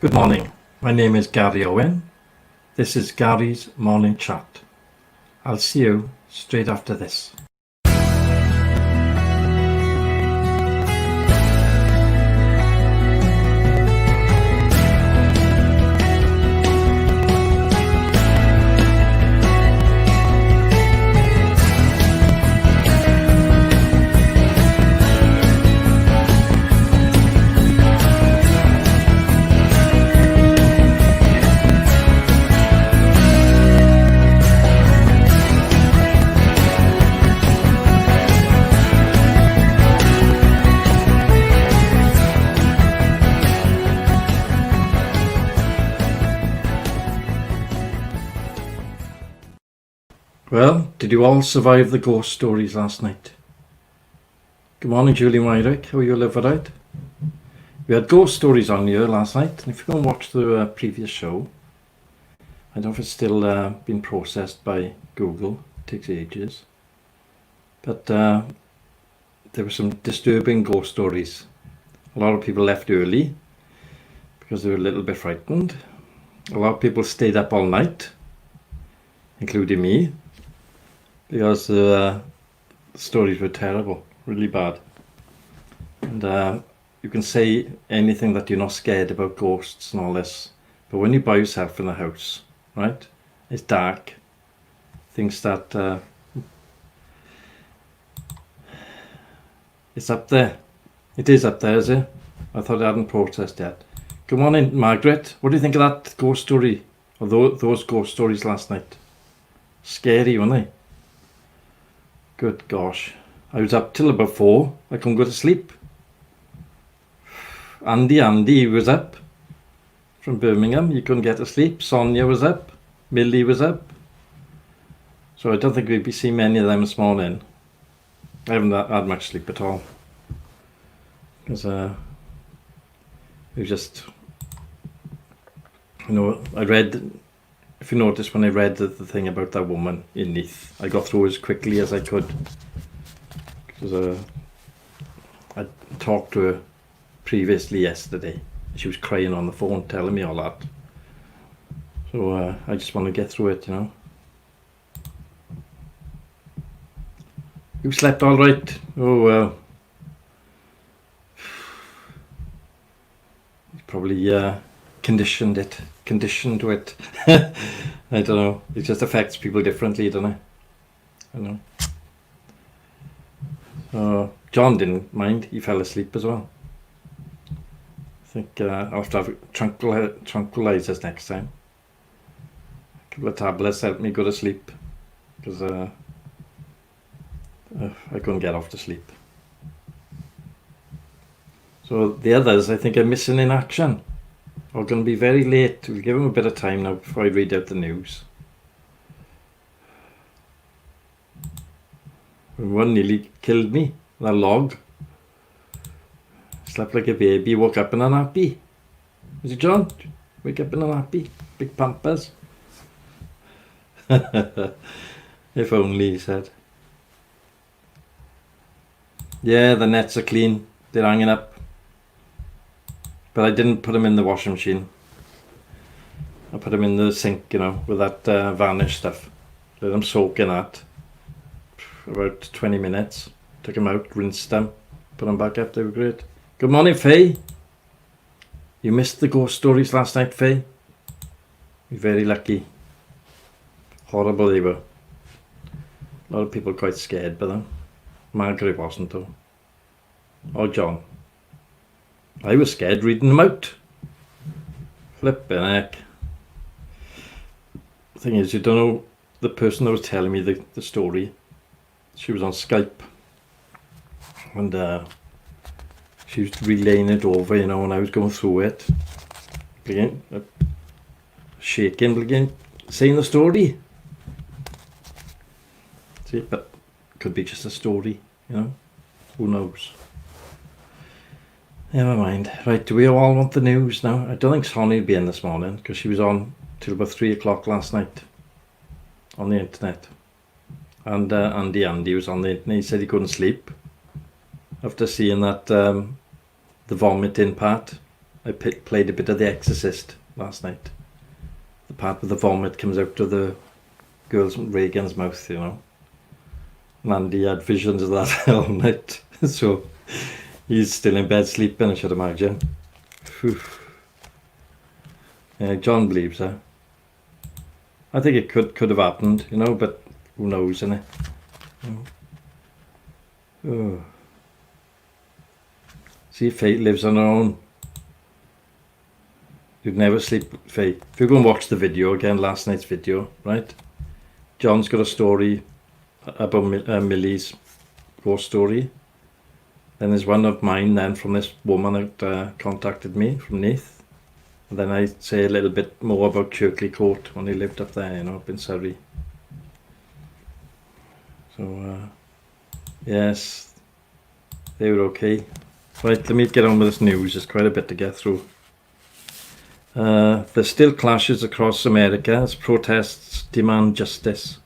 Good morning. My name is Gary Owen. This is Gary's Morning Chat. I'll see you straight after this. Well, did you all survive the ghost stories last night? Good morning, Julie Myrick. How are you, live right? We had ghost stories on here last night, and if you go and watch the previous show, I don't know if it's still been processed by Google. It takes ages. But there were some disturbing ghost stories. A lot of people left early because they were a little bit frightened. A lot of people stayed up all night, including me, because the stories were terrible, really bad. And you can say anything that you're not scared about ghosts and all this, but when you by yourself in a house, right, it's dark, things start, it's up there. It is up there, is it? I thought I hadn't processed yet. Good morning, Margaret. What do you think of that ghost story, or those ghost stories last night? Scary, weren't they? Good gosh. I was up till about 4. I couldn't go to sleep. Andy was up from Birmingham. He couldn't get to sleep. Sonia was up. Millie was up. So I don't think we'll be seeing many of them this morning. I haven't had much sleep at all. Because it was just, I read, if you notice, when I read the thing about that woman in Neath, I got through as quickly as I could. Because I talked to her previously yesterday. She was crying on the phone, telling me all that. So I just want to get through it, You slept all right? Oh, well. You probably conditioned to it. I don't know. It just affects people differently, doesn't it? I don't know. John didn't mind. He fell asleep as well. I think I'll have to have tranquilizers next time. A couple of tablets helped me go to sleep because I couldn't get off to sleep. So the others, I think, are missing in action. Are going to be very late. We'll give them a bit of time now before I read out the news. One nearly killed me. That log. Slept like a baby. Woke up in a nappy. Was it John? Wake up in a nappy. Big pampers. If only, he said. Yeah, the nets are clean. They're hanging up. But I didn't put them in the washing machine. I put them in the sink, with that varnish stuff. Let them soak in that. About 20 minutes. Took them out, rinsed them, put them back up. They were great. Good morning, Faye. You missed the ghost stories last night, Faye? You're very lucky. Horrible they were. A lot of people quite scared by them. Margaret wasn't, though. Or John. I was scared reading them out. Flippin' heck. The thing is, you don't know the person that was telling me the story. She was on Skype. And she was relaying it over, when I was going through it. Again, shaking, again, saying the story. See, but could be just a story, Who knows? Never mind. Right, do we all want the news now? I don't think Sonny will be in this morning because she was on till about 3 o'clock last night on the internet. And Andy was on the internet. He said he couldn't sleep after seeing that the vomiting part. I played a bit of The Exorcist last night. The part where the vomit comes out of the girl's Reagan's mouth, you know. And Andy had visions of that all night. So he's still in bed sleeping, I should imagine. Whew. Yeah, John believes that. I think it could have happened, you know, but who knows, innit? Oh. See, Faith lives on her own. You'd never sleep, Faith. If you go and watch the video again, last night's video, right? John's got a story about Millie's ghost story. Then there's one of mine then from this woman that contacted me from Neath. And then I say a little bit more about Kirkley Court when he lived up there, you know, up in Surrey. So, yes, they were okay. Right, let me get on with this news. There's quite a bit to get through. There's still clashes across America as protests demand justice.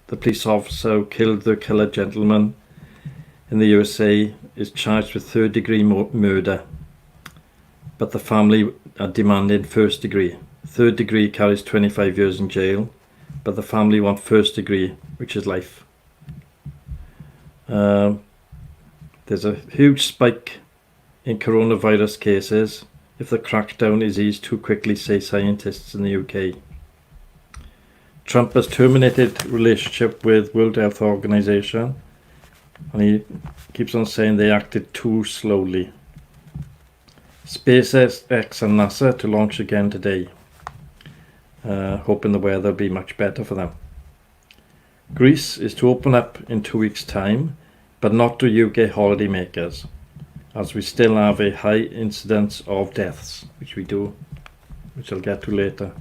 The police officer who killed the coloured gentleman in the USA is charged with third-degree murder, but the family are demanding first degree. Third degree carries 25 years in jail, but the family want first degree, which is life. There's a huge spike in coronavirus cases if the crackdown is eased too quickly, say scientists in the UK. Trump has terminated relationship with World Health Organization, and he keeps on saying they acted too slowly. SpaceX and NASA to launch again today, hoping the weather will be much better for them. Greece is to open up in 2 weeks' time, but not to UK holiday makers, as we still have a high incidence of deaths, which I'll get to later.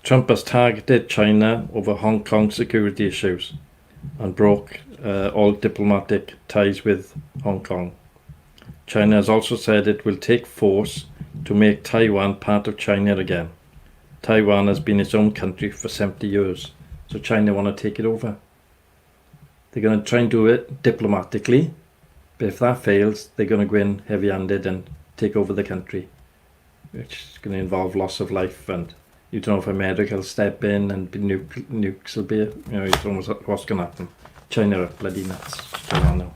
Trump has targeted China over Hong Kong security issues and broke all diplomatic ties with Hong Kong. China has also said it will take force to make Taiwan part of China again. Taiwan has been its own country for 70 years, so China want to take it over. They're going to try and do it diplomatically, but if that fails, they're going to go in heavy-handed and take over the country, which is going to involve loss of life, and you don't know if America will step in and nukes will be, you know, you don't know what's going to happen. China are bloody nuts, I don't know.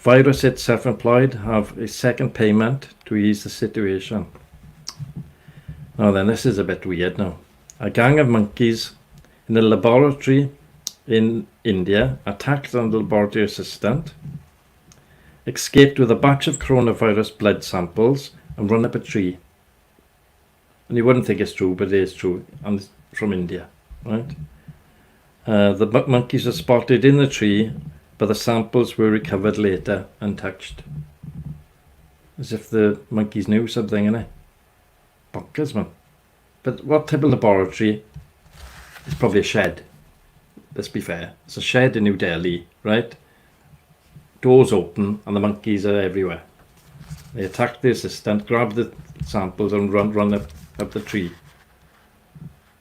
Virus hit self-employed have a second payment to ease the situation. Now then, this is a bit weird now. A gang of monkeys in a laboratory in India attacked a laboratory assistant, escaped with a batch of coronavirus blood samples and run up a tree. And you wouldn't think it's true, but it is true, and it's from India, right? The monkeys were spotted in the tree, but the samples were recovered later untouched. As if the monkeys knew something, innit? Bonkers, man. But what type of laboratory? It's probably a shed. Let's be fair. It's a shed in New Delhi, right? Doors open and the monkeys are everywhere. They attacked the assistant, grabbed the samples and run up the tree.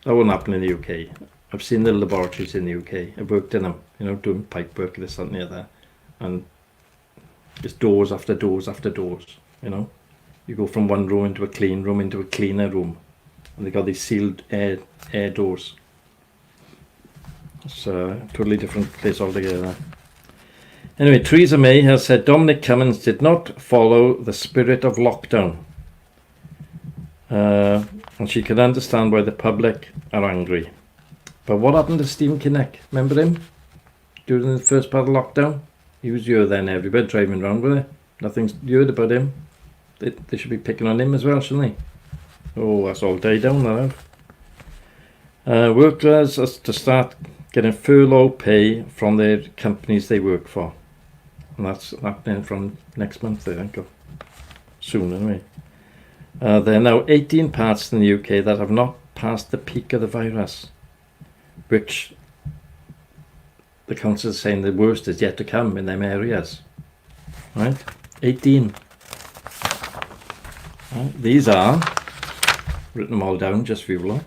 That wouldn't happen in the UK. I've seen the laboratories in the UK. I've worked in them, you know, doing pipe work, this and the other. And it's doors after doors after doors, you know. You go from one room into a clean room into a cleaner room. And they got these sealed air doors. It's a totally different place altogether. Anyway, Theresa May has said Dominic Cummings did not follow the spirit of lockdown. And she can understand why the public are angry. But what happened to Stephen Kinnock? Remember him? During the first part of lockdown? He was here then, everybody driving around with it. Nothing's heard about him. They should be picking on him as well, shouldn't they? Oh, that's all died down now. Workers are to start getting furlough pay from their companies they work for. And that's happening from next month, I think, or soon anyway. There are now 18 parts in the UK that have not passed the peak of the virus, which the council is saying the worst is yet to come in them areas. Right? 18. Right? These are, written them all down just for you lot.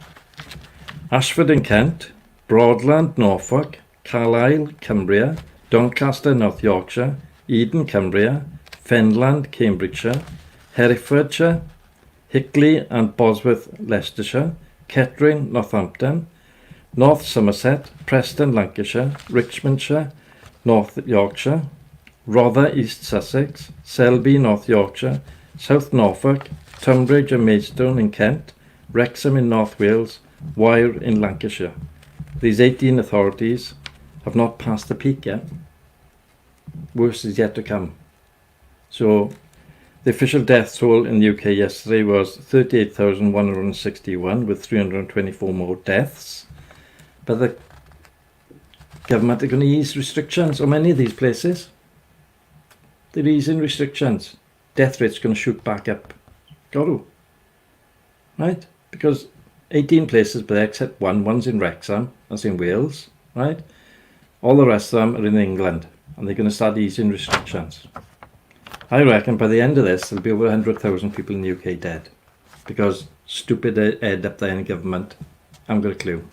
Ashford in Kent, Broadland, Norfolk, Carlisle, Cumbria, Doncaster, North Yorkshire, Eden, Cumbria, Fenland, Cambridgeshire, Herefordshire, Hickley and Bosworth, Leicestershire, Kettering, Northampton, North Somerset, Preston, Lancashire, Richmondshire, North Yorkshire, Rother, East Sussex, Selby, North Yorkshire, South Norfolk, Tunbridge and Maidstone in Kent, Wrexham in North Wales, Wyre in Lancashire. These 18 authorities have not passed the peak yet. Worse is yet to come. So the official death toll in the UK yesterday was 38,161 with 324 more deaths. But the government are going to ease restrictions on many of these places. They're easing restrictions. Death rate's going to shoot back up. Got to. Right? Because 18 places there except one's in Wrexham, that's in Wales, right? All the rest of them are in England, and they're going to start easing restrictions. I reckon by the end of this, there'll be over 100,000 people in the UK dead. Because stupid head up there in government, I haven't got a clue.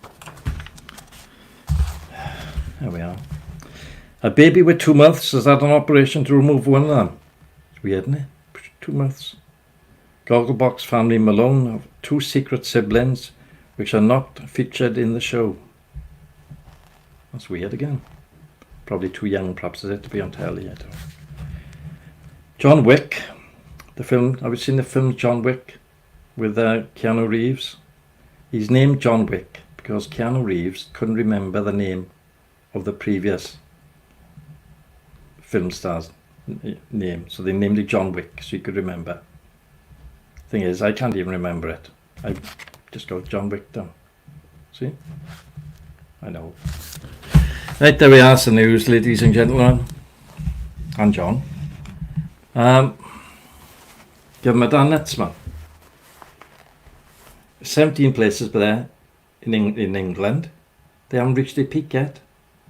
There we are. A baby with 2 mouths has had an operation to remove one of them. It's weird, isn't it? 2 mouths. Gogglebox family Malone have 2 secret siblings which are not featured in the show. That's weird again. Probably too young, perhaps, is it, to be on telly yet. John Wick, the film. Have you seen the film John Wick with Keanu Reeves? He's named John Wick because Keanu Reeves couldn't remember the name of the previous film star's name, so they named it John Wick so he could remember. Thing is, I can't even remember it. I just got John Wick down. See? I know. Right, there we are, the news, ladies and gentlemen. And John. Government are nuts, man. 17 places there in England. They haven't reached their peak yet.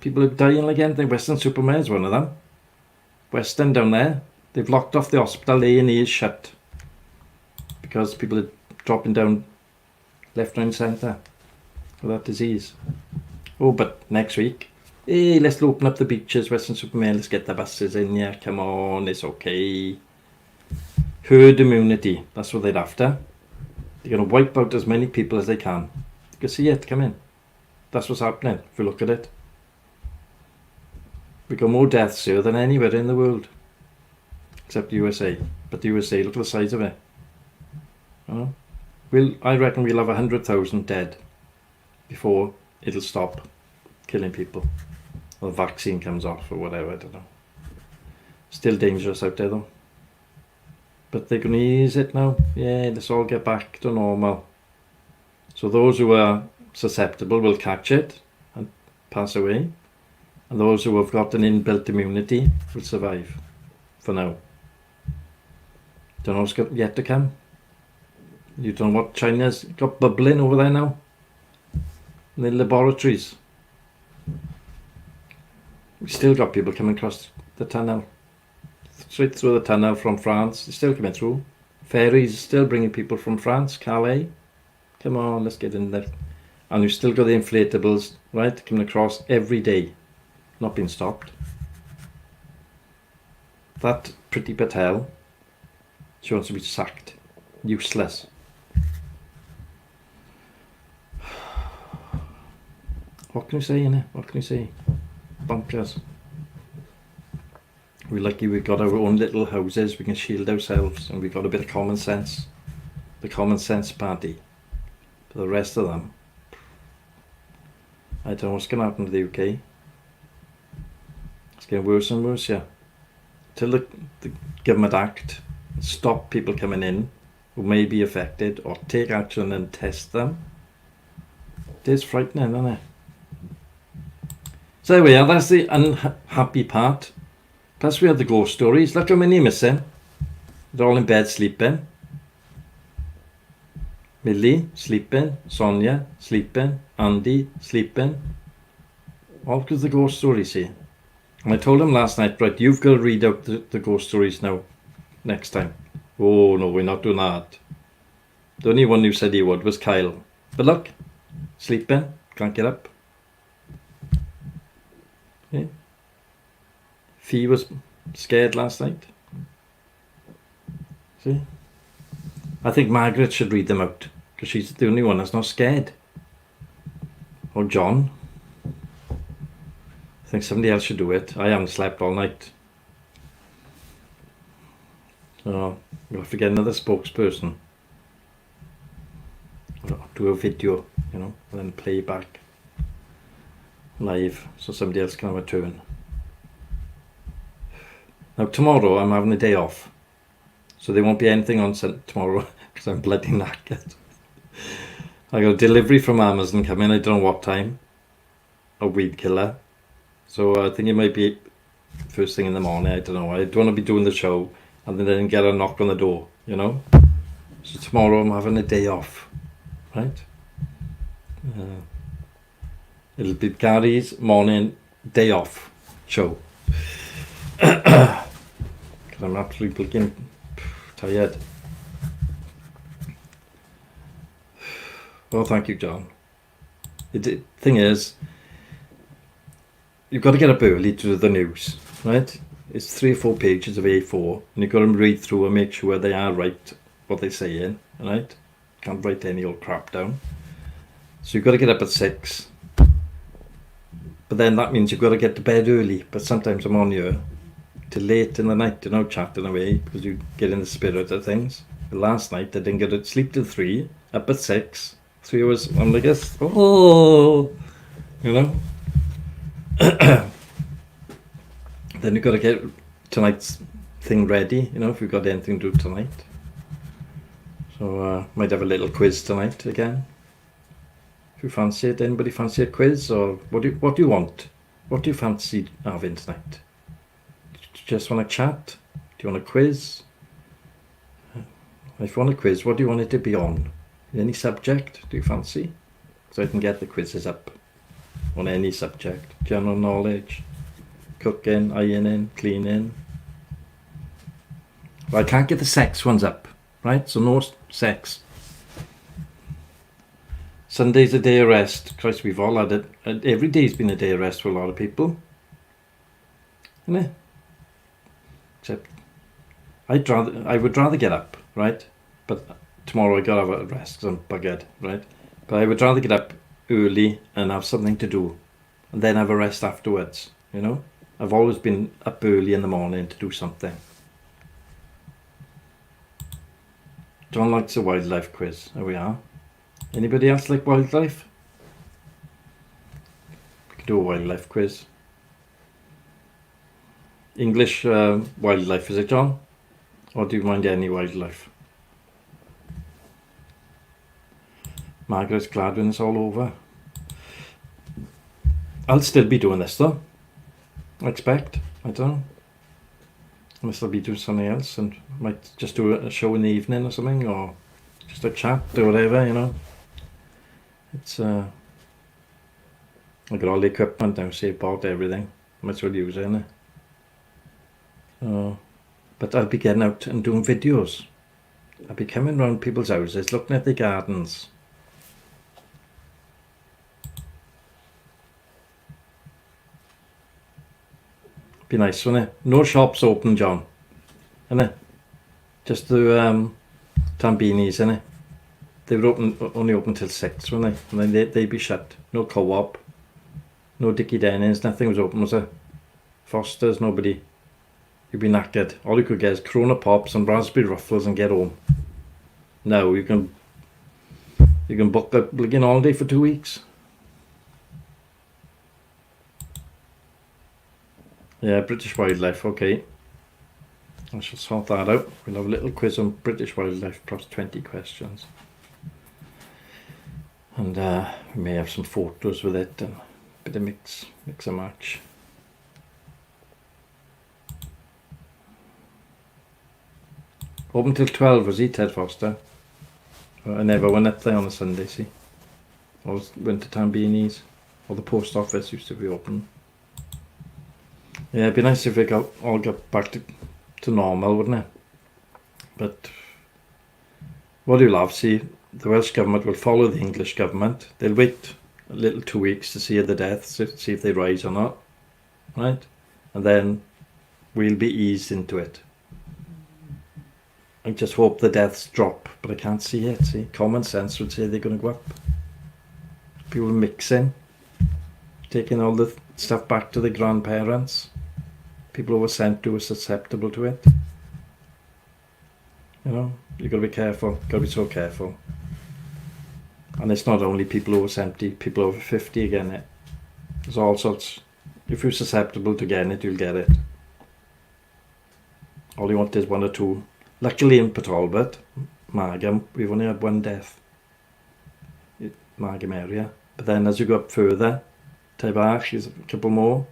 People are dying again. The Weston-super-Mare is one of them. Weston down there. They've locked off the hospital. A&E is shut. Because people are dropping down left, right and centre with that disease. Oh, but next week, hey, let's open up the beaches, Weston-super-Mare, let's get the buses in here, come on, it's okay. Herd immunity, that's what they're after. They're going to wipe out as many people as they can. You can see it, come in. That's what's happening, if you look at it. We've got more deaths here than anywhere in the world. Except the USA. But the USA, look at the size of it. I reckon we'll have 100,000 dead before it'll stop killing people. Or the vaccine comes off or whatever, I don't know. Still dangerous out there though. But they're going to ease it now. Yeah, let's all get back to normal. So those who are susceptible will catch it and pass away. And those who have got an inbuilt immunity will survive. For now. Don't know what's yet to come. You don't know what China's got bubbling over there now? In the laboratories. We've still got people coming across the tunnel. Straight through the tunnel from France. They're still coming through. Ferries still bringing people from France, Calais. Come on, let's get in there. And we've still got the inflatables, right, coming across every day. Not being stopped. That Priti Patel, she wants to be sacked. Useless. What can you say, innit? What can you say? Bonkers. We're lucky we've got our own little houses, we can shield ourselves, and we've got a bit of common sense. The common sense party. But the rest of them, I don't know what's going to happen to the UK. It's getting worse and worse, yeah. Till the government act, stop people coming in who may be affected, or take action and test them. It is frightening, isn't it? So there we are, that's the unhappy part. Plus we had the ghost stories. Look how many missing. They're all in bed sleeping. Millie sleeping, Sonia sleeping, Andy sleeping. All because the ghost stories here. And I told him last night, right, you've got to read out the ghost stories now, next time. Oh no, we're not doing that. The only one who said he would was Kyle. But look, sleeping, can't get up. Yeah. Fee was scared last night. See? I think Margaret should read them out, because she's the only one that's not scared. Or John. I think somebody else should do it. I haven't slept all night. So we'll have to get another spokesperson. Do a video, and then play back live so somebody else can have a turn. Now tomorrow I'm having a day off, so there won't be anything on tomorrow because I'm bloody knackered. I got a delivery from Amazon coming, I don't know what time, a weed killer, so I think it might be first thing in the morning. I don't know, I don't want to be doing the show and then get a knock on the door, so tomorrow I'm having a day off, right? It'll be Gary's morning day off show. Because I'm absolutely looking tired. Well, thank you, John. The thing is, you've got to get up early to do the news, right? It's 3 or 4 pages of A4, and you've got to read through and make sure they are right, what they're saying, right? Can't write any old crap down. So you've got to get up at 6. But then that means you've got to get to bed early. But sometimes I'm on here till late in the night, chatting away, because you get in the spirit of things. But last night I didn't get to sleep till 3, up at 6, 3 hours, I'm like this, Then you've got to get tonight's thing ready, if we've got anything to do tonight. So might have a little quiz tonight again. If you fancy it, anybody fancy a quiz, or what do you want? What do you fancy having tonight? Do you just want to chat? Do you want a quiz? If you want a quiz, what do you want it to be on? Any subject do you fancy? So I can get the quizzes up on any subject. General knowledge, cooking, ironing, cleaning. Well, I can't get the sex ones up, right? So no sex. Sunday's a day of rest. Christ, we've all had it. Every day's been a day of rest for a lot of people. Isn't it? Except, I would rather get up, right? But tomorrow I gotta have a rest because I'm buggered, right? But I would rather get up early and have something to do, and then have a rest afterwards, I've always been up early in the morning to do something. John likes a wildlife quiz. There we are. Anybody else like wildlife? We could do a wildlife quiz. English wildlife, is it, John? Or do you mind any wildlife? Margaret's glad when it's all over. I'll still be doing this though. I expect. I don't know. Unless I'll be doing something else and might just do a show in the evening or something, or just a chat or whatever, It's I got all the equipment now, so I bought everything. Might as well use it, innit? But I'll be getting out and doing videos. I'll be coming around people's houses, looking at the gardens. Be nice, wouldn't it? No shops open, John. Innit? Just the Tambinis, innit? They were only open till 6, weren't they? And then they'd be shut. No Co-op, no Dickie Dennings, nothing was open, was it? Foster's, nobody. You'd be knackered. All you could get is Corona Pops and Raspberry Ruffles and get home. Now you can book a bligging holiday for 2 weeks. Yeah, British wildlife, okay. I shall sort that out. We'll have a little quiz on British wildlife, plus 20 questions. And we may have some photos with it and a bit of mix and match. Open till 12, was he, Ted Foster? I never went up there on a Sunday, see. Always went to Tambini's, or the post office used to be open. Yeah, it'd be nice if we all got back to normal, wouldn't it? But what you'll have, see, the Welsh Government will follow the English Government. They'll wait a little 2 weeks to see the deaths, see if they rise or not. right? And then we'll be eased into it. I just hope the deaths drop, but I can't see it. See, common sense would say they're going to go up. People mixing, taking all the stuff back to the grandparents. People who were sent to were susceptible to it. You know, you've got to be careful. Got to be so careful. And it's not only people over 70, people over 50 again. There's all sorts. If you're susceptible to getting it, you'll get it. All you want is one or two. Luckily in Port Talbot, Margam, we've only had one death. Margam area. But then as you go up further, Taibach is a couple more.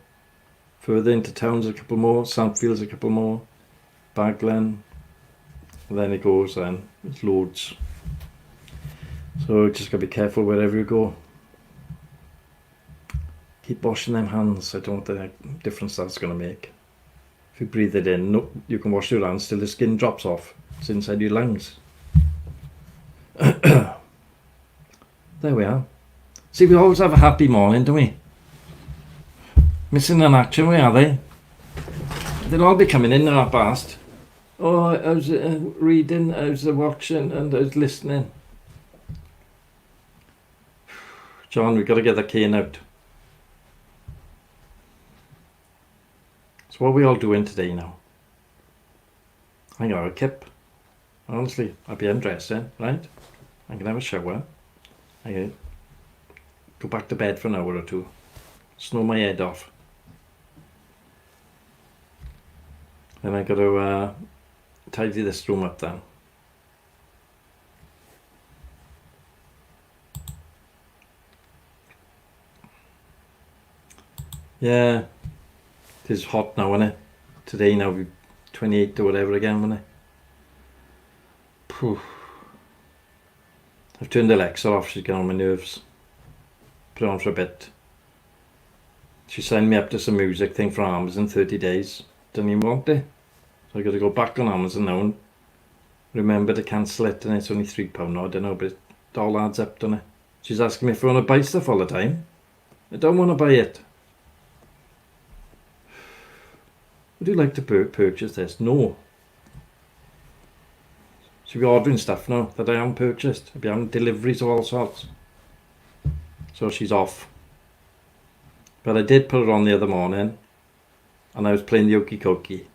Further into towns a couple more. Sandfield's a couple more. Baglan. And then it goes then. It's loads. So just got to be careful wherever you go. Keep washing them hands. I don't know what the difference that's going to make. If you breathe it in, no, you can wash your hands till the skin drops off. It's inside your lungs. There we are. See, we always have a happy morning, don't we? Missing in action, where are they? They'll all be coming in now past. Oh, I was reading, I was watching, and I was listening. John, we've got to get the cane out. So what are we all doing today now? I got a kip. Honestly, I'll be undressing, right? I'm going to have a shower. I'm going to go back to bed for an hour or two. Snow my head off. Then I got to tidy this room up then. Yeah, it is hot now, isn't it? Today now we 28 or whatever again, isn't it? Phew. I've turned Alexa off, she's getting on my nerves. Put it on for a bit. She signed me up to some music thing for Amazon 30 days. Didn't even want it. So I got to go back on Amazon now and remember to cancel it, and it's only £3 now, I don't know, but it all adds up, doesn't it? She's asking me if I want to buy stuff all the time. I don't want to buy it. Would you like to purchase this? No. She'll be ordering stuff now that I haven't purchased. I'll be having deliveries of all sorts. So she's off. But I did put it on the other morning, and I was playing the Okey Kokey.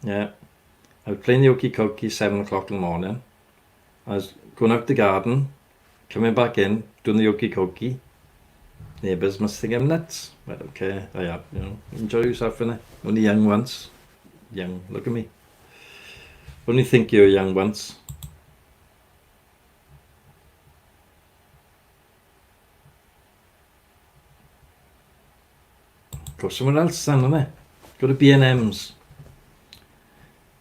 Yeah. I was playing the Okey Kokey 7 o'clock in the morning. I was going out the garden, coming back in, doing the Okey Kokey. Neighbours must think I'm nuts. But okay, I am, you know. Enjoy yourself, innit? Only young once. Young, look at me. Only think you're young once. Go somewhere else then, innit? Go to B&M's.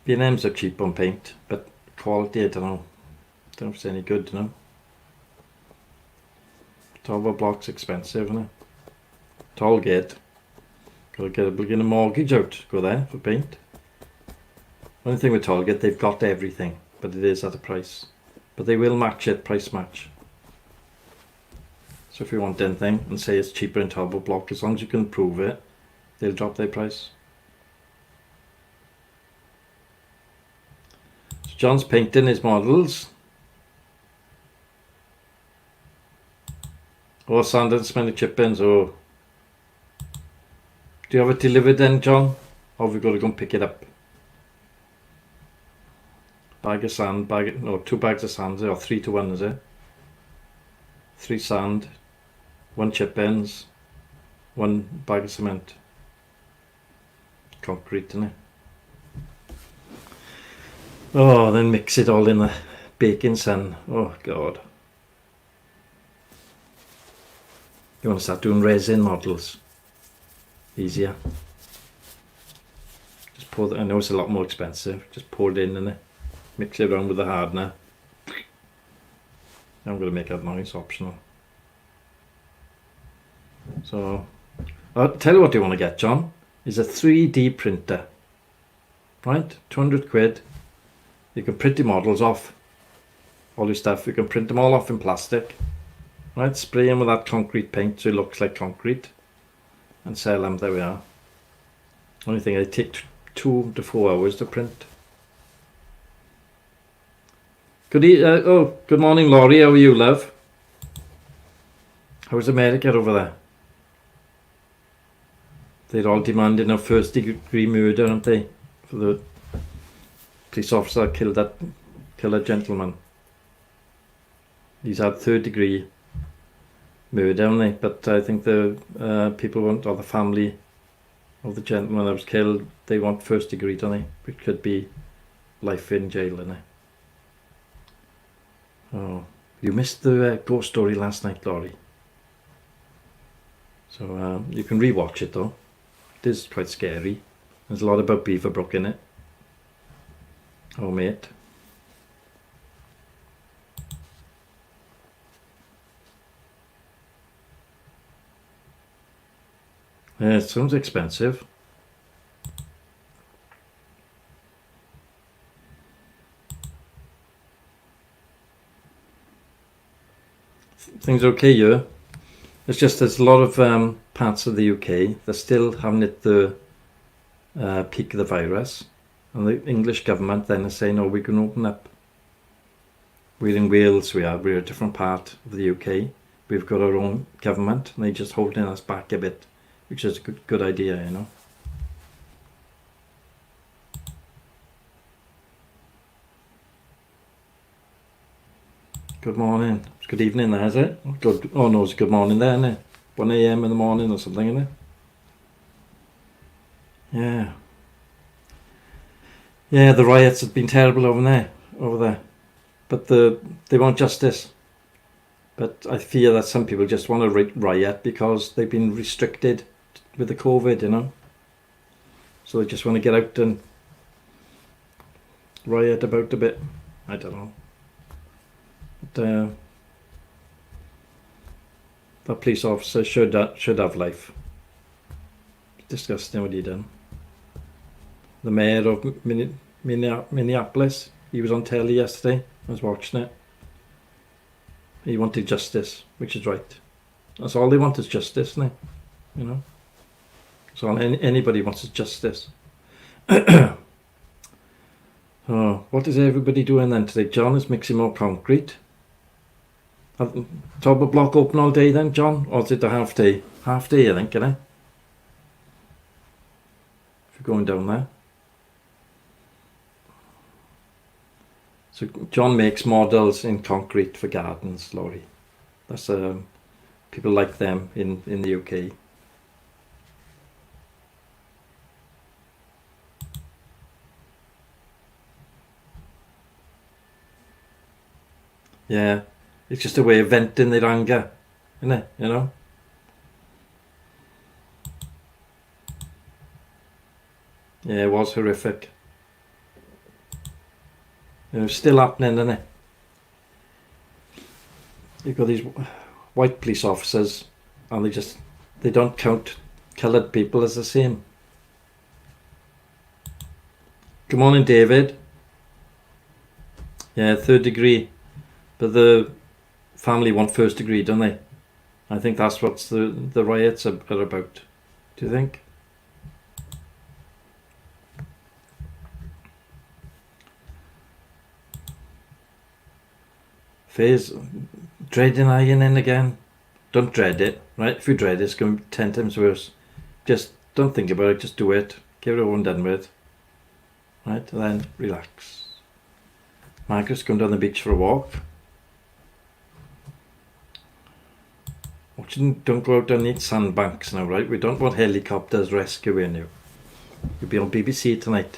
B&M's are cheap on paint, but quality, I don't know. Don't know if it's any good, you know. Talbot Block's expensive, isn't it? Tollgate. Got to get a beginner mortgage out. Go there for paint. Only thing with Tollgate, they've got everything, but it is at a price. But they will match it, price match. So if you want anything and say it's cheaper in Talbot Block, as long as you can prove it, they'll drop their price. So John's painting his models. Oh, sand and smelly chippings. Oh, do you have it delivered then, John? Or have we got to go and pick it up? Bag of sand, no, 2 bags of sand, or 3 to 1, is it? 3 sand, 1 chippings, 1 bag of cement. Concrete, isn't it? Oh, then mix it all in the baking sun. Oh, God. You want to start doing resin models? Easier. Just pour I know it's a lot more expensive. Just pour it in and mix it around with the hardener. I'm going to make that noise optional. So, I'll tell you what you want to get, John. Is a 3D printer. Right? 200 quid. You can print the models off. All your stuff. You can print them all off in plastic. Right, spray them with that concrete paint so it looks like concrete. and sell them. There we are. Only thing, they take 2 to 4 hours to print. Good morning, Laurie. How are you, love? How's America over there? They're all demanding a first-degree murder, aren't they? For the police officer killed a gentleman. He's had third-degree murder, haven't they? But I think the people want, or the family of the gentleman that was killed, they want first-degree, don't they? Which could be life in jail, isn't it? Oh, you missed the ghost story last night, Laurie. So you can rewatch it though. It is quite scary. There's a lot about Beaverbrook in it. Oh, mate. Yeah, it sounds expensive. Things are okay here. It's just there's a lot of parts of the UK that still haven't hit the peak of the virus, and the English government then is saying, "Oh, we can open up." We're in Wales. We're a different part of the UK. We've got our own government, and they're just holding us back a bit, which is a good idea, you know. Good morning. It's good evening there, is it? Good. Oh no, it's good morning there, isn't it? 1 a.m. in the morning or something, isn't it? Yeah. Yeah, the riots have been terrible over there. But they want justice. But I fear that some people just want to riot because they've been restricted with the COVID, you know. So they just want to get out and riot about a bit. I don't know. But that police officer should have life. It's disgusting what he done. The mayor of Minneapolis, he was on telly yesterday. I was watching it. He wanted justice, which is right. That's all they want is justice, isn't it? You know. So all anybody wants is justice. Oh, what is everybody doing then today? John is mixing more concrete. Top of block open all day then, John? Or is it a half day? Half day, I think, isn't it? If you're going down there. So John makes models in concrete for gardens, Laurie. That's people like them in the UK. Yeah, it's just a way of venting their anger, isn't it? You know. Yeah, it was horrific. It's still happening, isn't it? You've got these white police officers, and they don't count coloured people as the same. Good morning, David. Yeah, third degree, but the family want first degree, don't they? I think that's what the riots are about. Do you think? Faze, dreading ironing again. Don't dread it, right? If you dread it, it's going to be 10 times worse. Just don't think about it, just do it. Get it over and done with. Right, and then relax. Margaret's going down the beach for a walk. Don't go out underneath sandbanks now, right? We don't want helicopters rescuing you. You'll be on BBC tonight.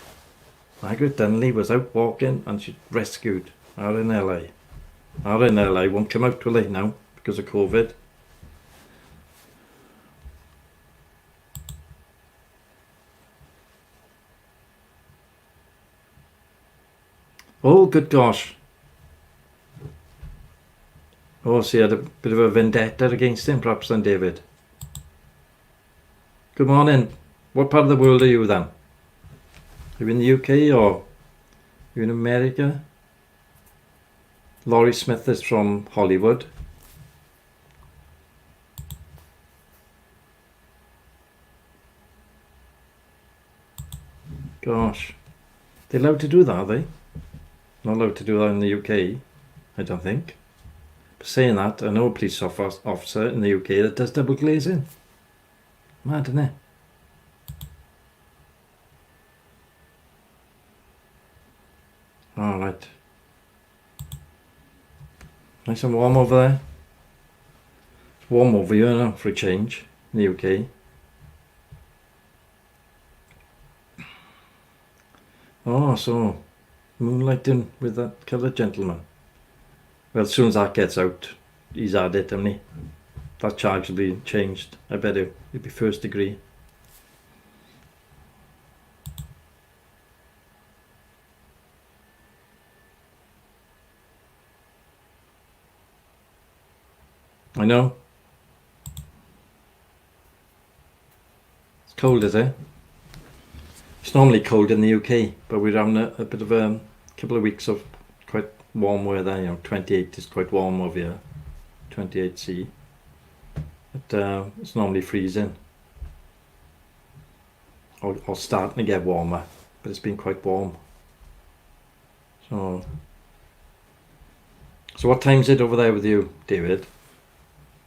Margaret Dunley was out walking and she rescued out in LA. Out in LA won't come out till late now because of COVID. Oh, good gosh. Oh, so you had a bit of a vendetta against him, perhaps, then, David. Good morning. What part of the world are you then? Are you in the UK or are you in America? Laurie Smith is from Hollywood. Gosh. They're allowed to do that, are they? Not allowed to do that in the UK, I don't think. But saying that, I know a police officer in the UK that does double glazing. Mad, isn't it? Alright. Nice and warm over there. It's warm over here now for a change in the UK. Oh, so moonlighting with that coloured gentleman. Well, as soon as that gets out, he's had it, hasn't he? That charge will be changed. I bet it'll be first degree. I know. It's cold, is it? It's normally cold in the UK, but we're having a bit of a couple of weeks of quite warm weather. You know, 28 is quite warm over here, 28 C. But it's normally freezing, or starting to get warmer. But it's been quite warm. So what time is it over there with you, David?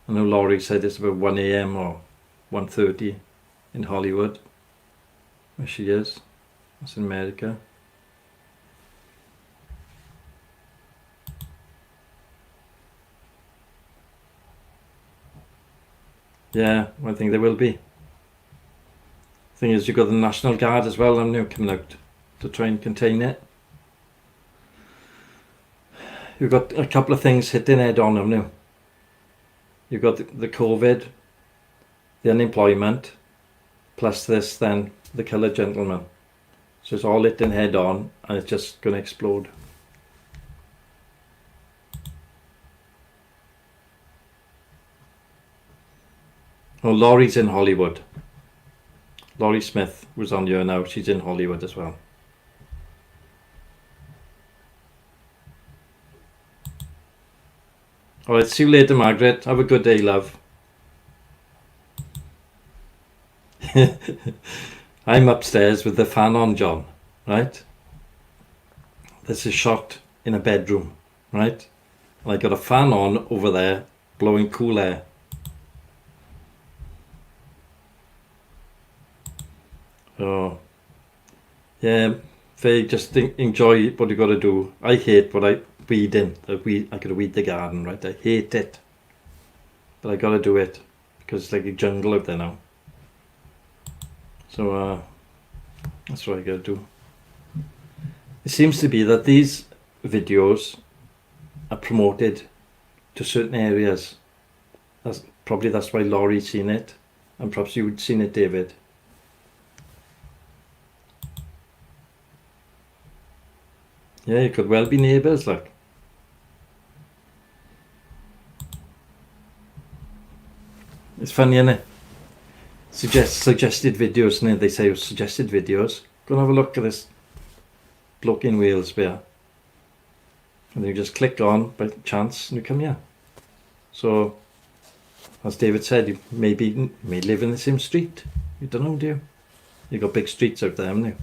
I know Laurie said it's about 1 AM or 1:30 in Hollywood, where she is. That's in America. Yeah, well, I think there will be. Thing is, you've got the National Guard as well, haven't you, coming out to try and contain it. You've got a couple of things hitting head on, haven't you? You've got the COVID, the unemployment, plus this, then the coloured gentleman. So it's all hitting head on, and it's just going to explode. Oh, Laurie's in Hollywood. Laurie Smith was on here now. She's in Hollywood as well. Alright, see you later, Margaret. Have a good day, love. I'm upstairs with the fan on, John, right? This is shot in a bedroom, right? And I got a fan on over there, blowing cool air. Oh, yeah, Faye, just enjoy what you got to do. I hate weeding. I gotta weed the garden, right? I hate it, but I gotta do it because it's like a jungle out there now. So that's what I gotta do. It seems to be that these videos are promoted to certain areas. That's why Laurie's seen it, and perhaps you'd seen it, David. Yeah, you could well be neighbours, like. It's funny, isn't it? Suggested videos, and they say suggested videos. Go and have a look at this bloke in Wales there. And then you just click on by chance and you come here. So, as David said, you may live in the same street. You don't know, do you? You've got big streets out there, haven't you?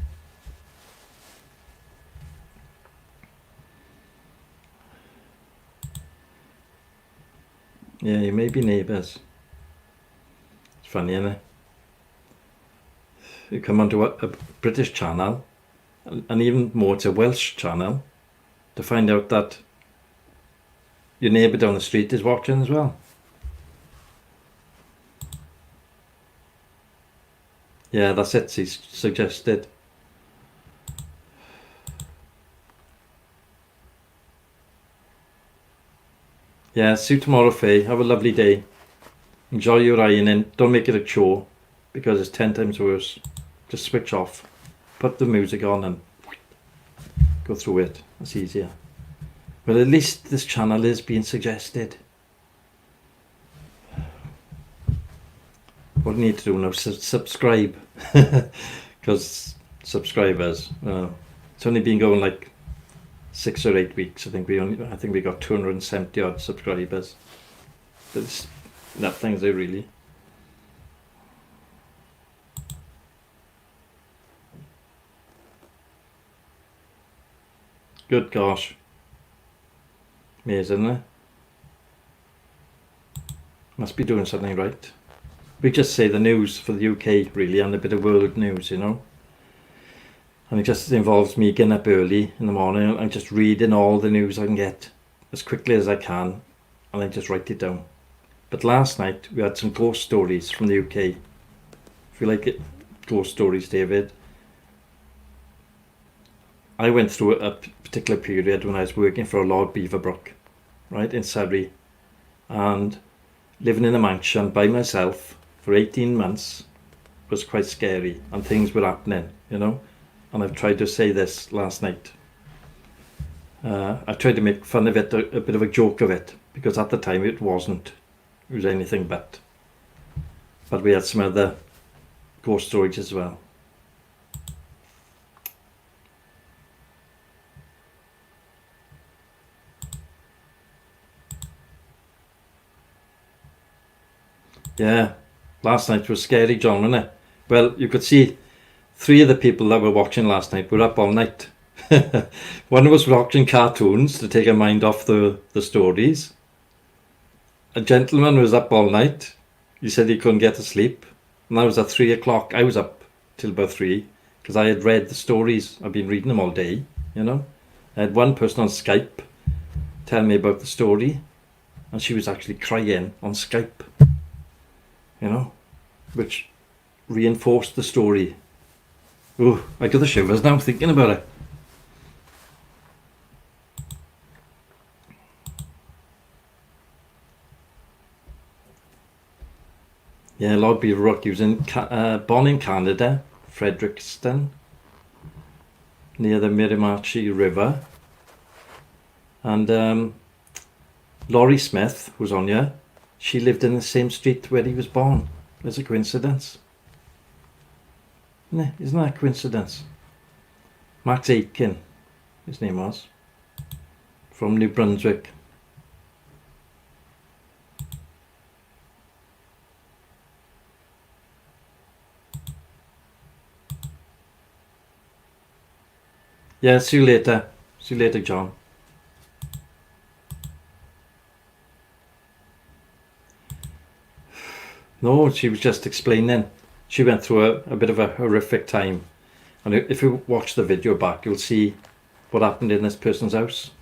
Yeah, you may be neighbours. It's funny, isn't it? You come onto a British channel, and even more, it's a Welsh channel, to find out that your neighbour down the street is watching as well. Yeah, that's it, he's suggested. Yeah, see you tomorrow, Faye. Have a lovely day. Enjoy your ironing. Don't make it a chore, because it's 10 times worse. Just switch off. Put the music on and go through it. It's easier. But at least this channel is being suggested. What do you need to do now? Subscribe. Because subscribers, it's only been going like 6 or 8 weeks. I think we got 270 odd subscribers. That's nothing, is it really? Good gosh. Amazing, isn't it? Must be doing something right. We just say the news for the UK, really, and a bit of world news, you know. And it just involves me getting up early in the morning and just reading all the news I can get as quickly as I can, and I just write it down. But last night we had some ghost stories from the UK. If you like it, ghost stories, David. I went through a particular period when I was working for Lord Beaverbrook, right, in Surrey, and living in a mansion by myself for 18 months was quite scary, and things were happening, you know. And I've tried to say this last night. I tried to make fun of it, a bit of a joke of it, because at the time it wasn't. It was anything but. But we had some other ghost stories as well. Yeah, last night was scary, John, wasn't it? Well, you could see 3 of the people that were watching last night were up all night. One was watching cartoons to take her mind off the stories. A gentleman was up all night. He said he couldn't get to sleep. And that was at 3 o'clock. I was up till about 3 because I had read the stories. I've been reading them all day, you know. I had one person on Skype tell me about the story, and she was actually crying on Skype, you know, which reinforced the story. Oh, I got the shivers now thinking about it. Yeah, Lord Beaverbrook, he was born in Canada, Fredericton, near the Miramichi River. And Laurie Smith, who's on here, she lived in the same street where he was born. There's a coincidence. Isn't that a coincidence? Max Aitken, his name was, from New Brunswick. Yeah, see you later. See you later, John. No, she was just explaining. She went through a bit of a horrific time. And if you watch the video back, you'll see what happened in this person's house.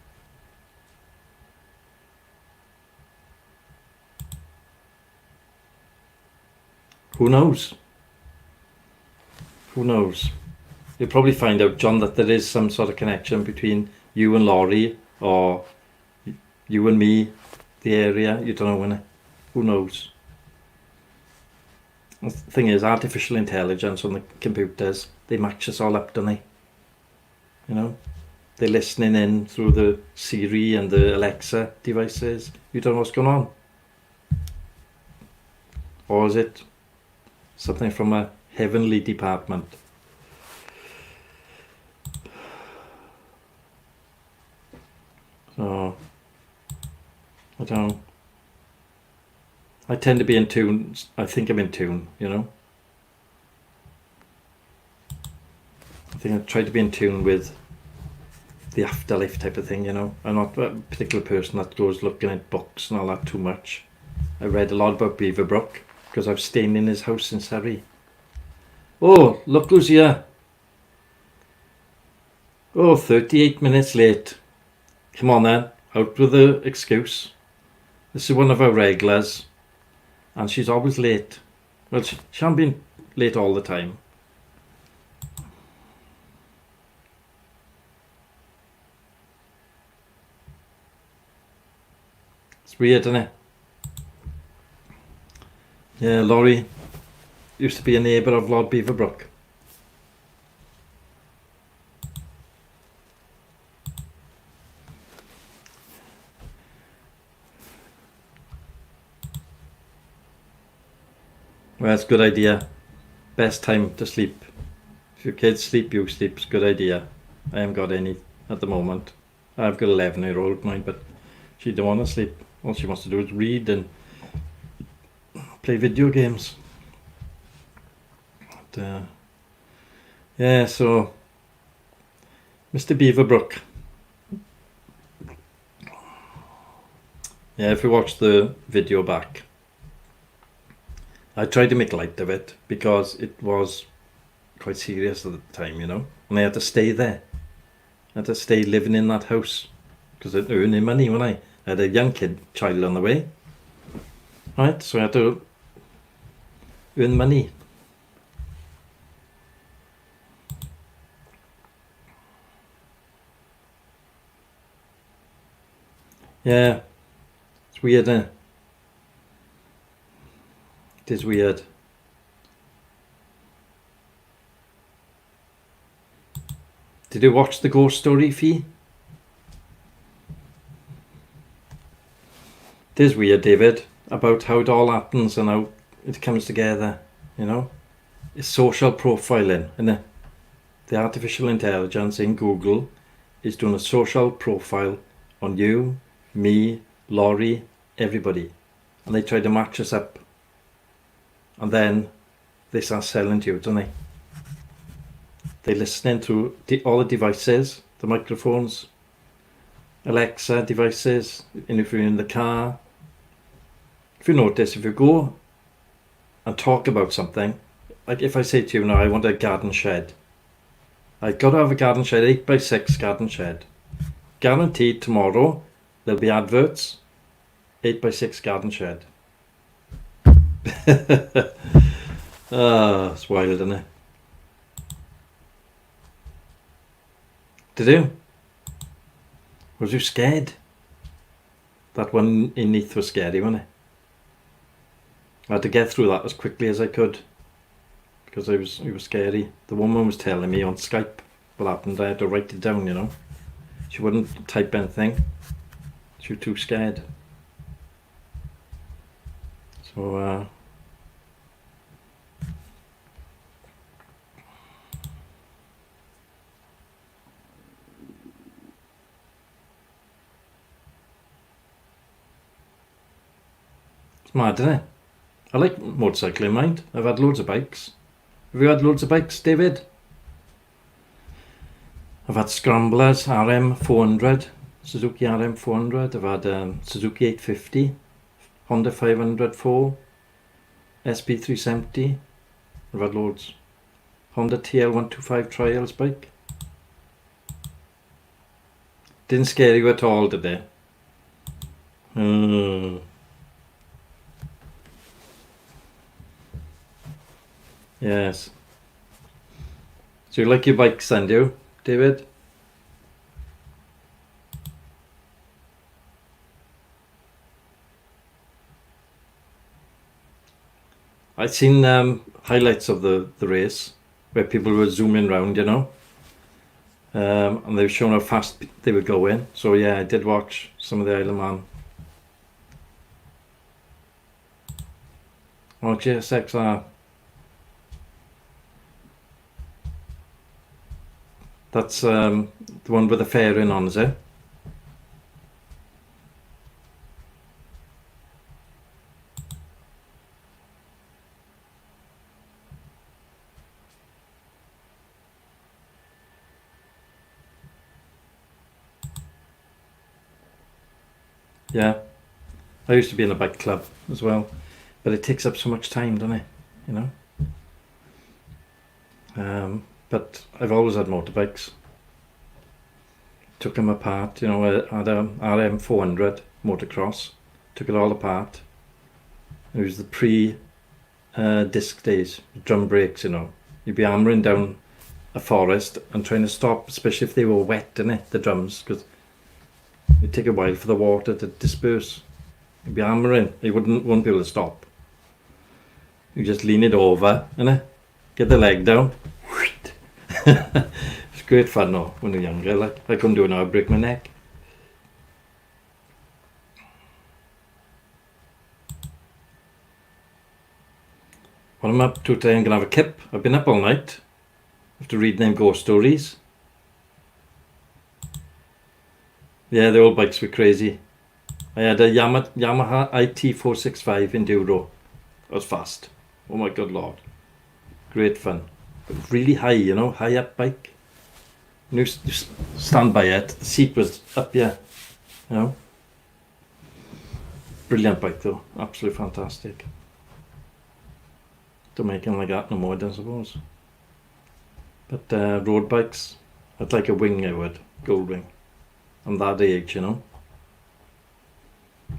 Who knows? Who knows? You'll probably find out, John, that there is some sort of connection between you and Laurie, or you and me, the area. You don't know, innit? Who knows? The thing is, artificial intelligence on the computers, they match us all up, don't they? You know? They're listening in through the Siri and the Alexa devices. You don't know what's going on. Or is it something from a heavenly department? So, I don't know. I tend to be in tune. I think I'm in tune, you know. I think I try to be in tune with the afterlife type of thing, you know. I'm not a particular person that goes looking at books and all that too much. I read a lot about Beaverbrook because I was staying in his house in Surrey. Oh, look who's here. Oh, 38 minutes late. Come on then, out with the excuse. This is one of our regulars, and she's always late. Well, she hasn't been late all the time. It's weird, isn't it? Yeah, Laurie used to be a neighbour of Lord Beaverbrook. Well, it's a good idea. Best time to sleep. If your kids sleep, you sleep. It's a good idea. I haven't got any at the moment. I've got an 11-year-old mine, but she don't want to sleep. All she wants to do is read and play video games. But, yeah, so Mr. Beaverbrook, Yeah, if you watch the video back, I tried to make light of it because it was quite serious at the time, you know. And I had to stay there. I had to stay living in that house because I'd earning money when I had a young child on the way. Right, so I had to earn money. Yeah, it's weird, eh? It is weird. Did you watch the ghost story, Fee? It is weird, David, about how it all happens and how it comes together, you know? It's social profiling, isn't it? The artificial intelligence in Google is doing a social profile on you, me, Laurie, everybody. And they try to match us up. And then they start selling to you, don't they? They're listening to all the devices, the microphones, Alexa devices, and if you're in the car. If you notice, if you go and talk about something, like if I say to you now, I want a garden shed. I've got to have a garden shed, 8x6 garden shed. Guaranteed tomorrow there'll be adverts, 8x6 garden shed. Ah, it's wild, isn't it? Did you? Was you scared? That one in Neath was scary, wasn't it? I had to get through that as quickly as I could because it was scary. The woman was telling me on Skype what happened. I had to write it down, you know. She wouldn't type anything. She was too scared. So, it's mad, isn't it? I like motorcycling, mind. I've had loads of bikes. Have you had loads of bikes, David? I've had Scramblers, RM400, Suzuki RM400. I've had Suzuki 850, Honda 504, SP370. I've had loads. Honda TL125 Trials bike. Didn't scare you at all, did they? Yes. So you like your bikes then, do you, David? I'd seen highlights of the race where people were zooming around, you know, and they were showing how fast they were going. So yeah, I did watch some of the Isle of Man. Oh, GSXR. That's the one with the fairing on, is it? Yeah. I used to be in a bike club as well, but it takes up so much time, doesn't it? You know? But I've always had motorbikes. Took them apart, you know. I had a RM400 motocross. Took it all apart. It was the pre-disc days, drum brakes, you know. You'd be hammering down a forest and trying to stop, especially if they were wet, innit, the drums, because it'd take a while for the water to disperse. You'd be hammering, you wouldn't be able to stop. You just lean it over, innit, get the leg down. It's great fun though when you're younger. Like I couldn't do it now, I'd break my neck. What I'm up to today, I'm gonna have a kip. I've been up all night. I have to read them ghost stories. Yeah, the old bikes were crazy. I had a Yamaha IT465 Enduro. That was fast. Oh my good lord. Great fun. But really high, you know, high up bike. You stand by it, the seat was up here, you know. Brilliant bike though, absolutely fantastic. Don't make them like that no more, I suppose. But road bikes, I'd like a wing, I would, gold wing. I'm that age, you know.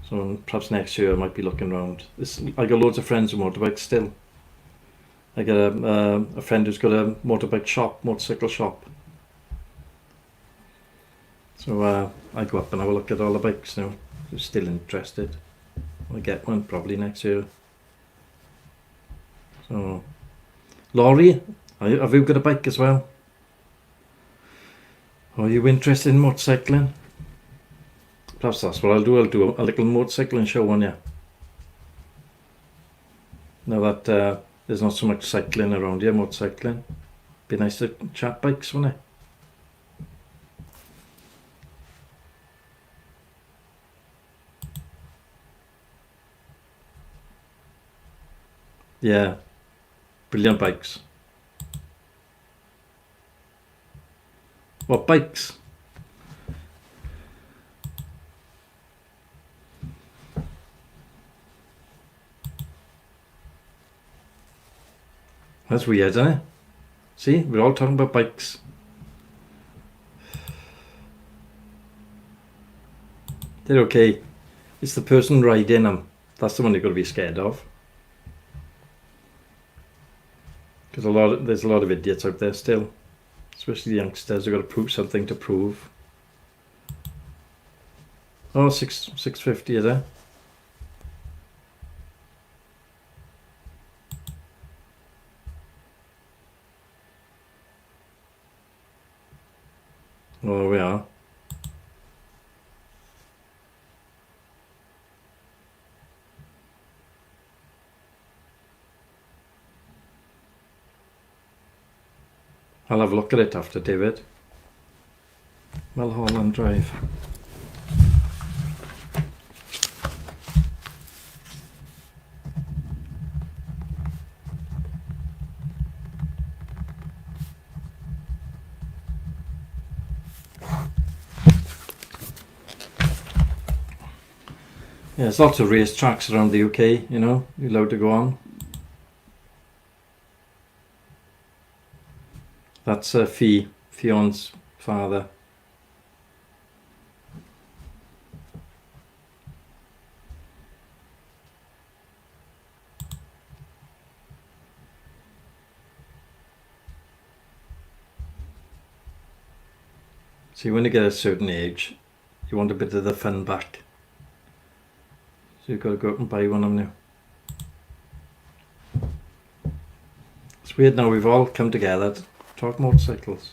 So perhaps next year I might be looking around. I got loads of friends with motorbikes still. I got a friend who's got a motorcycle shop. So I go up and have a look at all the bikes now. I'm still interested. I'll get one probably next year. So, Laurie, have you got a bike as well? Are you interested in motorcycling? Perhaps that's what I'll do. I'll do a little motorcycling show on you. Now that there's not so much cycling around here, motorcycling. Be nice to chat bikes, wouldn't it? Yeah, brilliant bikes. What bikes? That's weird, isn't it? See, we're all talking about bikes. They're okay. It's the person riding them. That's the one you've got to be scared of. Because there's a lot of idiots out there still. Especially the youngsters who've got to prove something to prove. Oh, 650 is it? Oh, there we are. I'll have a look at it after, David. Mulholland Drive. Yeah, there's lots of race tracks around the UK, you know, you're allowed to go on. That's Fion's father. See, when you get a certain age, you want a bit of the fun back. So you've got to go out and buy one of them now. It's weird now, we've all come together to talk motorcycles.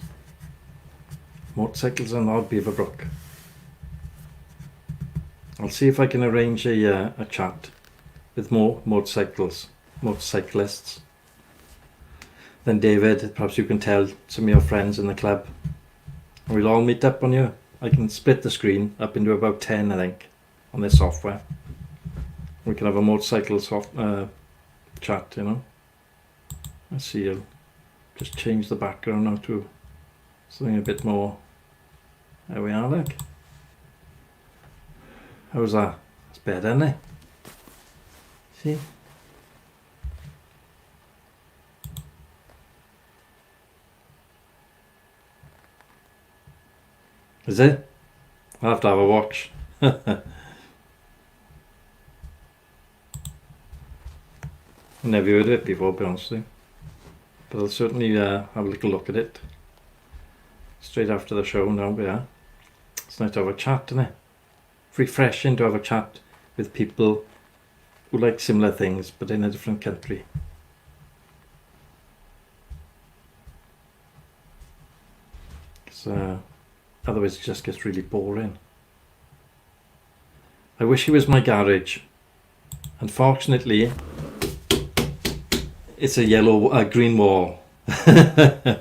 Motorcycles and Odd Beaverbrook. I'll see if I can arrange a chat with more motorcyclists. Then David, perhaps you can tell some of your friends in the club. And we'll all meet up on you. I can split the screen up into about 10, I think, on this software. We can have a motorcycle chat, you know. Let's see, I'll just change the background now to something a bit more. There we are, look. How's that? It's better, isn't it? See? Is it? I'll have to have a watch. Never heard of it before, to be honest with you. But I'll certainly have a little look at it straight after the show now. Yeah, it's nice to have a chat, isn't it? Refreshing to have a chat with people who like similar things but in a different country. Because otherwise it just gets really boring. I wish it was my garage. Unfortunately, it's a green wall. Yeah,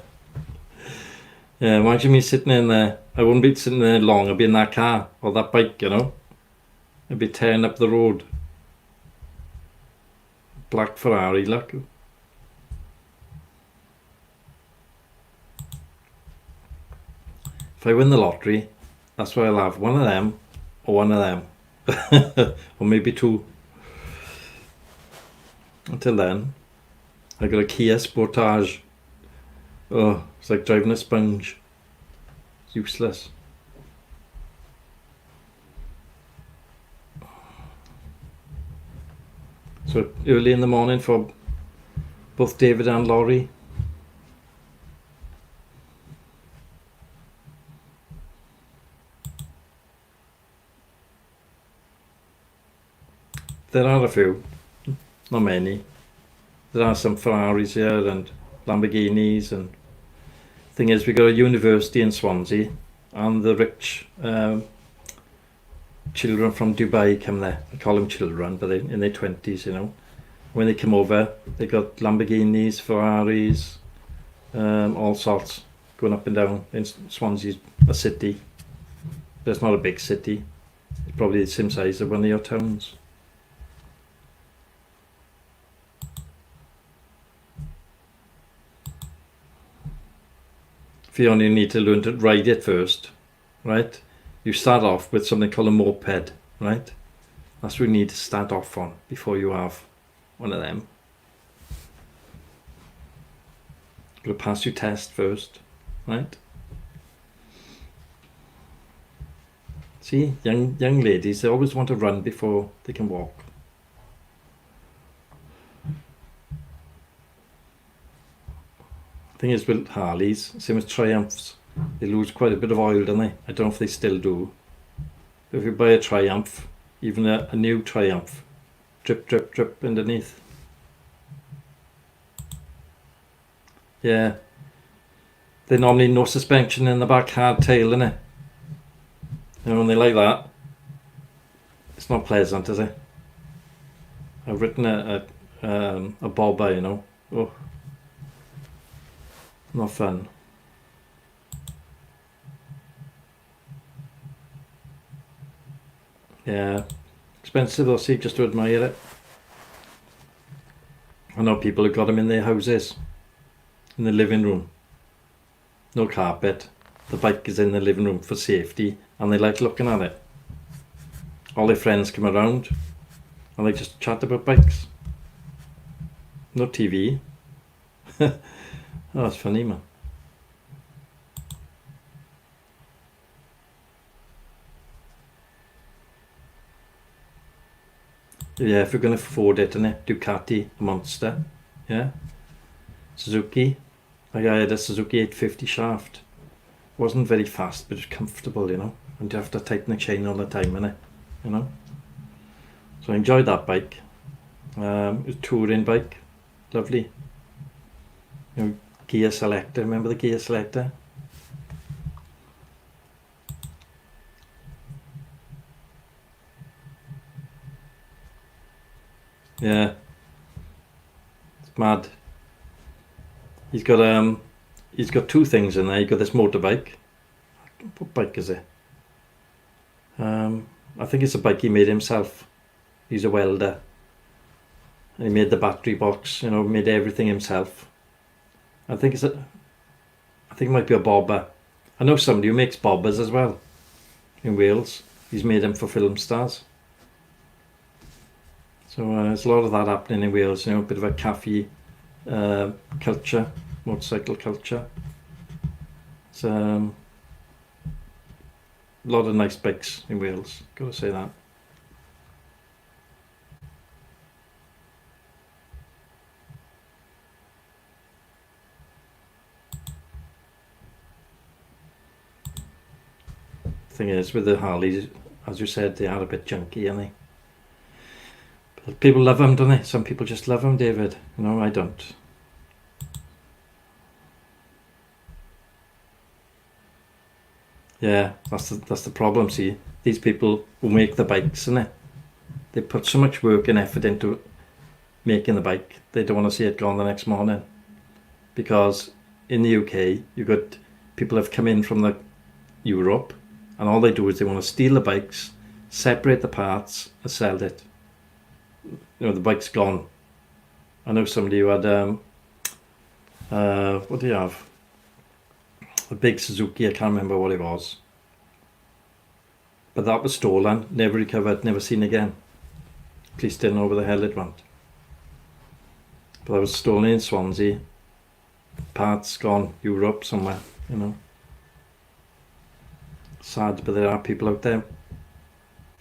imagine me sitting in there. I wouldn't be sitting there long. I'd be in that car or that bike, you know. I'd be tearing up the road. Black Ferrari, look. If I win the lottery, that's why I'll have one of them or one of them. or maybe 2. Until then, I got a Kia Sportage. Oh, it's like driving a sponge. It's useless. So early in the morning for both David and Laurie. There are a few, not many. There are some Ferraris here and Lamborghinis, and thing is, we got a university in Swansea, and the rich children from Dubai come there. I call them children, but they're in their 20s, you know. When they come over, they got Lamborghinis, Ferraris, all sorts, going up and down. In Swansea's a city, but it's not a big city. It's probably the same size as one of your towns. You only need to learn to ride it first, right? You start off with something called a moped, right? That's what you need to start off on before you have one of them. You'll pass your test first, right? See, young ladies, they always want to run before they can walk. Thing is with Harleys, same as Triumphs, they lose quite a bit of oil, don't they? I don't know if they still do. But if you buy a Triumph, even a new Triumph, drip, drip, drip underneath. Yeah. They normally no suspension in the back, hard tail, innit? You know, when they like that, it's not pleasant, is it? I've written a bobber, you know. Oh. Not fun. Yeah, expensive though, see, just to admire it. I know people who got them in their houses, in the living room. No carpet. The bike is in the living room for safety, and they like looking at it. All their friends come around, and they just chat about bikes. No TV. Oh, that's funny, man. Yeah, if you're going to afford it, innit? Ducati, Monster, yeah. Suzuki, like I had a Suzuki 850 shaft. Wasn't very fast, but it's comfortable, you know. And you have to tighten the chain all the time, innit? You know. So I enjoyed that bike. It was a touring bike, lovely. You know, Gear Selector, remember the Gear Selector? Yeah, it's mad. He's got 2 things in there. He's got this motorbike. What bike is it? I think it's a bike he made himself. He's a welder. He made the battery box, you know, made everything himself. I think it might be a bobber. I know somebody who makes bobbers as well in Wales. He's made them for film stars. So there's a lot of that happening in Wales, you know, a bit of a cafe culture, motorcycle culture. It's a lot of nice bikes in Wales, gotta say that. Thing is, with the Harleys, as you said, they are a bit junky, aren't they? But people love them, don't they? Some people just love them, David. No, I don't. Yeah, that's the problem. See, these people who make the bikes, innit? They put so much work and effort into making the bike. They don't want to see it gone the next morning, because in the UK, you've got people have come in from the Europe, and all they do is they want to steal the bikes, separate the parts, and sell it. You know, the bike's gone. I know somebody who had what do you have? A big Suzuki. I can't remember what it was, But that was stolen, never recovered, never seen again. Police didn't know where the hell it went. But that was stolen in Swansea. Parts gone Europe somewhere, you know. Sad, but there are people out there.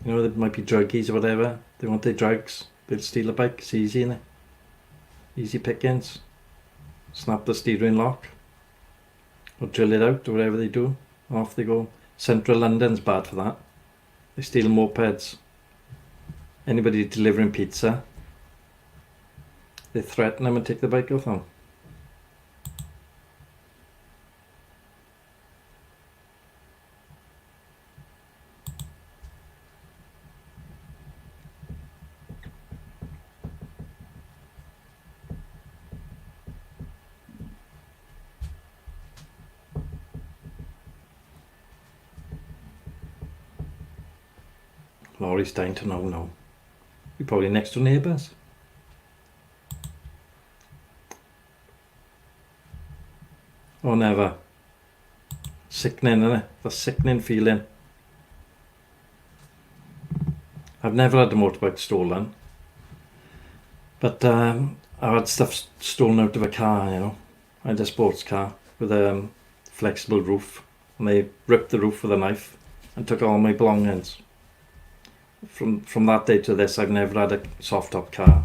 You know, there might be druggies or whatever. They want their drugs. They'll steal a bike. It's easy, innit? Easy pickings. Snap the steering lock. Or drill it out or whatever they do. Off they go. Central London's bad for that. They steal mopeds. Anybody delivering pizza, they threaten them and take the bike off them. Laurie's dying to know now. You're probably next door neighbours. Oh, never. Sickening, isn't it? The sickening feeling. I've never had a motorbike stolen. But I've had stuff stolen out of a car, you know. I had a sports car with a flexible roof. And they ripped the roof with a knife and took all my belongings. From that day to this, I've never had a soft top car.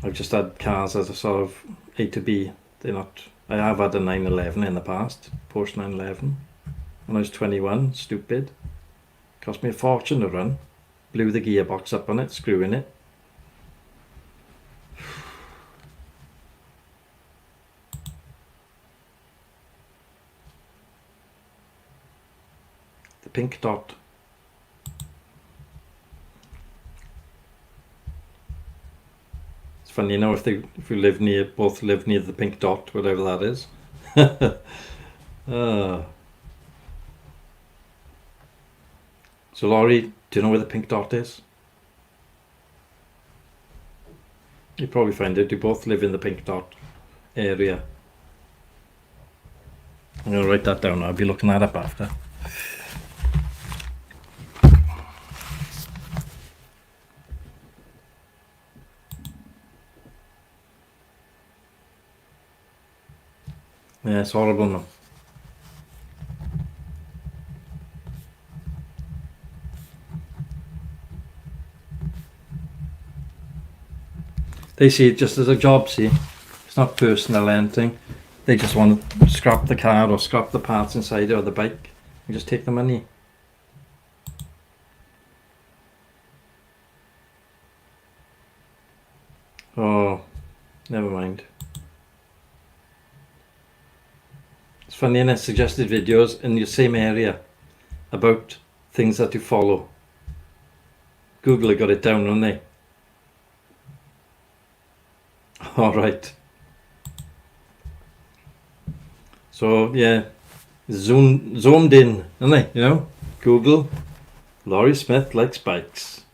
I've just had cars as a sort of A to B. They're not. I have had a 911 in the past, Porsche 911, when I was 21. Stupid. Cost me a fortune to run. Blew the gearbox up on it, screwing it. The pink dot. Funny, you know, if you both live near the pink dot, whatever that is. So Laurie, do you know where the pink dot is? You probably find it. You both live in the pink dot area. I'm going to write that down. I'll be looking that up after. Yeah, it's horrible now. They see it just as a job, see. It's not personal or anything. They just want to scrap the car or scrap the parts inside or the bike and just take the money. Oh, never mind. It's funny, in suggested videos in your same area about things that you follow. Google got it down, haven't they? Alright. So yeah, zoomed in, haven't they? You know, Google, Laurie Smith likes bikes.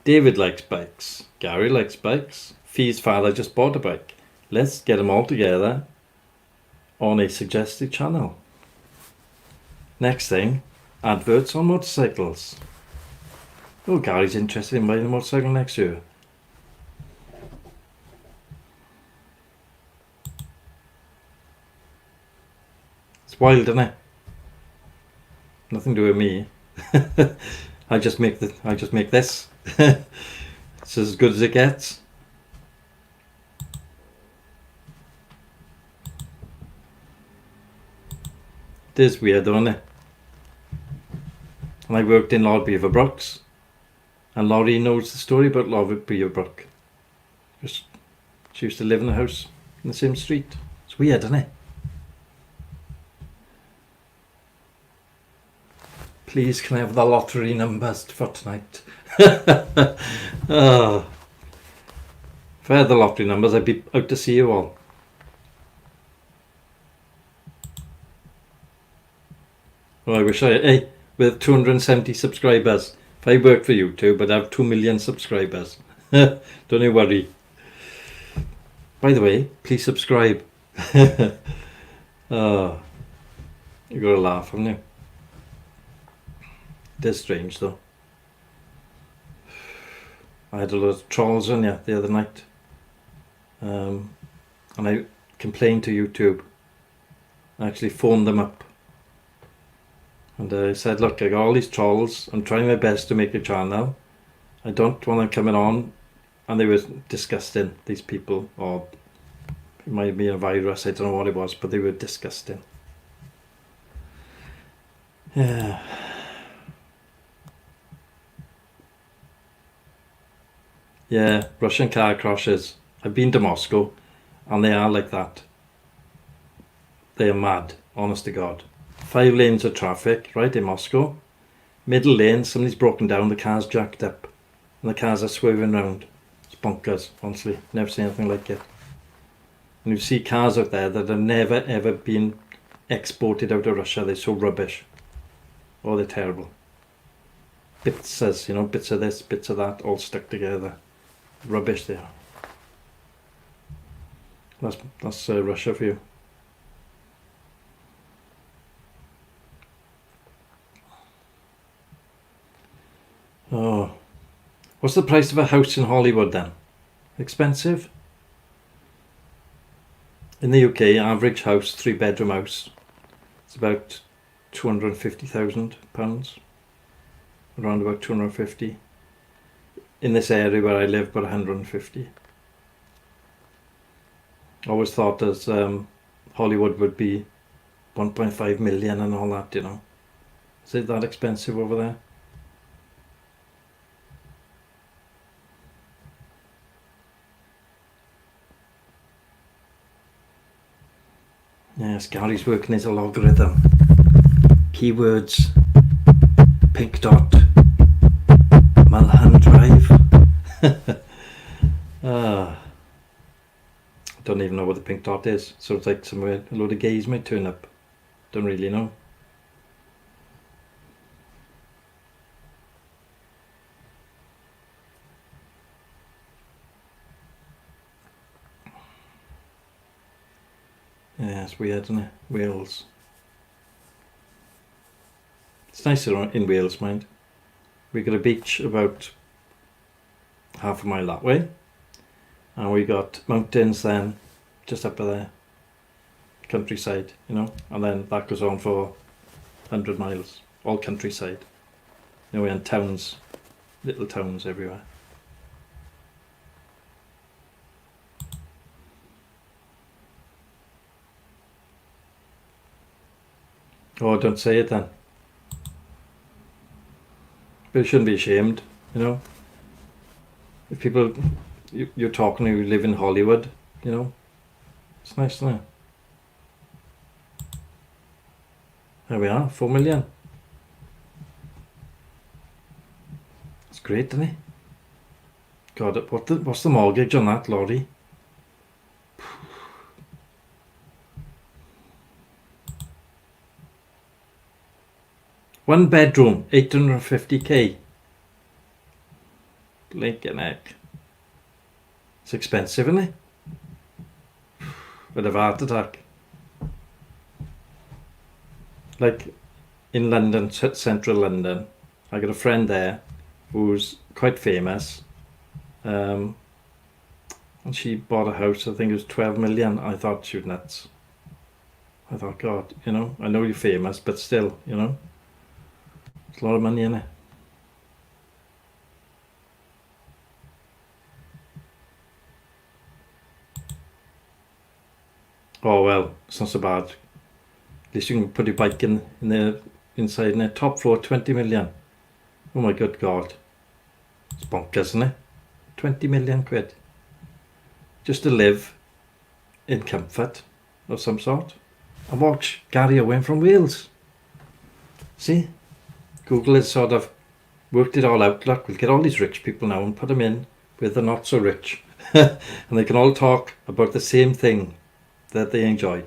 David likes bikes. Gary likes bikes. Fee's father just bought a bike. Let's get them all together on a suggested channel. Next thing, adverts on motorcycles. Oh, Gary's interested in buying a motorcycle next year. It's wild, isn't it? Nothing to do with me. I just make this. It's as good as it gets. It is weird, isn't it? And I worked in Lord Beaverbrook's, and Laurie knows the story about Lord Beaverbrook. She used to live in a house in the same street. It's weird, isn't it? Please, can I have the lottery numbers for tonight? Oh. If I had the lottery numbers, I'd be out to see you all. Oh, I wish hey, with 270 subscribers. If I worked for YouTube, I'd have 2 million subscribers. Don't you worry. By the way, please subscribe. Oh, you got to laugh, haven't you? It is strange though. I had a lot of trolls on you the other night. And I complained to YouTube. I actually phoned them up. And I said, look, I got all these trolls. I'm trying my best to make a channel. I don't want them coming on. And they were disgusting, these people. Or it might be a virus, I don't know what it was, but they were disgusting. Yeah. Yeah, Russian car crashes. I've been to Moscow, and they are like that. They are mad, honest to God. 5 lanes of traffic, right, in Moscow. Middle lane, somebody's broken down, the car's jacked up, and the cars are swerving round. It's bonkers, honestly. Never seen anything like it. And you see cars out there that have never ever been exported out of Russia. They're so rubbish. Oh, they're terrible. Bits of this, bits of that, all stuck together. Rubbish they are. That's Russia for you. Oh, what's the price of a house in Hollywood then? Expensive? In the UK, average house, 3-bedroom house, it's about £250,000. Around about 250. In this area where I live, about 150. I always thought as Hollywood would be 1.5 million and all that, you know. Is it that expensive over there? Yes, Gary's working his algorithm. Keywords, pink dot, Mulholland Drive. I don't even know what the pink dot is, so it's like somewhere a load of gays might turn up. Don't really know. Yeah, it's weird, isn't it? Wales. It's nicer in Wales, mind. We got a beach about half a mile that way, and we got mountains then just up there, countryside, you know, and then that goes on for 100 miles, all countryside, you know, and towns, little towns everywhere. Oh, don't say it then. But you shouldn't be ashamed, you know. If people, you're talking who live in Hollywood, you know, it's nice, isn't it? There we are, 4 million. It's great, isn't it? God, what's the mortgage on that lorry? One bedroom, 850k. Blinking heck. It's expensive, isn't it? With a heart attack. Like in London, central London, I got a friend there who's quite famous. And she bought a house, I think it was 12 million. I thought she was nuts. I thought, God, you know, I know you're famous, but still, you know. It's a lot of money in it. Oh well, it's not so bad. At least you can put your bike in the inside in the top floor, 20 million. Oh my good God. It's bonkers, isn't it? 20 million quid. Just to live in comfort of some sort. And watch Gary Owen from Wales. See? Google has sort of worked it all out. Look, we'll get all these rich people now and put them in with the not so rich. And they can all talk about the same thing that they enjoy.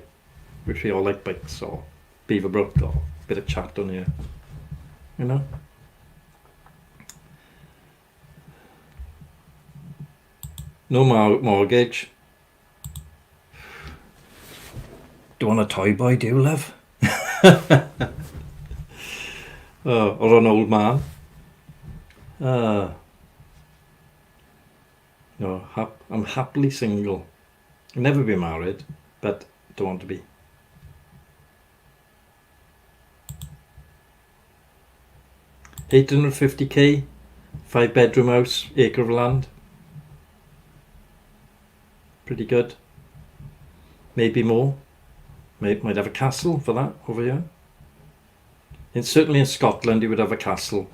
Which we all like bikes or Beaverbrook or a bit of chat on here. You know? No mortgage. Do you want a toy boy, do you, love? or an old man. No, I'm happily single. I'll never be married, but don't want to be. $850K, 5-bedroom house, acre of land. Pretty good. Maybe more. Might have a castle for that over here. And certainly in Scotland you would have a castle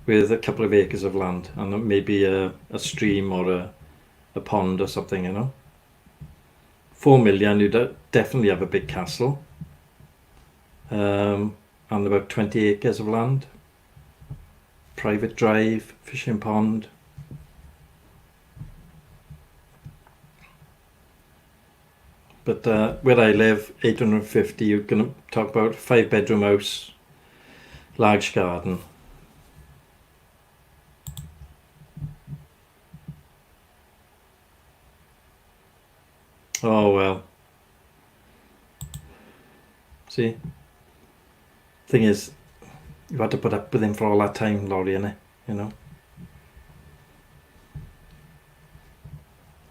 with a couple of acres of land and maybe a stream or a pond or something, you know. 4 million, you'd definitely have a big castle. And about 20 acres of land. Private drive, fishing pond. But where I live, 850, you're going to talk about 5-bedroom house, large garden. Oh well. See? Thing is, you had to put up with him for all that time, Laurie, innit? You know?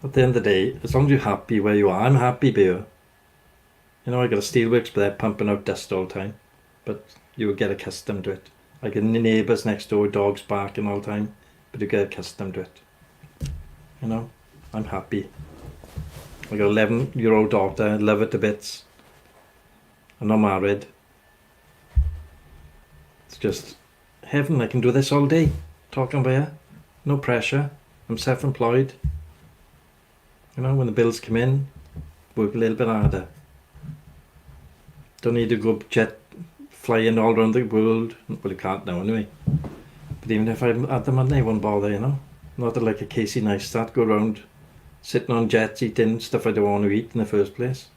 At the end of the day, as long as you're happy where you are, I'm happy here. You know, I got a steelworks, but they're pumping out dust all the time. But you would get accustomed to it. I get neighbours next door, dogs barking all the time, but you get accustomed to it. You know, I'm happy. I got an 11-year-old daughter, love her to bits. I'm not married. It's just heaven. I can do this all day, talking about her. No pressure. I'm self-employed. You know, when the bills come in, work a little bit harder. Don't need to go jet flying all around the world. Well, you can't now anyway. But even if I had the money, I wouldn't bother, you know. Not like a Casey Neistat, go around sitting on jets eating stuff I don't want to eat in the first place.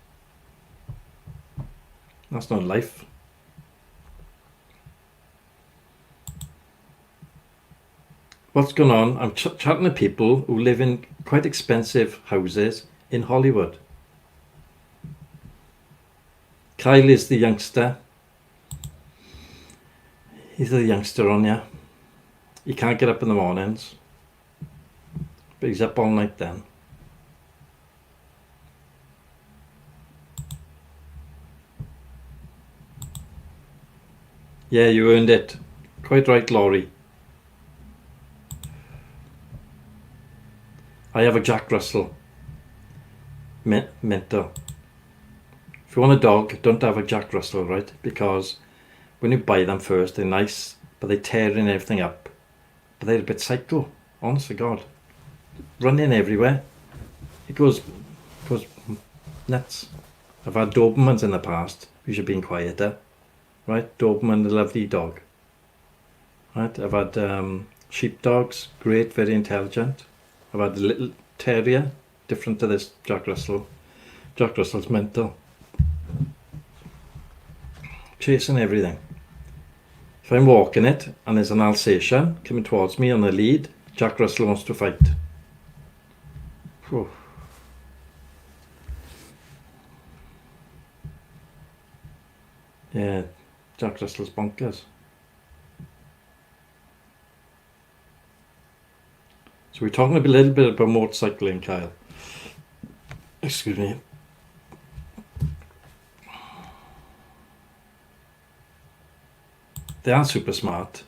That's not life. What's going on? I'm chatting to people who live in quite expensive houses in Hollywood. Kyle is the youngster. He's the youngster on you. He can't get up in the mornings, but he's up all night then. Yeah, you earned it. Quite right, Laurie. I have a Jack Russell. Mentor. If you want a dog, don't have a Jack Russell, right? Because when you buy them first, they're nice, but they tear in everything up. But they're a bit psycho, honest to God. Running everywhere. It goes nuts. I've had Dobermans in the past, which have been quieter. Right? Doberman, the lovely dog. Right? I've had sheepdogs, great, very intelligent. I've had a little terrier, different to this Jack Russell. Jack Russell's mental. Chasing everything. If I'm walking it and there's an Alsatian coming towards me on the lead, Jack Russell wants to fight. Whew. Yeah, Jack Russell's bonkers. So we're talking a little bit about motorcycling, Kyle. Excuse me. They are super smart,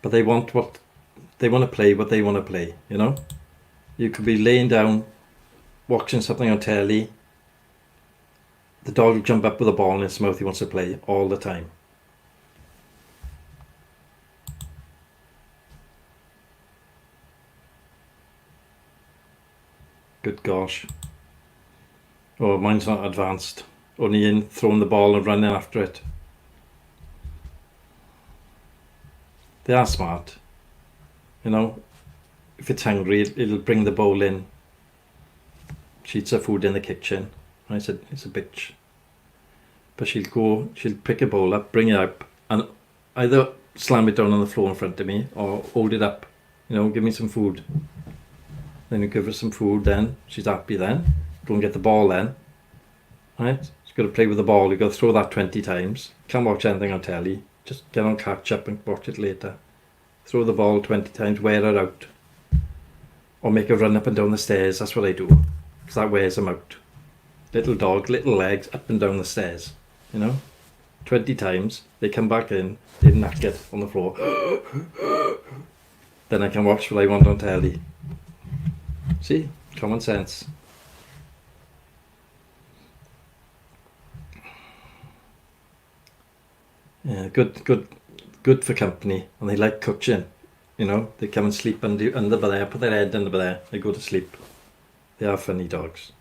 but they want what they want to play, what they want to play, you know? You could be laying down, watching something on telly. The dog will jump up with a ball in his mouth. He wants to play all the time. Good gosh. Oh, mine's not advanced. Only in throwing the ball and running after it. They are smart. You know, if it's hungry, it'll bring the bowl in. She eats her food in the kitchen. I said, it's a bitch. But she'll pick a bowl up, bring it up, and either slam it down on the floor in front of me or hold it up. You know, give me some food. Then you give her some food, then she's happy then. Go and get the ball then. Right? She's got to play with the ball. You've got to throw that 20 times. Can't watch anything on telly. Just get on catch up and watch it later. Throw the ball 20 times, wear her out. Or make her run up and down the stairs. That's what I do. Because that wears them out. Little dog, little legs, up and down the stairs. You know? 20 times. They come back in, they're knackered on the floor. Then I can watch what I want on telly. See? Common sense. Yeah, good for company. And they like coaching. You know, they come and sleep under there, put their head under there, they go to sleep. They are funny dogs.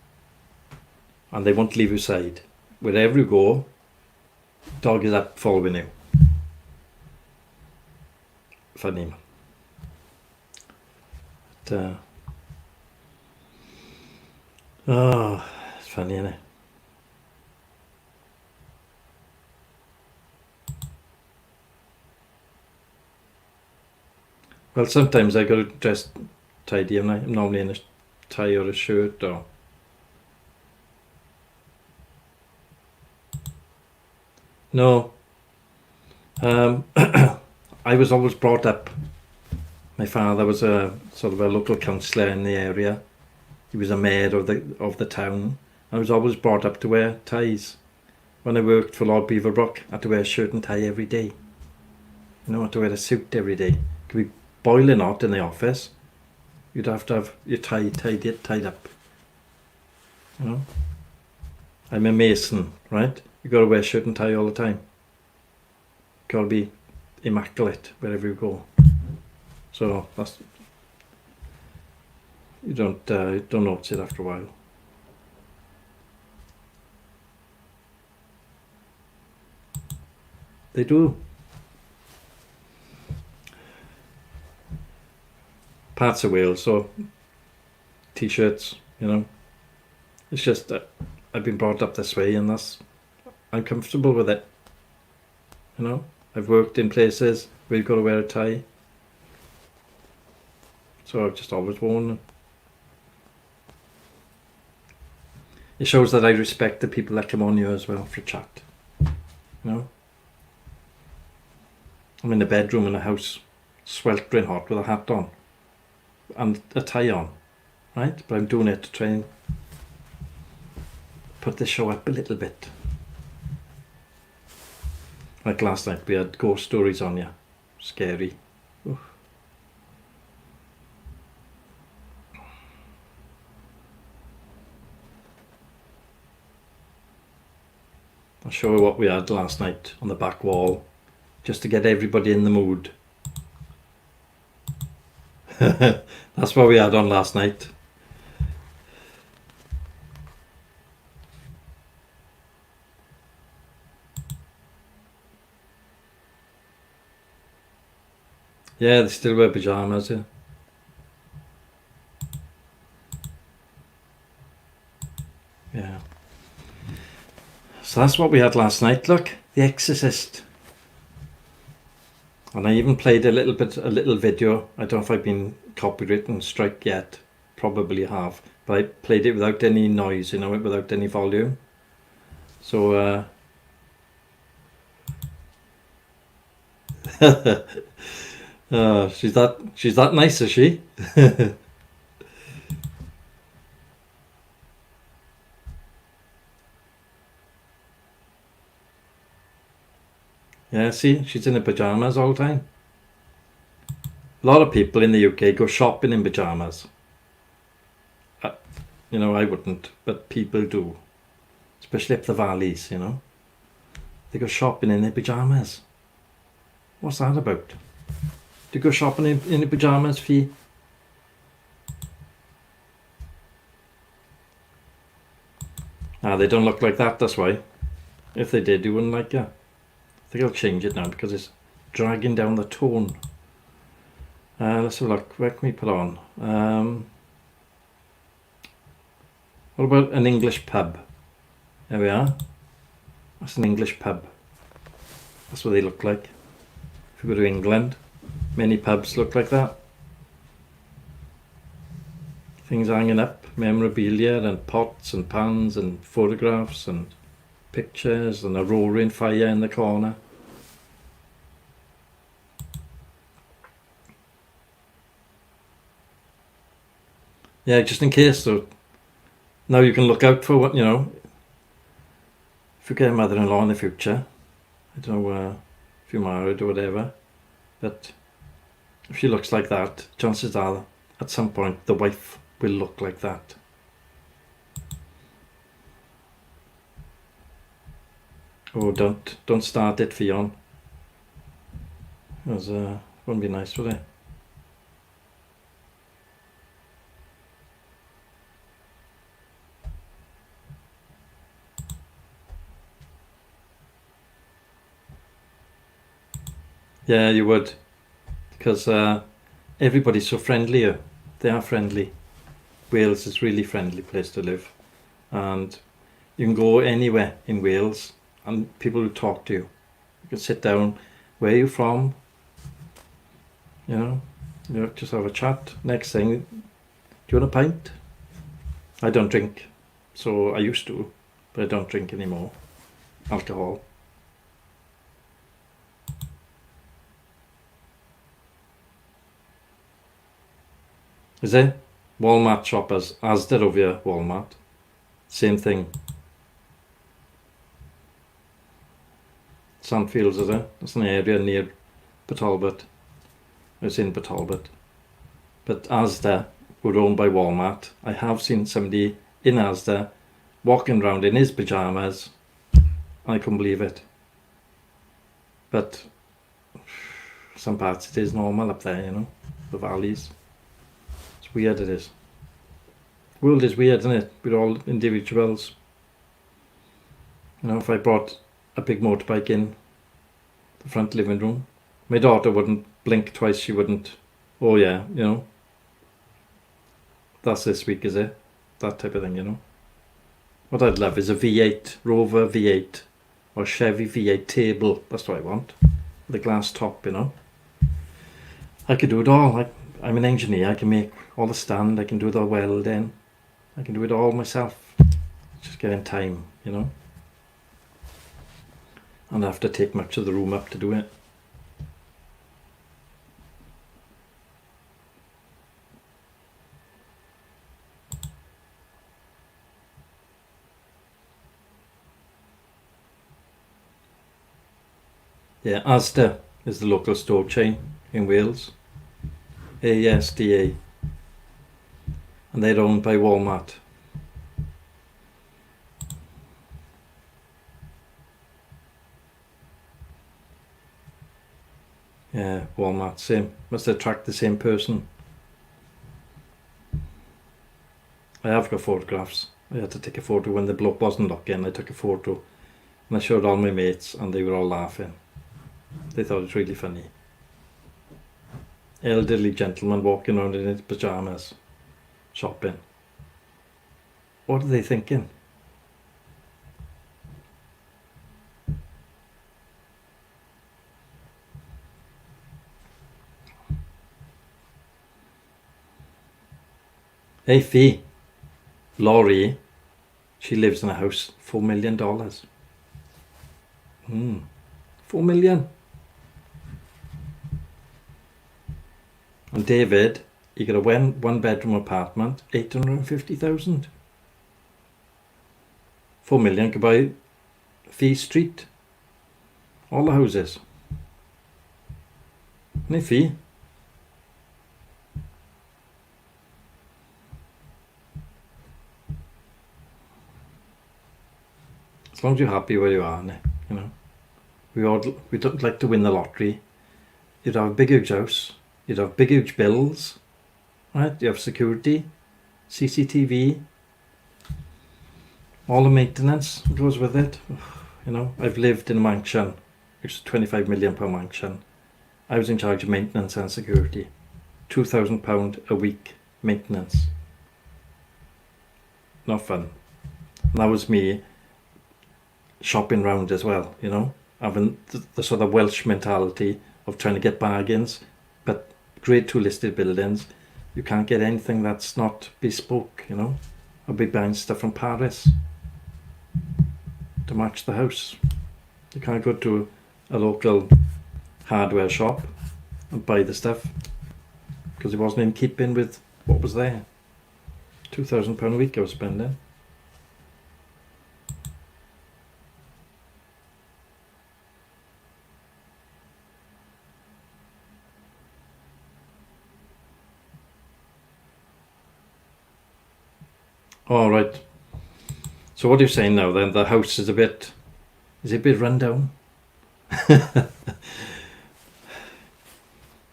And they won't leave your side. Wherever you go, dog is up following you. Funny. But, it's funny, isn't it? Well, sometimes I got to dress tidy, and I'm normally in a tie or a shirt or. No. I was always brought up. My father was a sort of a local councillor in the area. He was a mayor of the town. I was always brought up to wear ties. When I worked for Lord Beaverbrook, I had to wear a shirt and tie every day. You know, I had to wear a suit every day. It could be boiling hot in the office. You'd have to have your tie tied up. You know? I'm a mason, right? You got to wear shirt and tie all the time. Got to be immaculate wherever you go. So that's, you don't notice it after a while. They do. Parts of Wales, so t-shirts, you know. It's just that I've been brought up this way, and I'm comfortable with it. You know, I've worked in places where you've got to wear a tie, so I've just always worn it. It shows that I respect the people that come on here as well for chat. You know, I'm in the bedroom in a house, sweltering hot with a hat on and a tie on, right? But I'm doing it to try and put the show up a little bit. Like last night, we had ghost stories on you. Scary. Oof. I'll show you what we had last night on the back wall, just to get everybody in the mood. That's what we had on last night. Yeah, they still wear pyjamas, yeah. Yeah. So that's what we had last night. Look, The Exorcist. And I even played a little video. I don't know if I've been copywritten strike yet. Probably have. But I played it without any noise, you know, without any volume. So, she's that nice, is she? Yeah, see, she's in her pyjamas all the time. A lot of people in the UK go shopping in pyjamas. You know, I wouldn't, but people do. Especially up the valleys, you know. They go shopping in their pyjamas. What's that about? Do you go shopping in your pyjamas, Fee? They don't look like that, that's why. If they did, you wouldn't like it. I think I'll change it now because it's dragging down the tone. Let's have a look. Where can we put on? What about an English pub? There we are. That's an English pub. That's what they look like. If you go to England, many pubs look like that. Things hanging up, memorabilia and pots and pans and photographs and pictures and a roaring fire in the corner. Yeah, just in case. So now you can look out for what, you know, if you get a mother-in-law in the future, I don't know if you're married or whatever, but if she looks like that, chances are at some point the wife will look like that. Oh, don't start it, Fionn. Because wouldn't be nice, would it? Yeah, you would, because everybody's so friendly here. They are friendly. Wales is a really friendly place to live, and you can go anywhere in Wales and people will talk to you. You can sit down, where are you from? You know, just have a chat. Next thing, do you want a pint? I don't drink, so I used to, but I don't drink anymore. Alcohol. Is it? Walmart shoppers, Asda over here, Walmart. Same thing. Sandfields, is it? That's an area near Talbot. It's in Talbot. But Asda were owned by Walmart. I have seen somebody in Asda walking around in his pyjamas. I couldn't believe it. But some parts it is normal up there, you know, the valleys. It's weird, it is. The world is weird, isn't it? We're all individuals. You know, if I brought a big motorbike in the front living room, my daughter wouldn't blink twice. She wouldn't, oh yeah, you know, that's this week, is it? That type of thing, you know. What I'd love is a V8, Rover V8 or Chevy V8 table. That's what I want. The glass top, you know. I could do it all. I'm an engineer. I can make all the stand. I can do the welding. I can do it all myself. Just getting time, you know. And I have to take much of the room up to do it. Yeah, Asda is the local store chain in Wales. ASDA. And they're owned by Walmart. Yeah, Walmart, same. Must attract the same person. I have got photographs. I had to take a photo when the bloke wasn't looking. I took a photo and I showed all my mates and they were all laughing. They thought it was really funny. Elderly gentleman walking around in his pyjamas, shopping. What are they thinking? Hey Fee, Laurie, she lives in a house, $4 million. $4 million. And David, he got a one bedroom apartment, 850,000. 4 million could buy Fee Street. All the houses. Hey Fee. As long as you're happy where you are, you know. We don't like to win the lottery. You'd have a big huge house. You'd have big huge bills. Right? You have security, CCTV, all the maintenance goes with it. You know, I've lived in a mansion, which is £25 million mansion. I was in charge of maintenance and security. £2,000 a week maintenance. Not fun. And that was me shopping round as well, you know, having the sort of Welsh mentality of trying to get bargains, but grade 2 listed buildings, you can't get anything that's not bespoke, you know. I'll be buying stuff from Paris to match the house. You can't go to a local hardware shop and buy the stuff because it wasn't in keeping with what was there. £2,000 a week I was spending. All right. So what are you saying now then? The house is a bit run down? I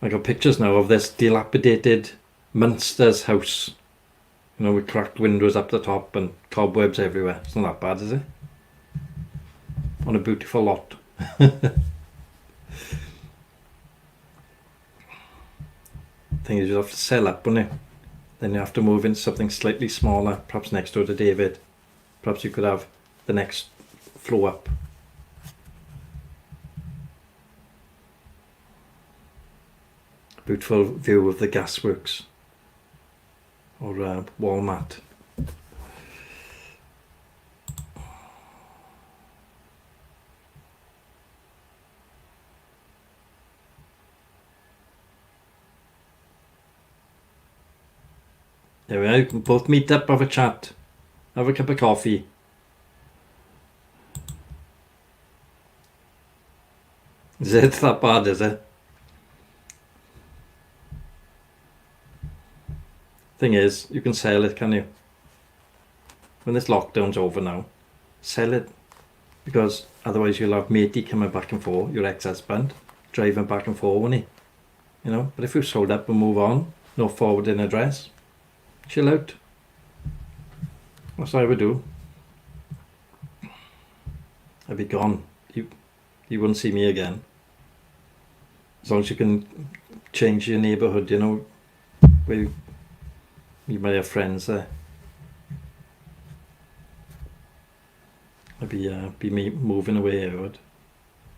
got pictures now of this dilapidated Munsters house. You know, with cracked windows up the top and cobwebs everywhere. It's not that bad, is it? On a beautiful lot. Thing is, you have to sell up, wouldn't you? Then you have to move into something slightly smaller, perhaps next door to David. Perhaps you could have the next floor up. Beautiful view of the gasworks or Walmart. There we are, you can both meet up, have a chat, have a cup of coffee. Is it that bad, is it? Thing is, you can sell it, can you? When this lockdown's over now, sell it, because otherwise you'll have matey coming back and forth, your ex-husband, driving back and forth, won't he? You know, but if you sold up and move on, no forwarding address, chill out. That's what I would do. I'd be gone. You wouldn't see me again. As long as you can change your neighbourhood, you know, where you might have friends there. I'd be me moving away, I would.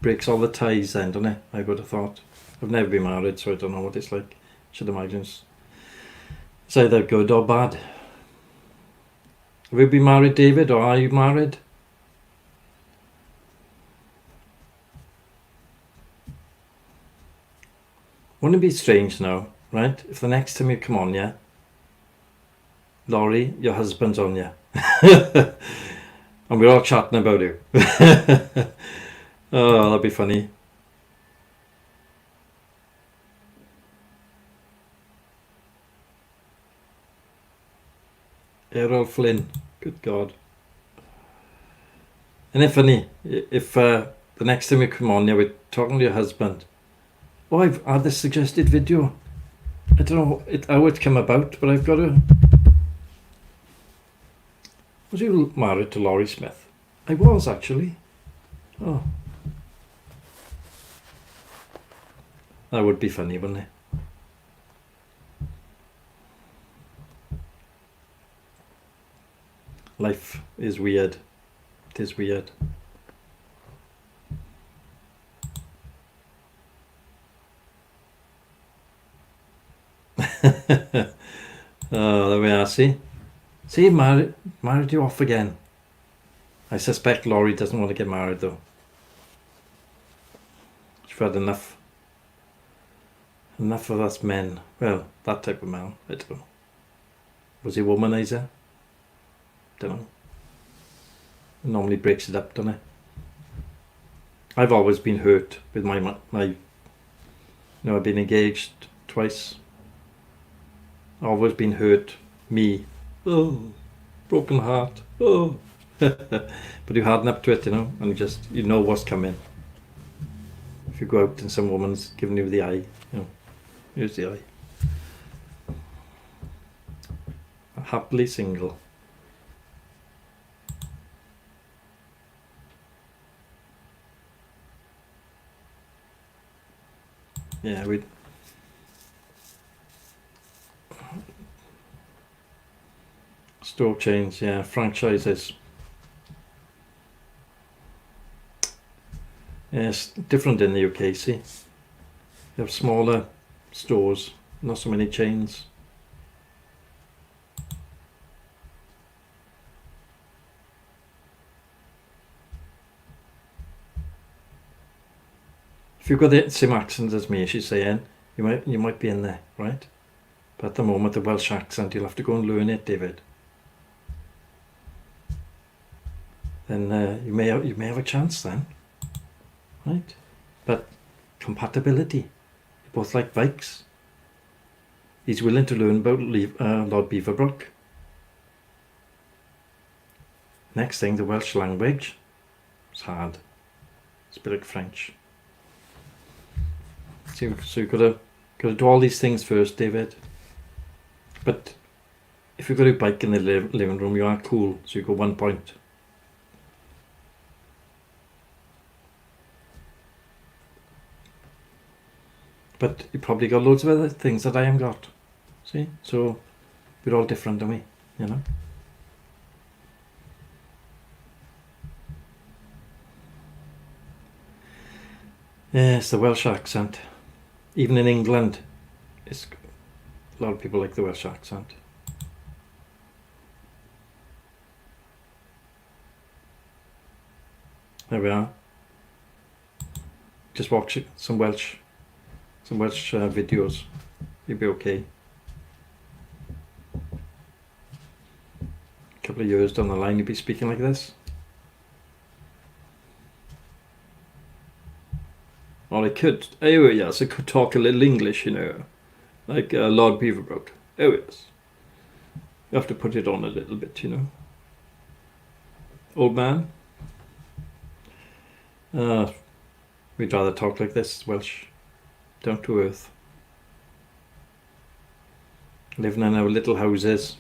Breaks all the ties then, doesn't it? I would have thought. I've never been married, so I don't know what it's like. Should imagine it's either good or bad. Have you been married, David, or are you married? Wouldn't it be strange now, right? If the next time you come on, yeah, Laurie, your husband's on you. And we're all chatting about you. Oh, that'd be funny. Errol Flynn, good God. And it's funny, if the next time you come on, yeah, we're talking to your husband. Oh, I've had this suggested video. I don't know how it came about, but I've got to... Was you married to Laurie Smith? I was, actually. Oh. That would be funny, wouldn't it? Life is weird. It is weird. Oh, there we are, see? See, married you off again. I suspect Laurie doesn't want to get married, though. She's had enough. Enough of us men. Well, that type of man. I don't know. Was he a womanizer? Don't know. It normally breaks it up, doesn't it? I've always been hurt with my you know, I've been engaged twice. Always been hurt. Me. Oh, broken heart. Oh. But you harden up to it, you know, and you know what's coming. If you go out and some woman's giving you the eye, you know, here's the eye. I'm happily single. Yeah, we... Store chains, yeah, franchises. Yeah, it's different in the UK, see? You have smaller stores, not so many chains. If you've got the same accent as me, she's saying, you might be in there, right? But at the moment, the Welsh accent, you'll have to go and learn it, David. then you may have a chance then, right? But compatibility, you both like bikes. He's willing to learn about Lord Beaverbrook. Next thing, the Welsh language. It's hard. It's a bit like French. So you've got to do all these things first, David. But if you've got a bike in the living room, you are cool. So you got 1 point. But you probably got loads of other things that I haven't got. See? So we're all different, aren't we? You know? Yes, the Welsh accent. Even in England, a lot of people like the Welsh accent. There we are. Just watch some Welsh videos. You'll be okay. A couple of years down the line, you'll be speaking like this. Or I could, oh yes, I could talk a little English, you know, like Lord Beaverbrook. Oh yes. You have to put it on a little bit, you know. Old man. We'd rather talk like this, Welsh. Down to earth. Living in our little houses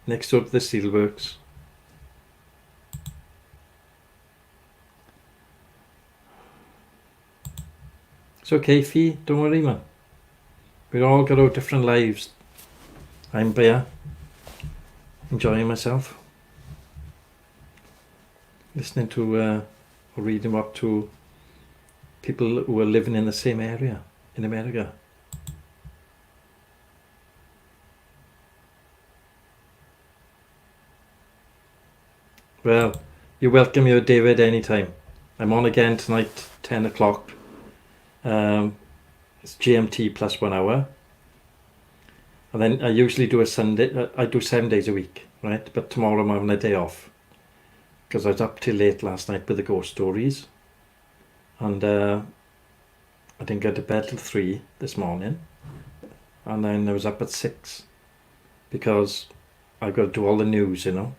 next door to the steelworks. It's okay, Fee, don't worry, man. We've all got our different lives. I'm here, enjoying myself. Listening to or reading up to people who are living in the same area in America. Well, you're welcome here, David, anytime. I'm on again tonight, 10 o'clock. It's GMT plus 1 hour. And then I usually do a Sunday, I do 7 days a week, right? But tomorrow I'm having a day off. Because I was up till late last night with the ghost stories. And I didn't get to bed till 3 this morning. And then I was up at 6. Because I've got to do all the news, you know.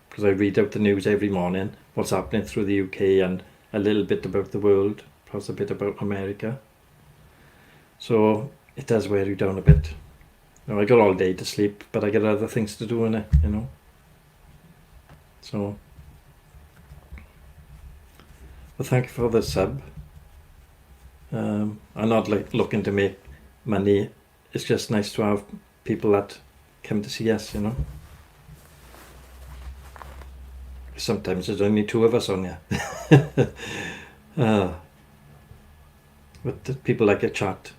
Because I read out the news every morning. What's happening through the UK and a little bit about the world. Plus a bit about America. So it does wear you down a bit. You know, I got all day to sleep, but I got other things to do in it, you know. So, well, thank you for the sub. I'm not like looking to make money. It's just nice to have people that come to see us, you know. Sometimes there's only 2 of us on here. But people like a chat.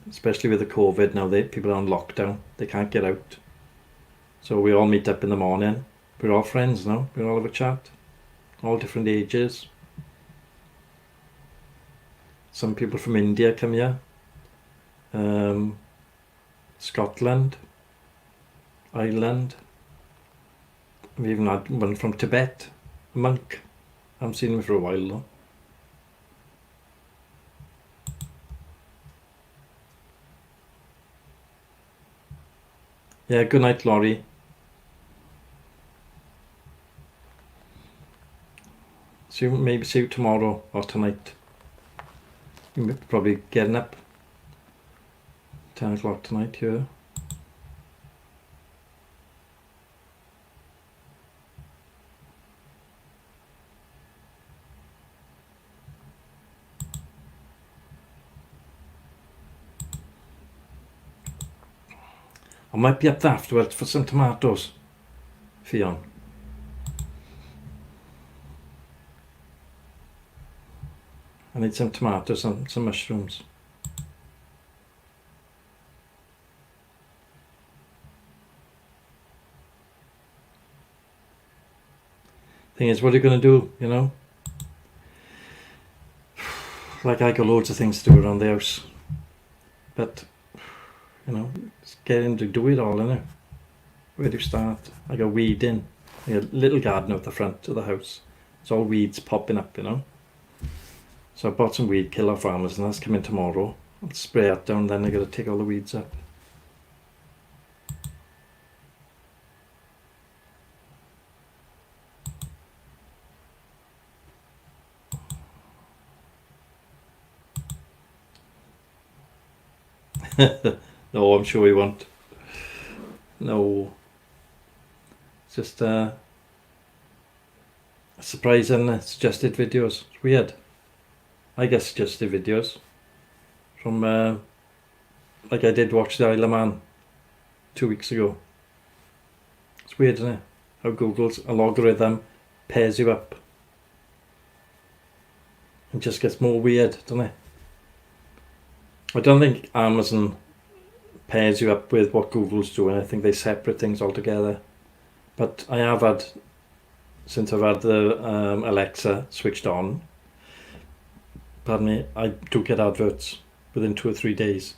Especially with the COVID now, people are on lockdown. They can't get out. So we all meet up in the morning. We're all friends now. We all have a chat. All different ages. Some people from India come here. Scotland. Ireland. We even had one from Tibet. A monk. I haven't seen him for a while though. Yeah, good night, Laurie. Maybe see you tomorrow or tonight. You're probably getting up 10 o'clock tonight here. I might be up there afterwards for some tomatoes. Fionn. I need some tomatoes and some mushrooms. Thing is, what are you going to do, you know? Like, I got loads of things to do around the house. But, you know, it's getting to do it all, innit? Where do you start? I got weeding. We had a little garden out the front of the house. It's all weeds popping up, you know. So I bought some weed killer farmers, and that's coming tomorrow. I'll spray it down, then I got to take all the weeds up. No, I'm sure we won't. No. It's just surprising suggested videos. It's weird. I get suggested videos from like I did watch the Isle of Man 2 weeks ago. It's weird, isn't it? How Google's algorithm pairs you up. It just gets more weird, doesn't it? I don't think Amazon pairs you up with what Google's doing. I think they separate things altogether. But I have had, since I've had the Alexa switched on, pardon me, I do get adverts within 2 or 3 days.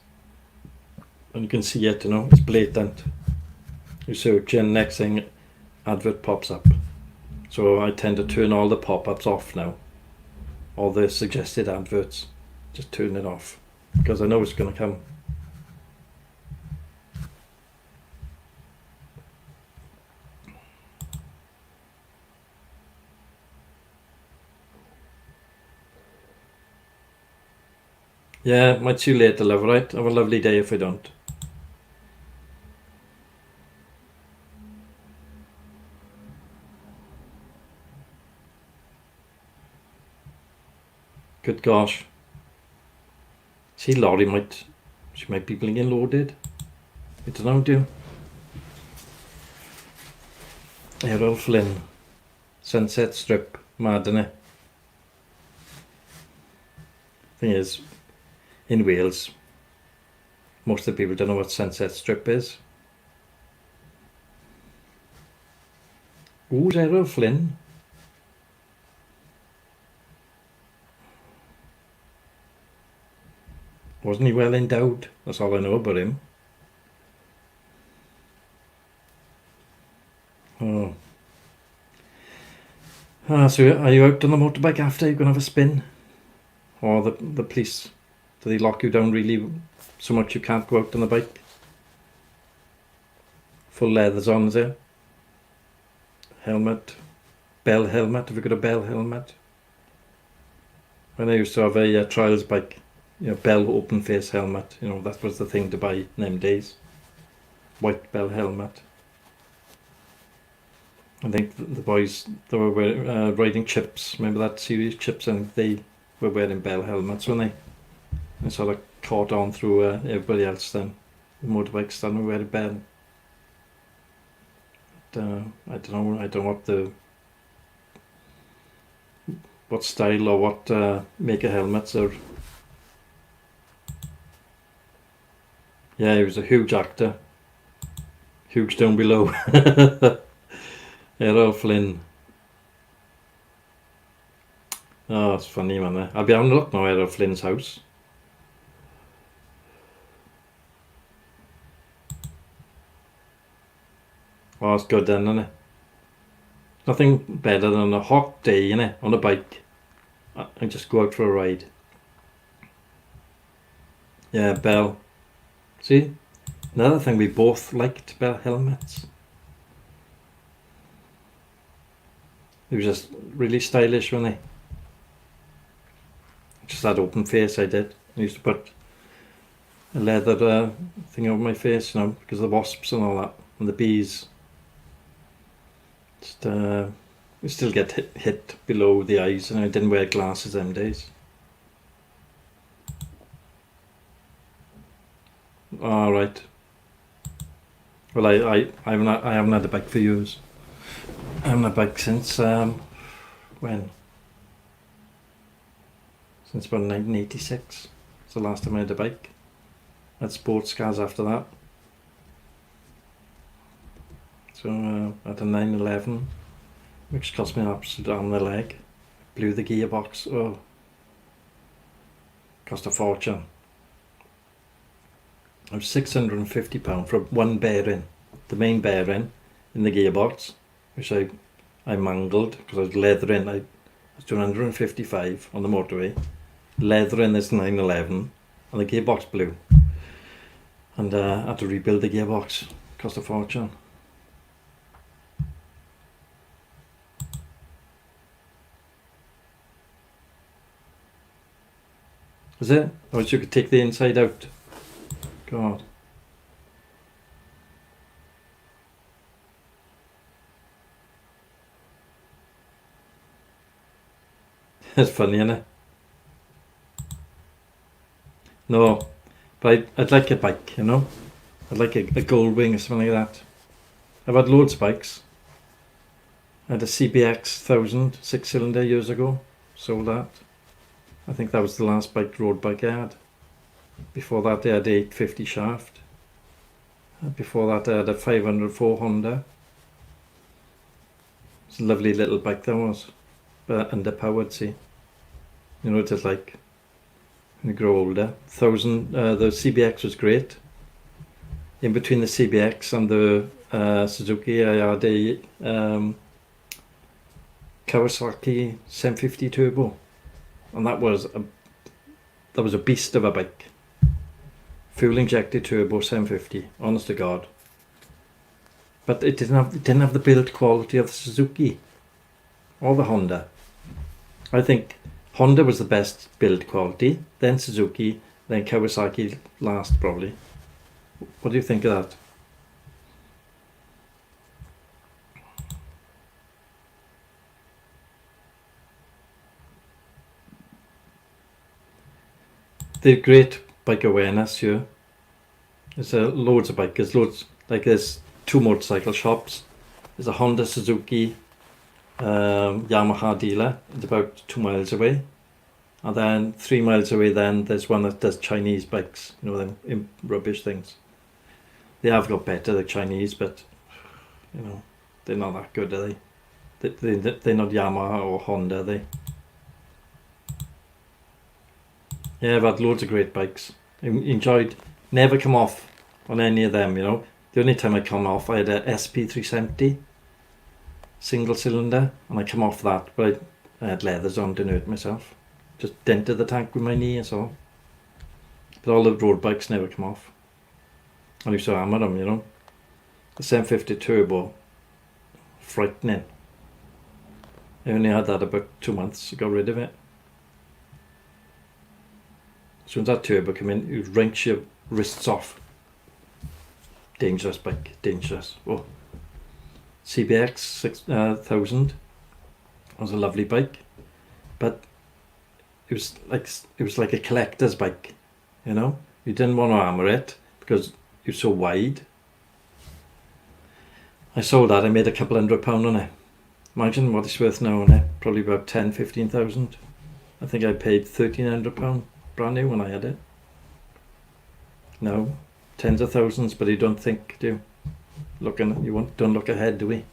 And you can see it, you know, it's blatant. You search and next thing, advert pops up. So I tend to turn all the pop-ups off now. All the suggested adverts, just turn it off. Because I know it's going to come. Yeah, might see you later, love, right? Have a lovely day if I don't. Good gosh. See, Laurie she might be blinking loaded. I don't know, do. Errol Flynn. Sunset Strip. Mad, innit? Thing is, in Wales, most of the people don't know what Sunset Strip is. Who's Errol Flynn? Wasn't he well endowed? That's all I know about him. Oh. So are you out on the motorbike after? You're going to have a spin? Or the police, do they lock you down really so much you can't go out on the bike? Full leathers on, is it? Helmet. Bell helmet. Have you got a bell helmet? When I used to have a trials bike, you know, bell open face helmet, you know, that was the thing to buy in them days. White bell helmet. I think the boys, they were riding Chips. Remember that series, Chips? And they were wearing bell helmets, weren't they? And sort of caught on through everybody else then. The motorbikes started wearing bell. But, I don't know what style or what make of helmets are. Yeah, he was a huge actor. Huge down below. Errol Flynn. Oh, it's funny, man. I'll be having a look now at Errol Flynn's house. Oh, it's good then, isn't it? Nothing better than a hot day, innit, on a bike. And just go out for a ride. Yeah, bell. See? Another thing we both liked, bell helmets. They were just really stylish, weren't they? Just that open face I did. I used to put a leather thing over my face, you know, because of the wasps and all that, and the bees. Just, you still get hit below the eyes, and I didn't wear glasses them days. All right. Well, I haven't had a bike for years. I haven't had a bike since when? Since about 1986. It's the last time I had a bike. I had sports cars after that. So I had a 911, which cost me an absolute arm and a leg. Blew the gearbox. Oh, cost a fortune. It was £650 for one bearing, the main bearing in the gearbox. which I mangled because I was leathering. I was doing 155 on the motorway, leathering this 911, and the gearbox blew. And I had to rebuild the gearbox. Cost a fortune. Is it? Or you could take the inside out. God. It's funny, isn't it? No, but I'd like a bike, you know? I'd like a Goldwing or something like that. I've had loads of bikes. I had a CBX 1000 6-cylinder years ago. Sold that. I think that was the last road bike I had. Before that I had a 850 shaft. Before that I had a 504 Honda. It's a lovely little bike that was. But underpowered, see. You know what it's like when you grow older. The CBX was great. In between the CBX and the Suzuki, I had a Kawasaki 750 Turbo, and that was a beast of a bike. Fuel injected turbo 750, honest to God. But it didn't have the build quality of the Suzuki or the Honda. I think Honda was the best build quality, then Suzuki, then Kawasaki last probably. What do you think of that? They're great bike awareness here. There's loads of bikes. There's 2 motorcycle shops. There's a Honda, Suzuki, Yamaha dealer. It's about 2 miles away. And then 3 miles away then there's one that does Chinese bikes. You know, them rubbish things. They have got better, the Chinese, but you know, they're not that good, are they? They're not Yamaha or Honda, are they? Yeah, I've had loads of great bikes. Enjoyed, never come off on any of them, you know. The only time I come off, I had a SP370 single cylinder, and I come off that, but I had leathers on, didn't hurt myself. Just dented the tank with my knee and so. But all the road bikes never come off. I used to hammer them, you know. The 750 Turbo, frightening. I only had that about 2 months, I got rid of it. As soon as that turbo came in, it wrench your wrists off. Dangerous bike, dangerous. Oh. CBX 6000 was a lovely bike, but it was like a collector's bike, you know. You didn't want to hammer it because it was so wide. I sold that. I made a couple £100 on it. Imagine what it's worth now on it. Probably about 10,000-15,000. I think I paid £1,300 brand new when I had it. No, tens of thousands, but you don't think, do you? Don't look ahead, do we?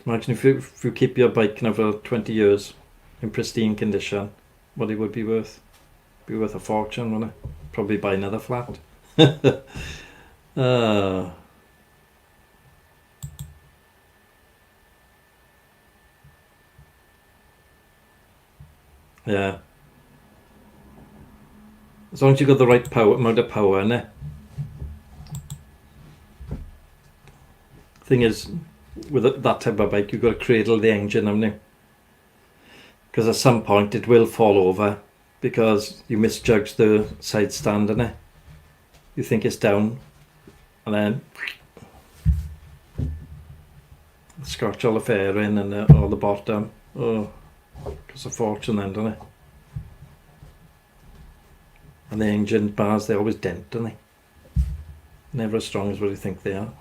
Imagine if you keep your bike now for 20 years in pristine condition, what it would be worth. Be worth a fortune, wouldn't it? Probably buy another flat. Yeah. As long as you got the right amount of power in it. Thing is, with that type of bike, you've got to cradle the engine, haven't you? Because at some point it will fall over because you misjudge the side stand in it. You think it's down, and then scratch all the fairing and all the bottom. Oh, costs a fortune then, doesn't it? And the engine bars, they always dent, don't they? Never as strong as what you think they are.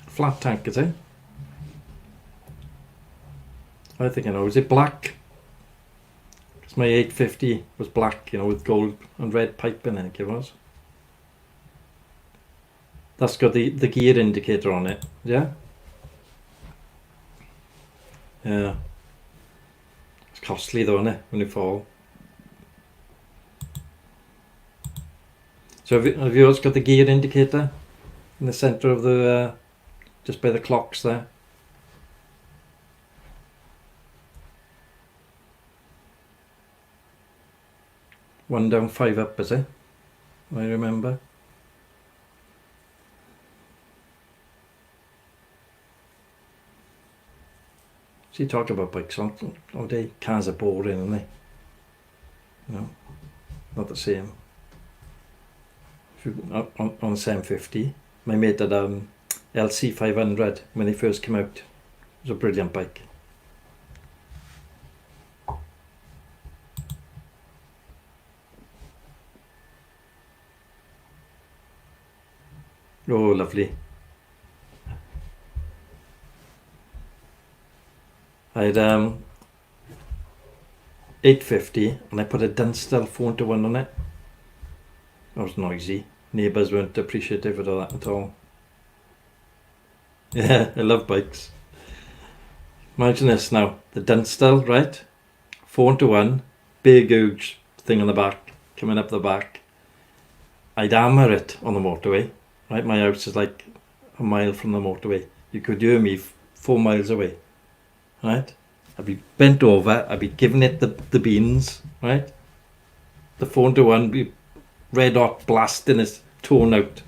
Flat tank, is it? I think I know. Is it black? Because my 850 was black, you know, with gold and red piping, I think it was. That's got the gear indicator on it, yeah? Yeah. costly though, isn't it, when you fall. So have you also got the gear indicator in the centre of the, just by the clocks there? One down, five up, is it? I remember. See, talk about bikes all day. Cars are boring, aren't they? No, not the same. On the 750, my mate had LC 500 when they first came out. It was a brilliant bike. Oh, lovely. I had 850 and I put a Dunstall 4-to-1 on it. That was noisy. Neighbours weren't appreciative of that at all. Yeah, I love bikes. Imagine this now, the Dunstall, right? 4-to-1, big huge thing on the back, coming up the back. I'd hammer it on the motorway, right? My house is like a mile from the motorway. You could hear me 4 miles away, right? I'd be bent over, I'd be giving it the beans, right? The 4-to-1 be red hot blasting it, torn out.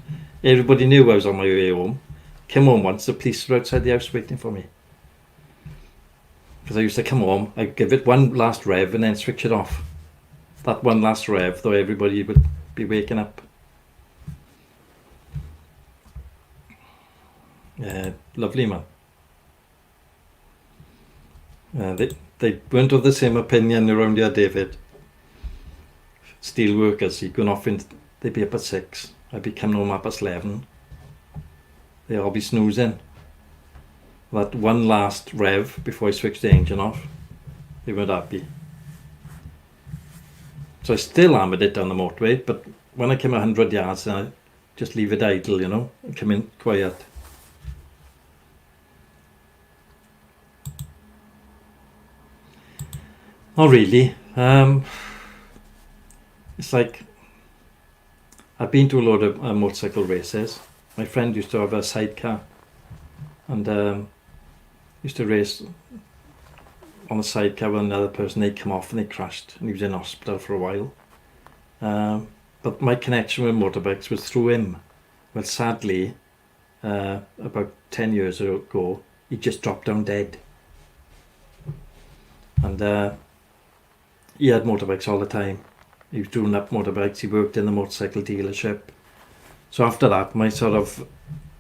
Everybody knew I was on my way home. Came home once, the police were outside the house waiting for me. Because I used to come home, I'd give it one last rev and then switch it off. That one last rev, though everybody would be waking up. Yeah, lovely man. They weren't of the same opinion around here, David. Steel workers, you'd gone off in, they'd be up at 6. I'd be coming home up at 11. They'd all be snoozing. That one last rev before I switched the engine off, they weren't happy. So I still hammered it down the motorway, but when I came 100 yards, I just leave it idle, you know, and come in quiet. Not really. It's like, I've been to a lot of motorcycle races. My friend used to have a sidecar and used to race on a sidecar with another person. They'd come off and they crashed and he was in hospital for a while. But my connection with motorbikes was through him. Well, sadly, about 10 years ago, he just dropped down dead. And he had motorbikes all the time. He was doing up motorbikes, he worked in the motorcycle dealership. So after that, my sort of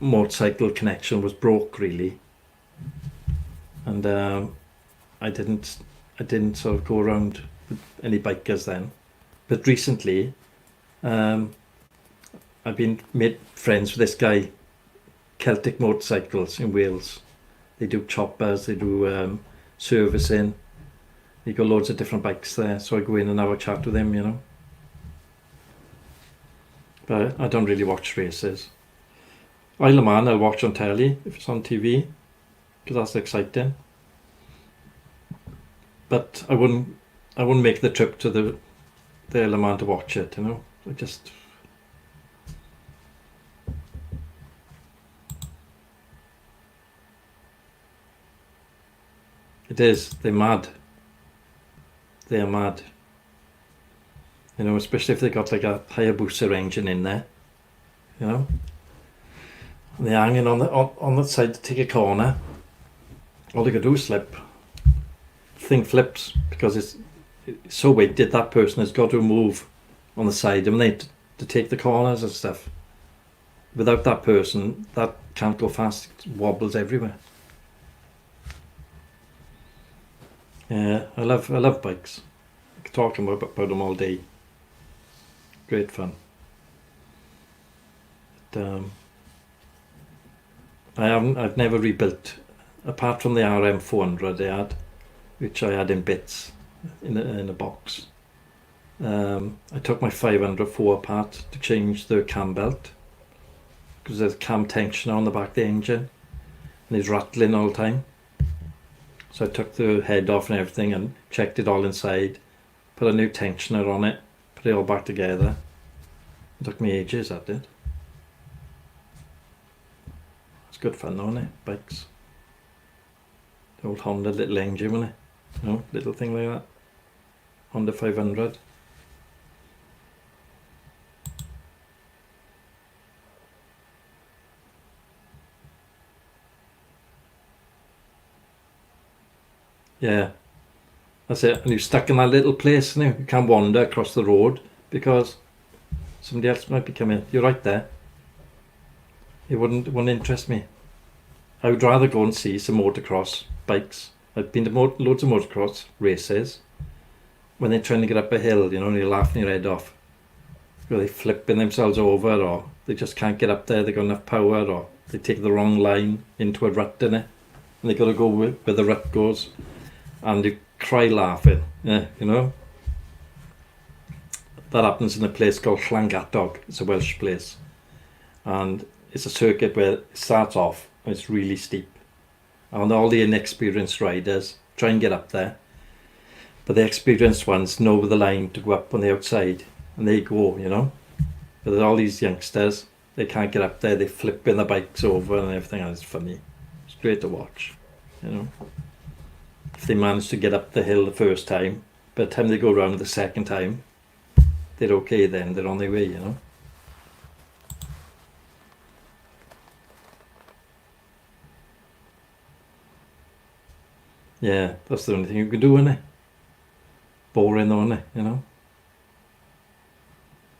motorcycle connection was broke, really. And I didn't sort of go around with any bikers then. But recently, I've been made friends with this guy, Celtic Motorcycles in Wales. They do choppers, they do servicing. He got loads of different bikes there, so I go in and have a chat with him, you know. But I don't really watch races. Isle of Man I'll watch on telly if it's on TV, because that's exciting. But I wouldn't make the trip to the Isle of Man to watch it, you know. I just... It is, they're mad. They are mad. You know, especially if they got like a Hayabusa engine in there. You know? And they're hanging on the side to take a corner. All they could do is slip. Thing flips because it's so weighted, that person has got to move on the side of them to take the corners and stuff. Without that person, that can't go fast. It wobbles everywhere. Yeah, I love bikes. I could talk about them all day. Great fun. But, I've never rebuilt, apart from the RM 400 I had, which I had in bits in a box. I took my 504 apart to change the cam belt because there's cam tensioner on the back of the engine and it's rattling all the time. So I took the head off and everything and checked it all inside, put a new tensioner on it, put it all back together. It took me ages, that did. It's good fun though, isn't it? Bikes. The old Honda little engine, wasn't it? You know, little thing like that. Honda 500. Yeah, that's it. And you're stuck in that little place now. You can't wander across the road because somebody else might be coming. You're right there. It wouldn't interest me. I would rather go and see some motocross bikes. I've been to loads of motocross races. When they're trying to get up a hill, you know, and you're laughing your head off. Or they flipping themselves over, or they just can't get up there, they've got enough power, or they take the wrong line into a rut in it. And they got to go where the rut goes. And you cry laughing, yeah, you know. That happens in a place called Llangatog. It's a Welsh place. And it's a circuit where it starts off and it's really steep. And all the inexperienced riders try and get up there. But the experienced ones know the line to go up on the outside. And they go, you know. But there's all these youngsters, they can't get up there, they flipping the bikes over and everything, and it's funny. It's great to watch, you know. If they manage to get up the hill the first time, by the time they go around the second time, they're okay then, they're on their way, you know. Yeah, that's the only thing you can do, isn't it? Boring though, isn't it, you know.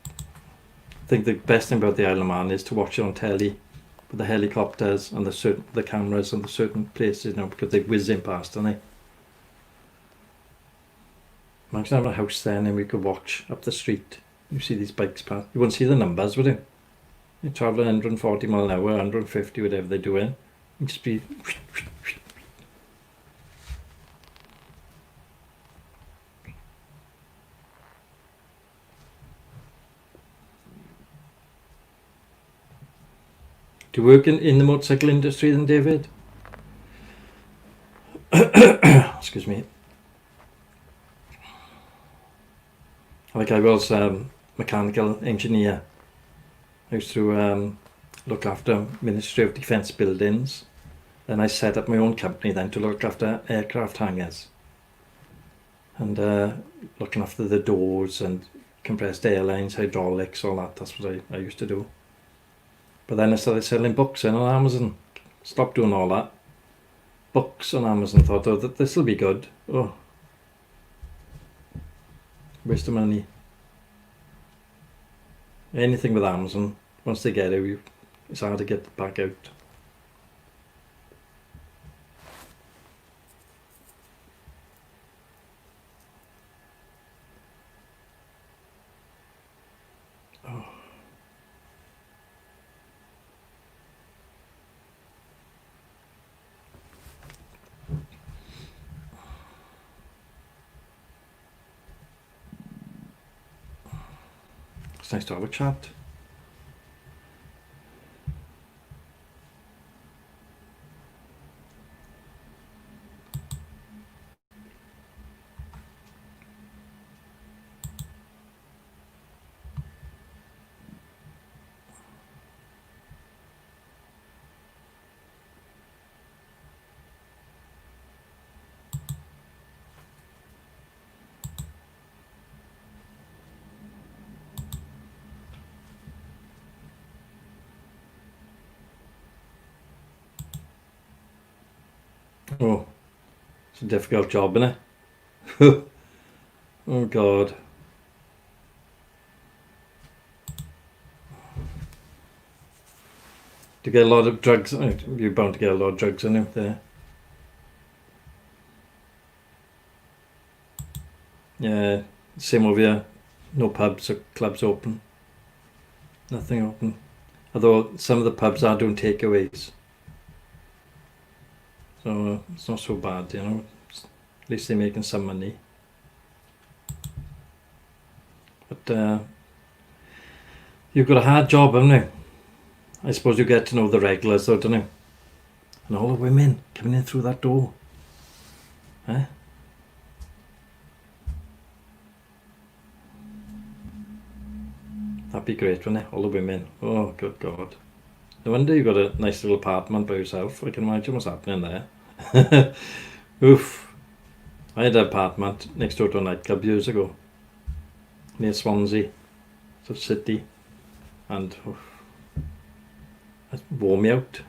I think the best thing about the Isle of Man is to watch it on telly with the helicopters and the cameras and the certain places, you know, because they whiz in past, don't they? Imagine having a house there and then we could watch up the street. You see these bikes pass. You wouldn't see the numbers, would you? You're travelling 140 mile an hour, 150, whatever they're doing. You'd just be... Do you work in the motorcycle industry then, David? Excuse me. Like I was mechanical engineer. I used to look after Ministry of Defence buildings. Then I set up my own company then to look after aircraft hangars. And looking after the doors and compressed air lines, hydraulics, all that. That's what I used to do. But then I started selling books in on Amazon. Stopped doing all that. Books on Amazon. Thought, oh, this will be good. Oh. Waste of money. Anything with Amazon, once they get it, it's hard to get back out. Oh. It's nice to have a chat. Oh, it's a difficult job, isn't it? Oh God. To get a lot of drugs, you're bound to get a lot of drugs in there. Yeah, same over here. No pubs or clubs open. Nothing open. Although some of the pubs are doing takeaways. So it's not so bad, you know. At least they're making some money. But you've got a hard job, haven't you? I suppose you get to know the regulars though, don't you? And all the women coming in through that door. Eh? That'd be great, wouldn't it? All the women. Oh, good God. No wonder you got a nice little apartment by yourself. I can imagine what's happening there. Oof. I had an apartment next door to a nightclub years ago, near Swansea, the city, and it wore me out.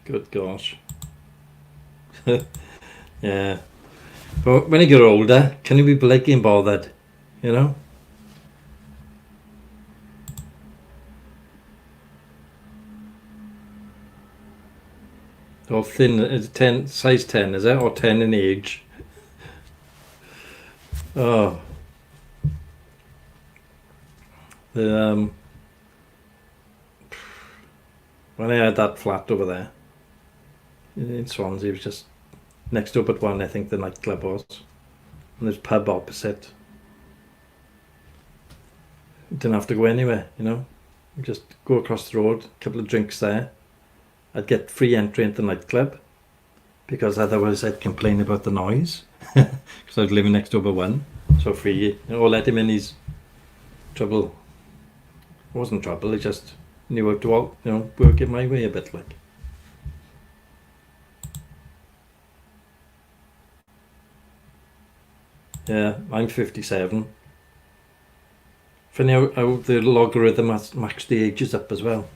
Good gosh. Yeah. But when you get older, can you be blinking bothered? You know? Or thin, is it 10, size 10, is it? Or 10 in age? Oh. The, when I had that flat over there in Swansea, it was just next door but one, I think the nightclub was. And there's a pub opposite. Didn't have to go anywhere, you know. You just go across the road, a couple of drinks there. I'd get free entry into the nightclub because otherwise I'd complain about the noise because I was living next door but one. So free, you know, let him in his trouble. It wasn't trouble, I just knew how to, you know, work it my way a bit like. Yeah, I'm 57. Funny how the logarithm has maxed the ages up as well.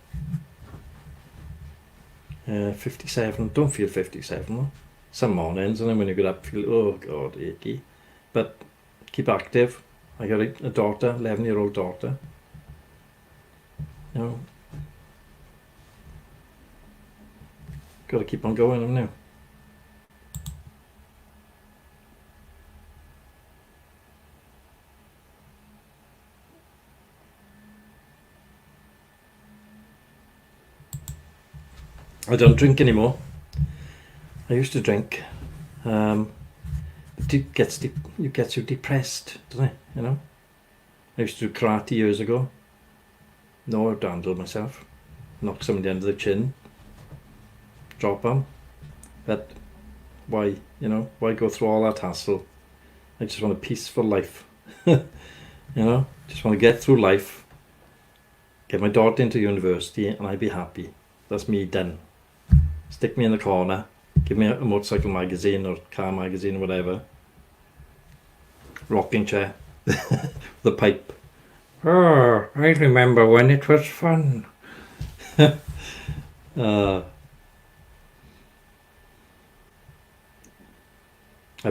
57. Don't feel 57 though. Some mornings, and then when you get up, feel, oh God, achy. But keep active. I got a daughter, 11-year-old daughter. You know, got to keep on going, haven't you? I don't drink anymore. I used to drink. It gets you depressed, doesn't it? You know. I used to do karate years ago. No, I'd handle myself. Knock somebody under the chin. Drop them. But why? You know, why go through all that hassle? I just want a peaceful life. You know, just want to get through life. Get my daughter into university, and I'd be happy. That's me done. Stick me in the corner, give me a motorcycle magazine or car magazine or whatever, rocking chair, the pipe. Oh, I remember when it was fun. I've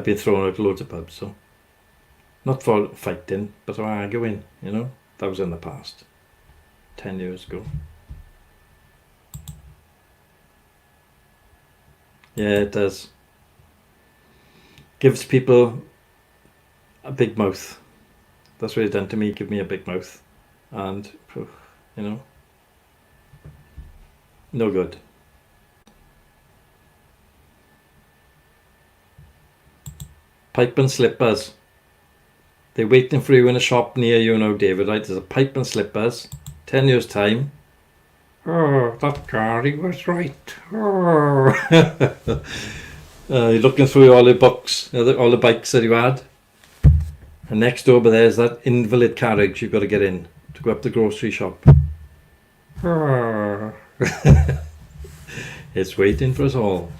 been thrown out loads of pubs, so not for fighting, but for arguing, you know. That was in the past, 10 years ago. Yeah, it does. Gives people a big mouth. That's what it's done to me, give me a big mouth. And, you know, no good. Pipe and slippers. They're waiting for you in a shop near you now, David, right? There's a pipe and slippers, 10 years time. Oh, that Gary was right. Oh. You're looking through all the books, all the bikes that you had. And next door, but there's that invalid carriage you've got to get in to go up the grocery shop. Oh. It's waiting for us all.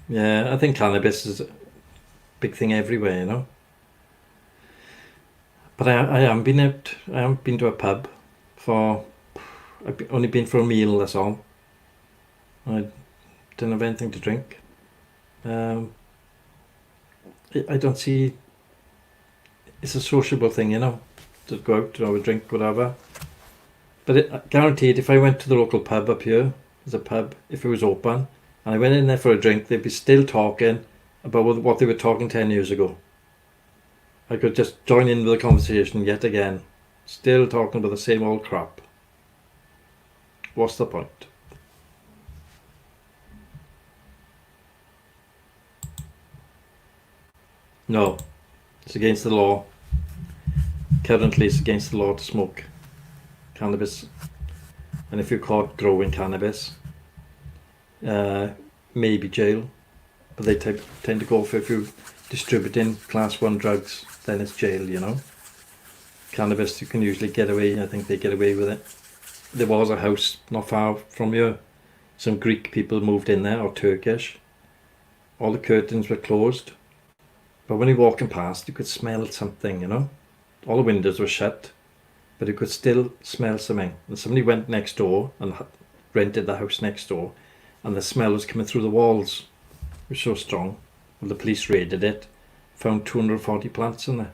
Yeah, I think cannabis is a big thing everywhere, you know. But I haven't been out. I haven't been to a pub for. I've only been for a meal. That's all. I didn't have anything to drink. I don't see. It's a sociable thing, you know, to go out to have a drink, whatever. But guaranteed, if I went to the local pub up here, there's a pub. If it was open, and I went in there for a drink, they'd be still talking about what they were talking 10 years ago. I could just join in with the conversation yet again. Still talking about the same old crap. What's the point? No, it's against the law. Currently, it's against the law to smoke cannabis. And if you're caught growing cannabis, maybe jail. But they tend to go for if you're distributing class 1 drugs, then it's jail, you know. Cannabis, you can usually get away. I think they get away with it. There was a house not far from here. Some Greek people moved in there, or Turkish. All the curtains were closed. But when you're walking past, you could smell something, you know. All the windows were shut, but you could still smell something. And somebody went next door and rented the house next door, and the smell was coming through the walls. It was so strong. Well, the police raided it, found 240 plants in there.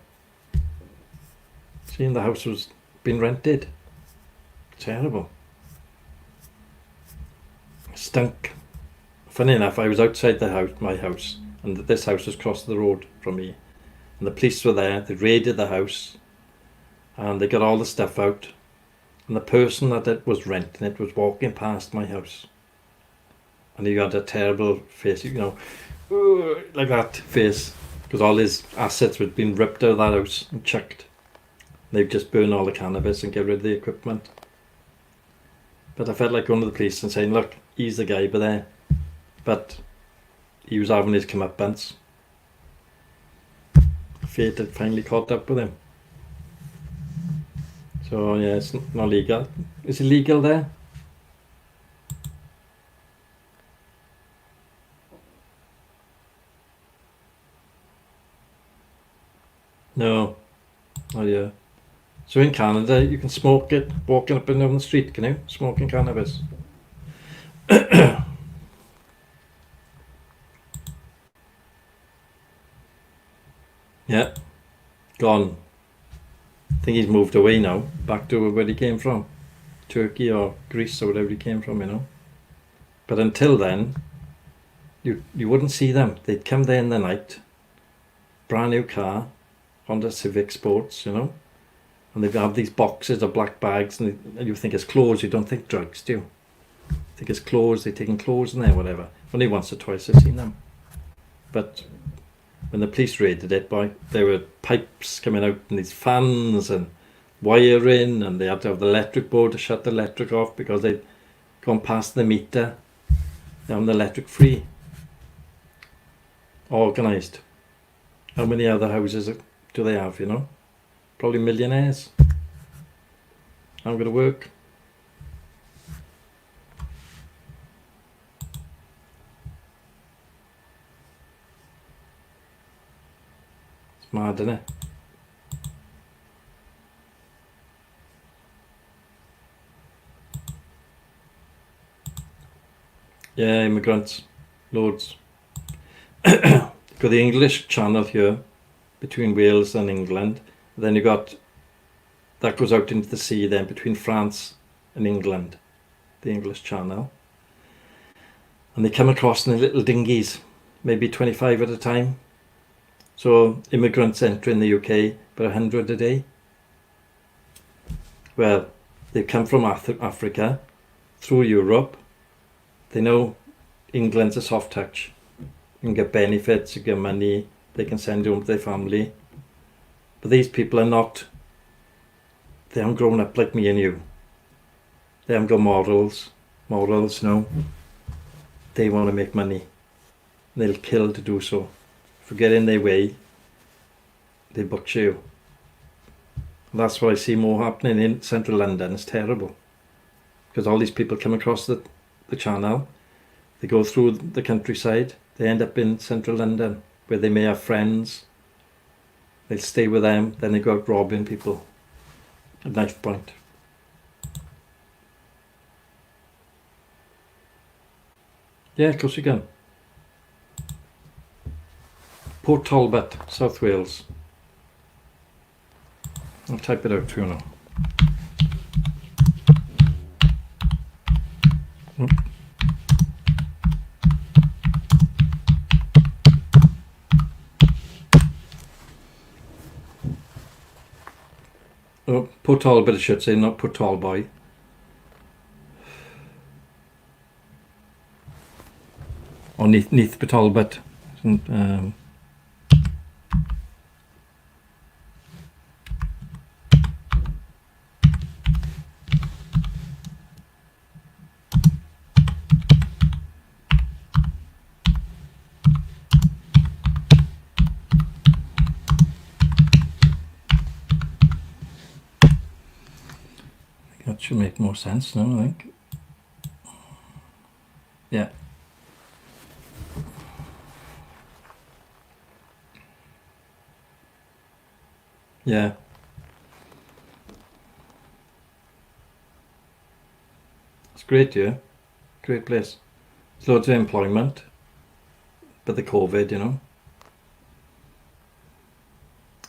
Seeing the house was being rented. Terrible. Stunk. Funny enough, I was outside the house, my house, and this house was across the road from me. And the police were there, they raided the house, and they got all the stuff out. And the person that was renting it was walking past my house. And he had a terrible face, you know, like that face, because all his assets had been ripped out of that house and chucked. They've just burned all the cannabis and get rid of the equipment. But I felt like going to the police and saying, look, he's the guy by there. But he was having his comeuppance. Fate had finally caught up with him. So yeah, it's not legal. Is it legal there? No. Oh yeah. So in Canada, you can smoke it walking up and down the street, can you? Smoking cannabis. Yeah. Gone. I think he's moved away now, back to where he came from. Turkey or Greece or whatever he came from, you know. But until then, you wouldn't see them. They'd come there in the night, brand new car, Honda Civic Sports, you know. And they'd have these boxes of black bags, and you think it's clothes, you don't think drugs, do you? You think it's clothes, they're taking clothes in there, whatever. Only once or twice I've seen them. But when the police raided it, boy, there were pipes coming out and these fans and wiring, and they had to have the electric board to shut the electric off because they'd gone past the meter. Now the electric free. Organised. How many other houses do they have, you know? Probably millionaires. I'm going to work. It's mad, isn't it? Yeah, immigrants. Loads. Got the English channel here between Wales and England. Then you got that goes out into the sea then between France and England, the English Channel. And they come across in the little dinghies, maybe 25 at a time. So immigrants entering the UK, about 100 a day. Well, they've come from Africa, through Europe. They know England's a soft touch. You can get benefits, you get money, they can send you home to their family. But these people are not, they haven't grown up like me and you. They haven't got morals, no. They want to make money. They'll kill to do so. If you get in their way, they butcher you. That's what I see more happening in central London. It's terrible. Because all these people come across the channel, they go through the countryside, they end up in central London, where they may have friends. They'll stay with them, then they go out robbing people at knife point. Yeah, of course you can. Port Talbot, South Wales. I'll type it out for you now. Oh, Port Talbot I should say, not Port Talboy. Or Neath Talbot. That should make more sense now, I think. Yeah. Yeah. It's great, yeah. Great place. There's loads of employment. But the COVID, you know.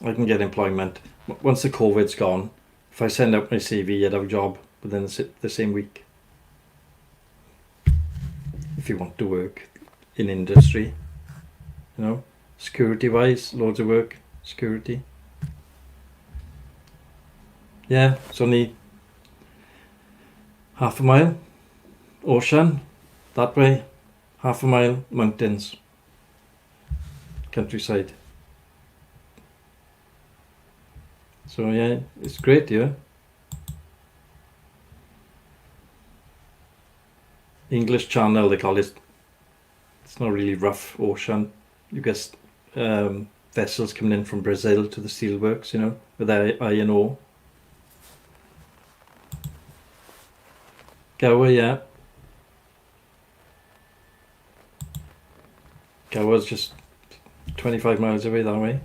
I can get employment. Once the COVID's gone, if I send out my CV, I'd have a job within the same week. If you want to work in industry, you know, security-wise, loads of work, security. Yeah, it's only half a mile, ocean, that way, half a mile, mountains, countryside. So yeah, it's great, yeah. English Channel, they call it. It's not really rough ocean. You get vessels coming in from Brazil to the steelworks, you know, with iron ore. Gower, yeah. Gower's just 25 miles away that way.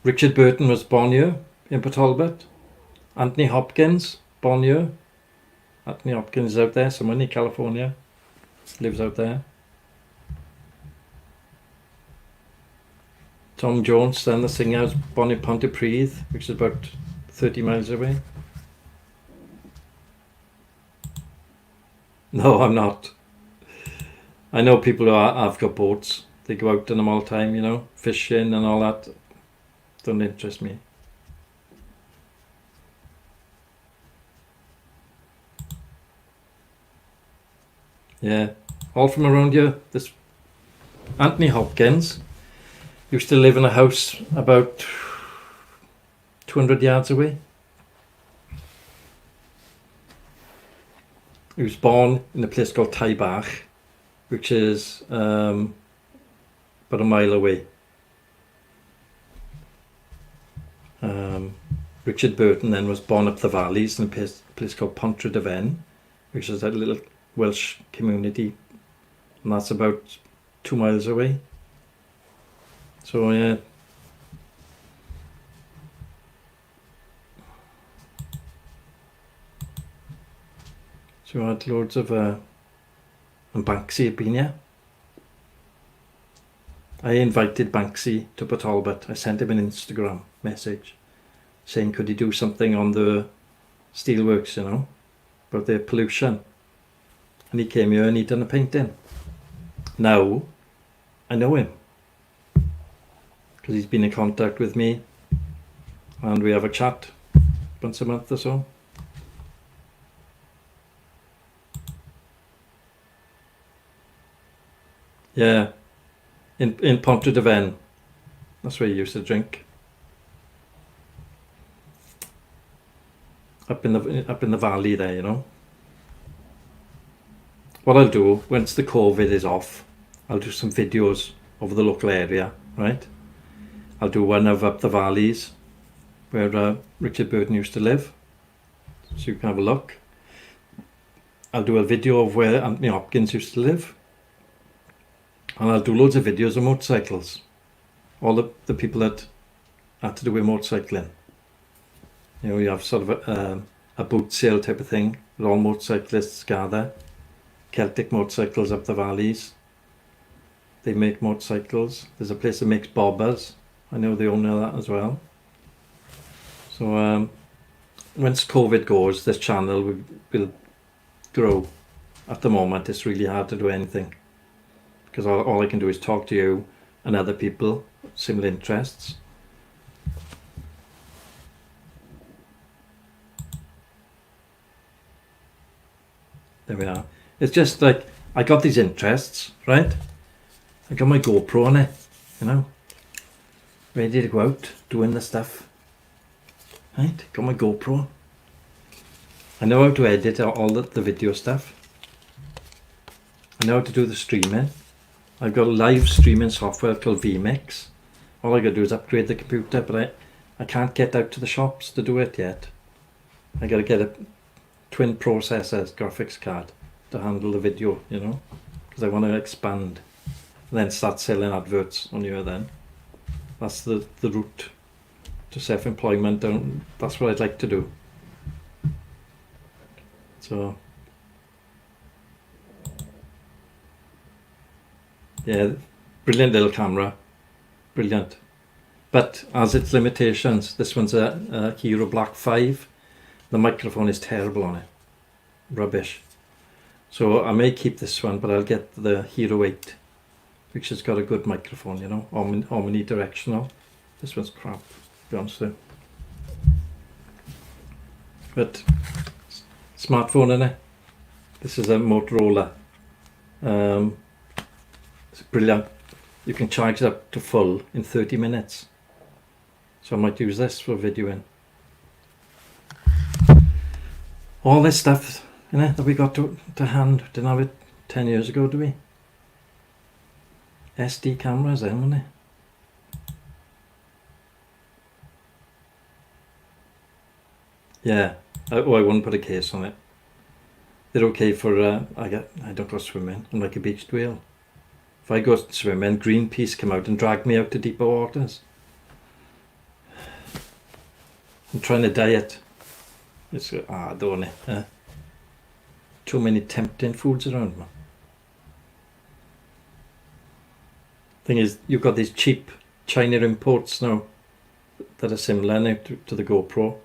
Richard Burton was born here in Port Talbot. Anthony Hopkins, born here. Anthony Hopkins is out there, somewhere in California. Lives out there. Tom Jones, then the singer, was born in Pontypridd, which is about 30 miles away. No, I'm not. I know people who have got boats. They go out in them all the time, you know, fishing and all that. Don't interest me. Yeah, all from around here. This Anthony Hopkins used to live in a house about 200 yards away. He was born in a place called Taibach, which is about a mile away. Richard Burton then was born up the valleys in a place called Pontrhydyfen, which is that little Welsh community, and that's about 2 miles away. So yeah. So I had loads of and Banksy had been here. I invited Banksy to Port Talbot. I sent him an Instagram message saying could he do something on the steelworks, you know, about the pollution. And he came here and he done a painting. Now I know him because he's been in contact with me and we have a chat once a month or so. Yeah, in Pontrhydyfen, that's where he used to drink. Up in the valley there, you know. What I'll do once the COVID is off, I'll do some videos over the local area, right? I'll do one of up the valleys where Richard Burton used to live, so you can have a look. I'll do a video of where Anthony Hopkins used to live. And I'll do loads of videos of motorcycles. All the people that had to do with motorcycling. You know, you have sort of a boot sale type of thing where all motorcyclists gather. Celtic motorcycles up the valleys. They make motorcycles. There's a place that makes bobbers. I know they own that as well. So once COVID goes, this channel will grow. At the moment, it's really hard to do anything. Because all I can do is talk to you and other people, similar interests. There we are. It's just like, I got these interests, right? I got my GoPro on it, you know, ready to go out, doing the stuff, right? Got my GoPro. I know how to edit all the video stuff. I know how to do the streaming. I've got a live streaming software called vMix. All I gotta do is upgrade the computer, but I can't get out to the shops to do it yet. I got to get a twin processors graphics card to handle the video, you know, because I want to expand and then start selling adverts on here then. That's the route to self-employment, and that's what I'd like to do. So yeah, brilliant little camera, brilliant, but has its limitations. This one's a Hero Black 5. The microphone is terrible on it, rubbish. So I may keep this one, but I'll get the Hero 8, which has got a good microphone, you know, omnidirectional. This one's crap, to be honest with you. But smartphone, innit? This is a Motorola. It's brilliant. You can charge it up to full in 30 minutes. So I might use this for videoing. All this stuff, you know, that we got to hand. Didn't have it 10 years ago, do we? SD cameras then, weren't they? Yeah. I wouldn't put a case on it. They're okay for, I don't go swimming. I'm like a beached whale. If I go swimming, Greenpeace come out and drag me out to deeper waters. I'm trying to diet. It's don't it? Too many tempting foods around, man. Thing is, you've got these cheap China imports now that are similar now to the GoPro,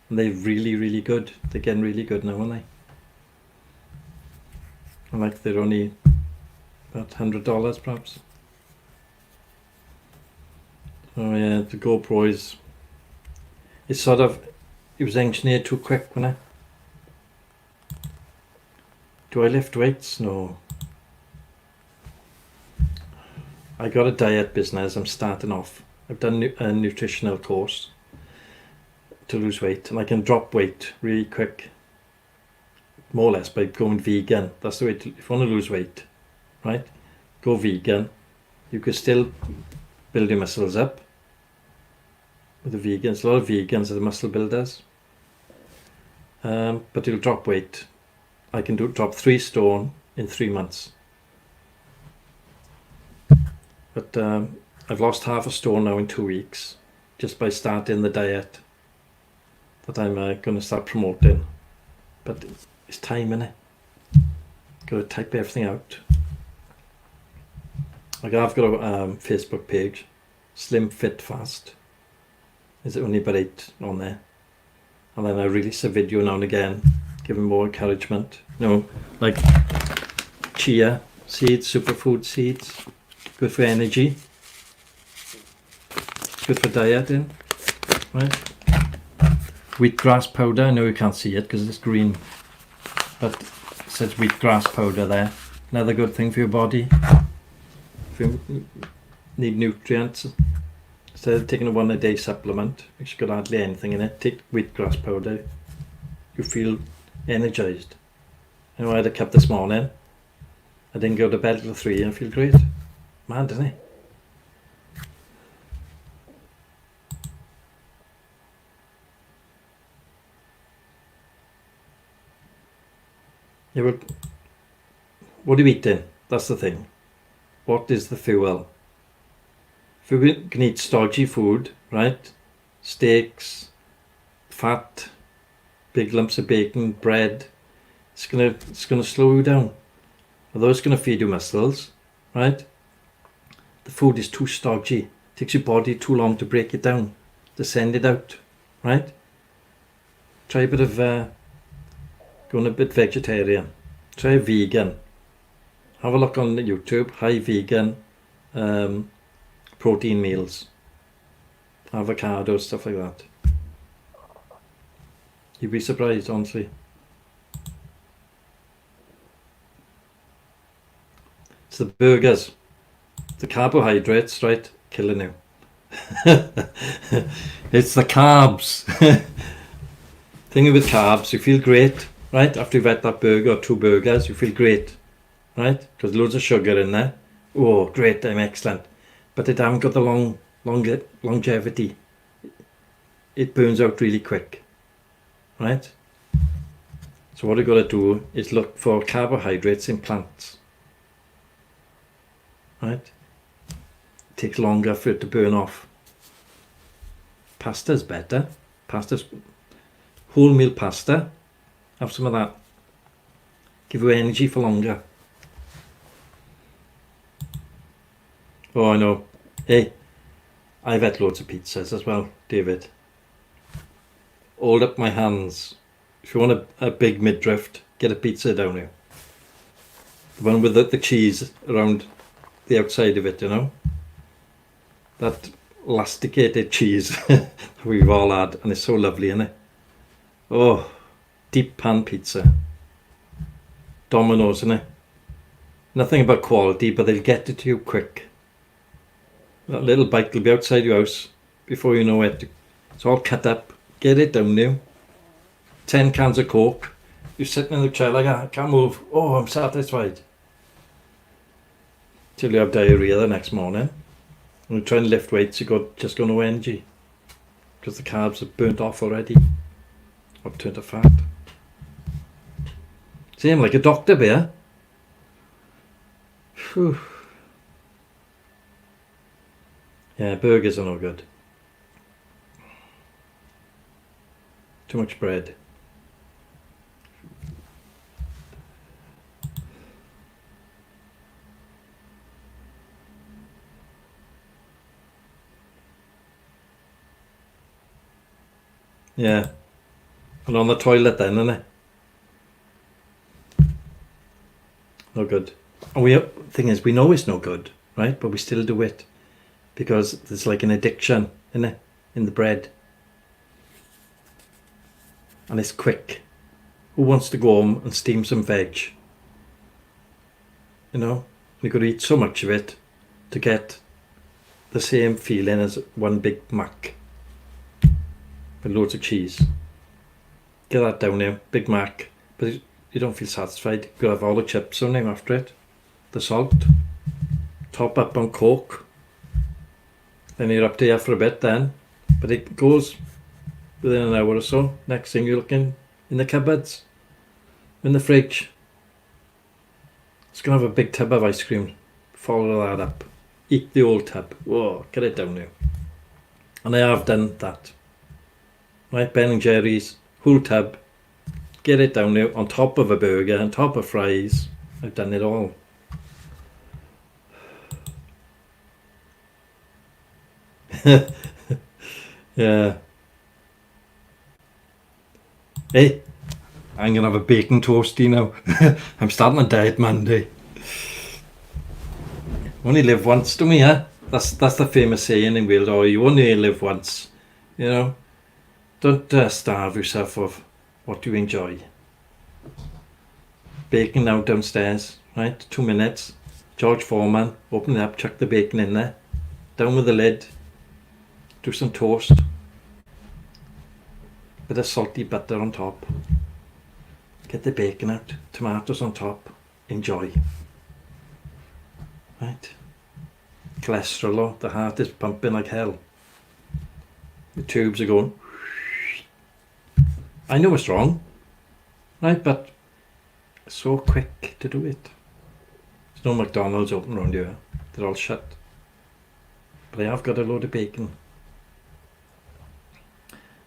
and they're really, really good. They're getting really good now, aren't they? And like they're only about $100 perhaps. Oh yeah, the GoPro is. It's sort of. It was engineered too quick, wasn't it? Do I lift weights? No. I got a diet business. I'm starting off. I've done a nutritional course to lose weight, and I can drop weight really quick, more or less by going vegan. That's the way to, if you want to lose weight, right? Go vegan. You can still build your muscles up with the vegans. A lot of vegans are the muscle builders. But you'll drop weight. I can drop 3 stone in 3 months. But I've lost half a stone now in 2 weeks just by starting the diet that I'm going to start promoting. But it's time, innit? Got to type everything out. Like I've got a Facebook page, Slim Fit Fast. There's only about 8 on there. And then I release a video now and again, giving more encouragement. You know, like chia seeds, superfood seeds, good for energy, good for dieting, right? Wheatgrass powder, I know you can't see it because it's green, but it says wheatgrass powder there. Another good thing for your body. If you need nutrients, instead of taking a 1 a day supplement, which got hardly anything in it, take wheatgrass powder. You feel energized. You know, I had a cup this morning. I didn't go to bed till 3 and I feel great. Mad, isn't it? Yeah, but what are you eating? That's the thing. What is the fuel? If we can eat stodgy food, right? Steaks, fat, big lumps of bacon, bread, it's gonna slow you down. Although it's gonna feed you muscles, right? The food is too stodgy. It takes your body too long to break it down, to send it out, right? Try a bit of going a bit vegetarian. Try vegan. Have a look on YouTube. High vegan protein meals. Avocado, stuff like that. You'd be surprised, honestly. It's the burgers. The carbohydrates, right? Killing you. It's the carbs. Thing with carbs, you feel great, right? After you've had that burger or 2 burgers, you feel great, right? Because loads of sugar in there. Oh, great, I'm excellent. But it haven't got the longevity. it burns out really quick, right? So what you've got to do is look for carbohydrates in plants, right? It takes longer for it to burn off. Pasta's better. Pasta's wholemeal pasta. Have some of that. Give you energy for longer. Oh, I know. Hey, I've had loads of pizzas as well, David. Hold up my hands. If you want a big midriff, get a pizza down here. The one with the cheese around the outside of it, you know? That elasticated cheese we've all had, and it's so lovely, isn't it? Oh, deep pan pizza. Domino's, isn't it? Nothing about quality, but they'll get it to you quick. That little bite will be outside your house before you know it. It's all cut up. Get it down now. 10 cans of Coke. You're sitting in the chair like, I can't move. Oh, I'm satisfied. Till you have diarrhea the next morning. And you try and lift weights, just got no energy. Because the carbs are burnt off already. Or turned to fat. See, I'm like a doctor bear. Whew. Yeah, burgers are no good. Too much bread. Yeah. And on the toilet then, innit? No good. And thing is, we know it's no good, right? But we still do it. Because there's like an addiction, innit? In the bread. And it's quick. Who wants to go home and steam some veg? You know? You've got to eat so much of it to get the same feeling as one Big Mac. With loads of cheese. Get that down there, Big Mac. But you don't feel satisfied. You've got to have all the chips on there after it. The salt. Top up on Coke. Then you're up to here for a bit then. But it goes within an hour or so. Next thing you're looking in the cupboards. In the fridge. It's going to have a big tub of ice cream. Follow that up. Eat the old tub. Whoa, get it down there. And I have done that. Right, Ben and Jerry's, whole tub. Get it down there on top of a burger, on top of fries. I've done it all. Yeah. Hey, I'm gonna have a bacon toasty now. I'm starting a diet Monday. Only live once, don't we? Huh? That's the famous saying in Wales. Oh, you only live once. You know, don't starve yourself of what you enjoy. Bacon now downstairs, right? 2 minutes. George Foreman, open it up, chuck the bacon in there. Down with the lid. Do some toast. Bit of salty butter on top. Get the bacon out. Tomatoes on top. Enjoy. Right. Cholesterol low. The heart is pumping like hell. The tubes are going. I know it's wrong. Right, but it's so quick to do it. There's no McDonald's open around here. They're all shut. But I have got a load of bacon.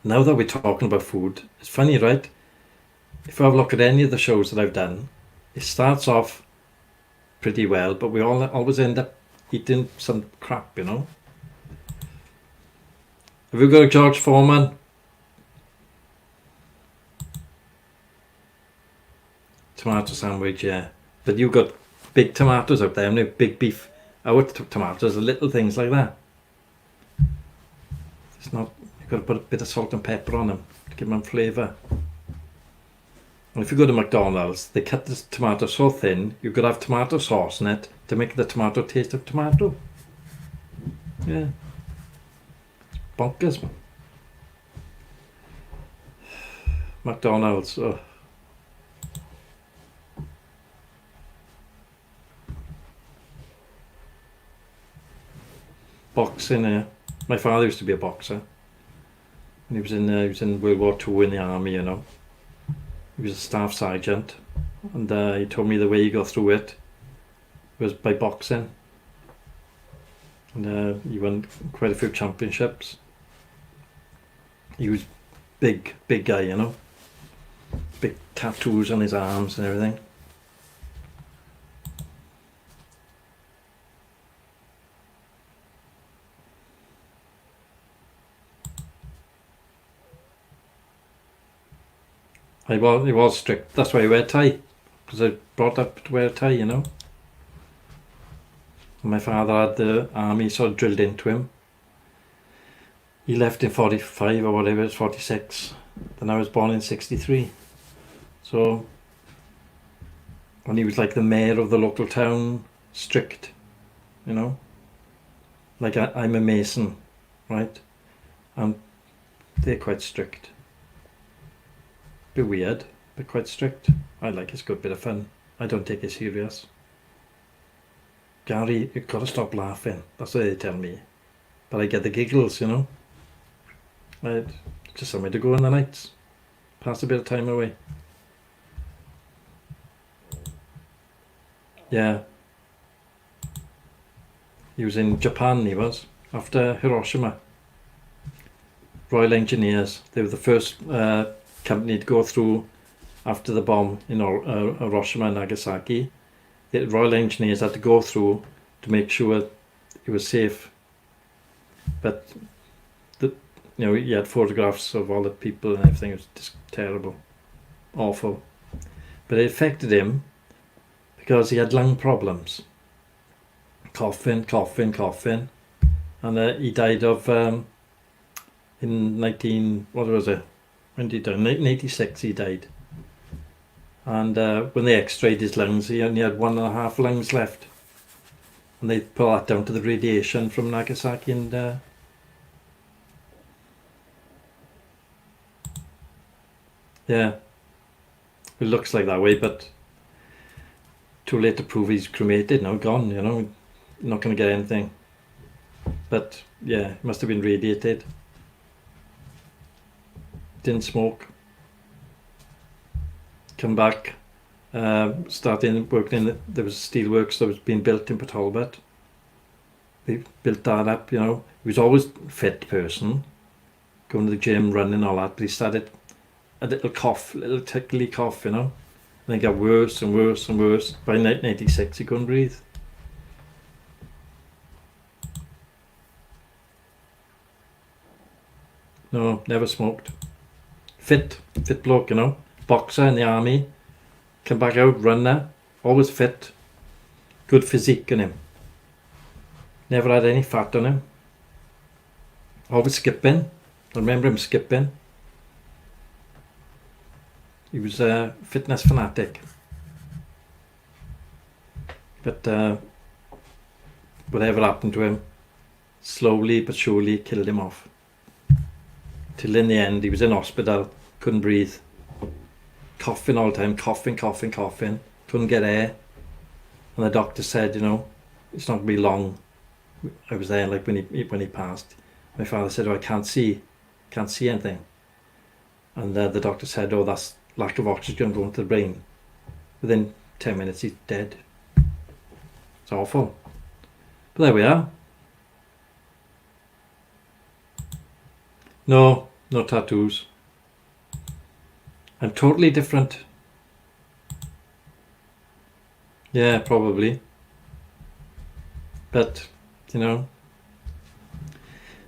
Now that we're talking about food, it's funny, right? If I have a look at any of the shows that I've done, it starts off pretty well, but we always end up eating some crap, you know? Have you got a George Foreman? Tomato sandwich, yeah. But you've got big tomatoes out there, no big beef. Our tomatoes are little things like that. It's not. You've got to put a bit of salt and pepper on them to give them flavour. And if you go to McDonald's, they cut the tomato so thin, you've got to have tomato sauce in it to make the tomato taste of tomato. Yeah. Bonkers, man. McDonald's, oh. Boxing, yeah. My father used to be a boxer. And he was in World War II in the army, you know. He was a staff sergeant, and he told me the way he got through it was by boxing. And he won quite a few championships. He was big guy, you know. Big tattoos on his arms and everything. He was strict. That's why I wear a tie, because I brought up to wear a tie, you know. And my father had the army sort of drilled into him. He left in 45 or whatever, it was 46. Then I was born in 63. So when he was like the mayor of the local town, strict, you know. Like I'm a Mason, right? And they're quite strict. Bit weird, but quite strict. I like it's a good bit of fun. I don't take it serious. Gary, you've got to stop laughing. That's what they tell me. But I get the giggles, you know. Just somewhere to go in the nights. Pass a bit of time away. Yeah. He was in Japan, he was, after Hiroshima. Royal Engineers. They were the first company to go through after the bomb in Hiroshima and Nagasaki. The Royal Engineers had to go through to make sure it was safe. But he had photographs of all the people and everything. It was just terrible, awful. But it affected him because he had lung problems, coughing, and he died of in 19. What was it? When did he die? 1986 he died. And when they x-rayed his lungs, he only had 1.5 lungs left. And they put that down to the radiation from Nagasaki and yeah, it looks like that way, but too late to prove he's cremated now, gone, you know, not going to get anything. But yeah, he must have been radiated. Didn't smoke. Come back, starting working in there was steelworks that was being built in Port Talbot. They built that up, you know. He was always a fit person, going to the gym, running, all that, but he started a little cough, little tickly cough, you know. And it got worse and worse and worse. By 1986 he couldn't breathe. No, never smoked. Fit bloke, you know. Boxer in the army, come back out, runner, always fit, good physique on him. Never had any fat on him. Always skipping. I remember him skipping. He was a fitness fanatic. But whatever happened to him, slowly but surely killed him off. Till in the end he was in hospital, couldn't breathe. Coughing all the time, coughing, couldn't get air. And the doctor said, you know, it's not going to be long. I was there like when he passed. My father said, oh, I can't see anything. And the doctor said, oh, that's lack of oxygen going to the brain. Within 10 minutes he's dead. It's awful. But there we are. No tattoos. I'm totally different. Yeah, probably. But, you know,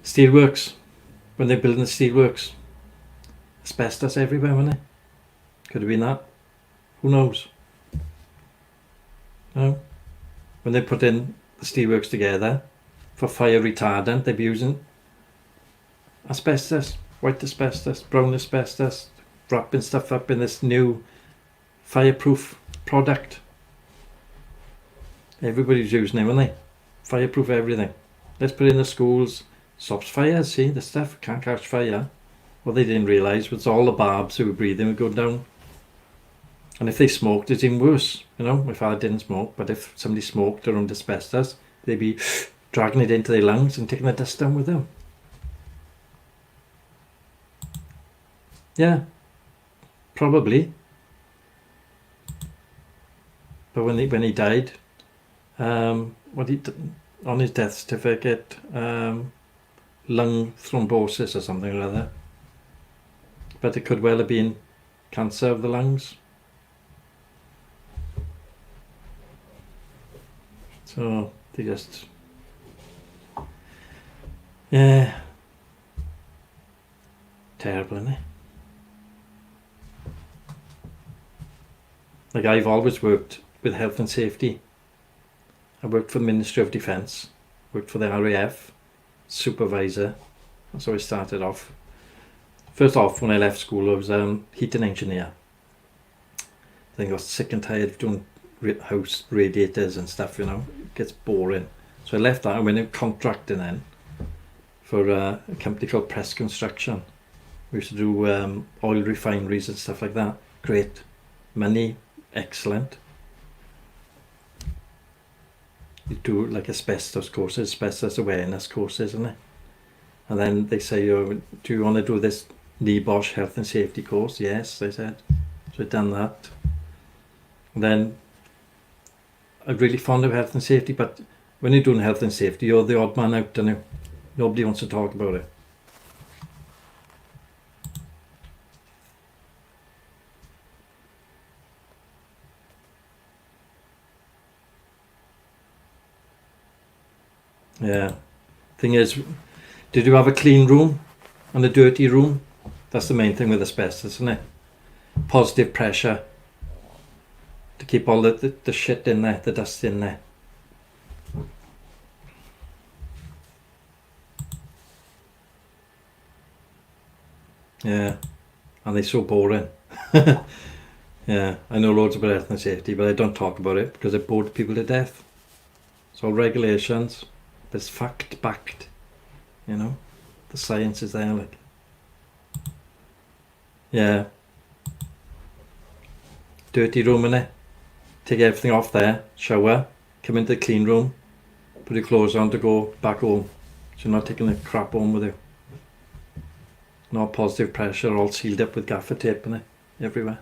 steelworks, when they're building the steelworks, asbestos everywhere, wasn't it? Could have been that. Who knows? No. When they put in the steelworks together for fire retardant, they'd be using asbestos, white asbestos, brown asbestos, wrapping stuff up in this new fireproof product. Everybody's using it, aren't they? Fireproof everything. Let's put it in the schools. Stops fires, see, the stuff can't catch fire. What they didn't realise was all the barbs who were breathing would go down. And if they smoked, it's even worse. You know, my father didn't smoke, but if somebody smoked around asbestos, they'd be dragging it into their lungs and taking the dust down with them. Yeah, probably. But when he died, on his death certificate, lung thrombosis or something or other. But it could well have been cancer of the lungs. So they just, yeah, terrible, isn't it? Like, I've always worked with health and safety. I worked for the Ministry of Defence, worked for the RAF, supervisor. That's how I started off. First off, when I left school, I was a heating engineer. I think I was sick and tired of doing house radiators and stuff, it gets boring. So I left that and went in contracting then for a company called Press Construction. We used to do oil refineries and stuff like that. Great. Money, excellent. You do like asbestos courses, asbestos awareness courses, isn't it? And then they say, do you want to do this NEBOSH health and safety course? Yes, I said. So I'd done that. And then I'm really fond of health and safety, but when you're doing health and safety, you're the odd man out, don't you? Nobody wants to talk about it. Yeah. Thing is, did you have a clean room and a dirty room? That's the main thing with asbestos, isn't it? Positive pressure to keep all the shit in there, the dust in there. Yeah, and they're so boring. Yeah, I know loads about health and safety, but I don't talk about it because it bored people to death. It's all regulations, but it's fact-backed, The science is there, like. Yeah. Dirty room, innit? Take everything off there, shower, come into the clean room, put your clothes on to go back home. So you're not taking the crap home with you. No positive pressure, all sealed up with gaffer tape, innit? Everywhere.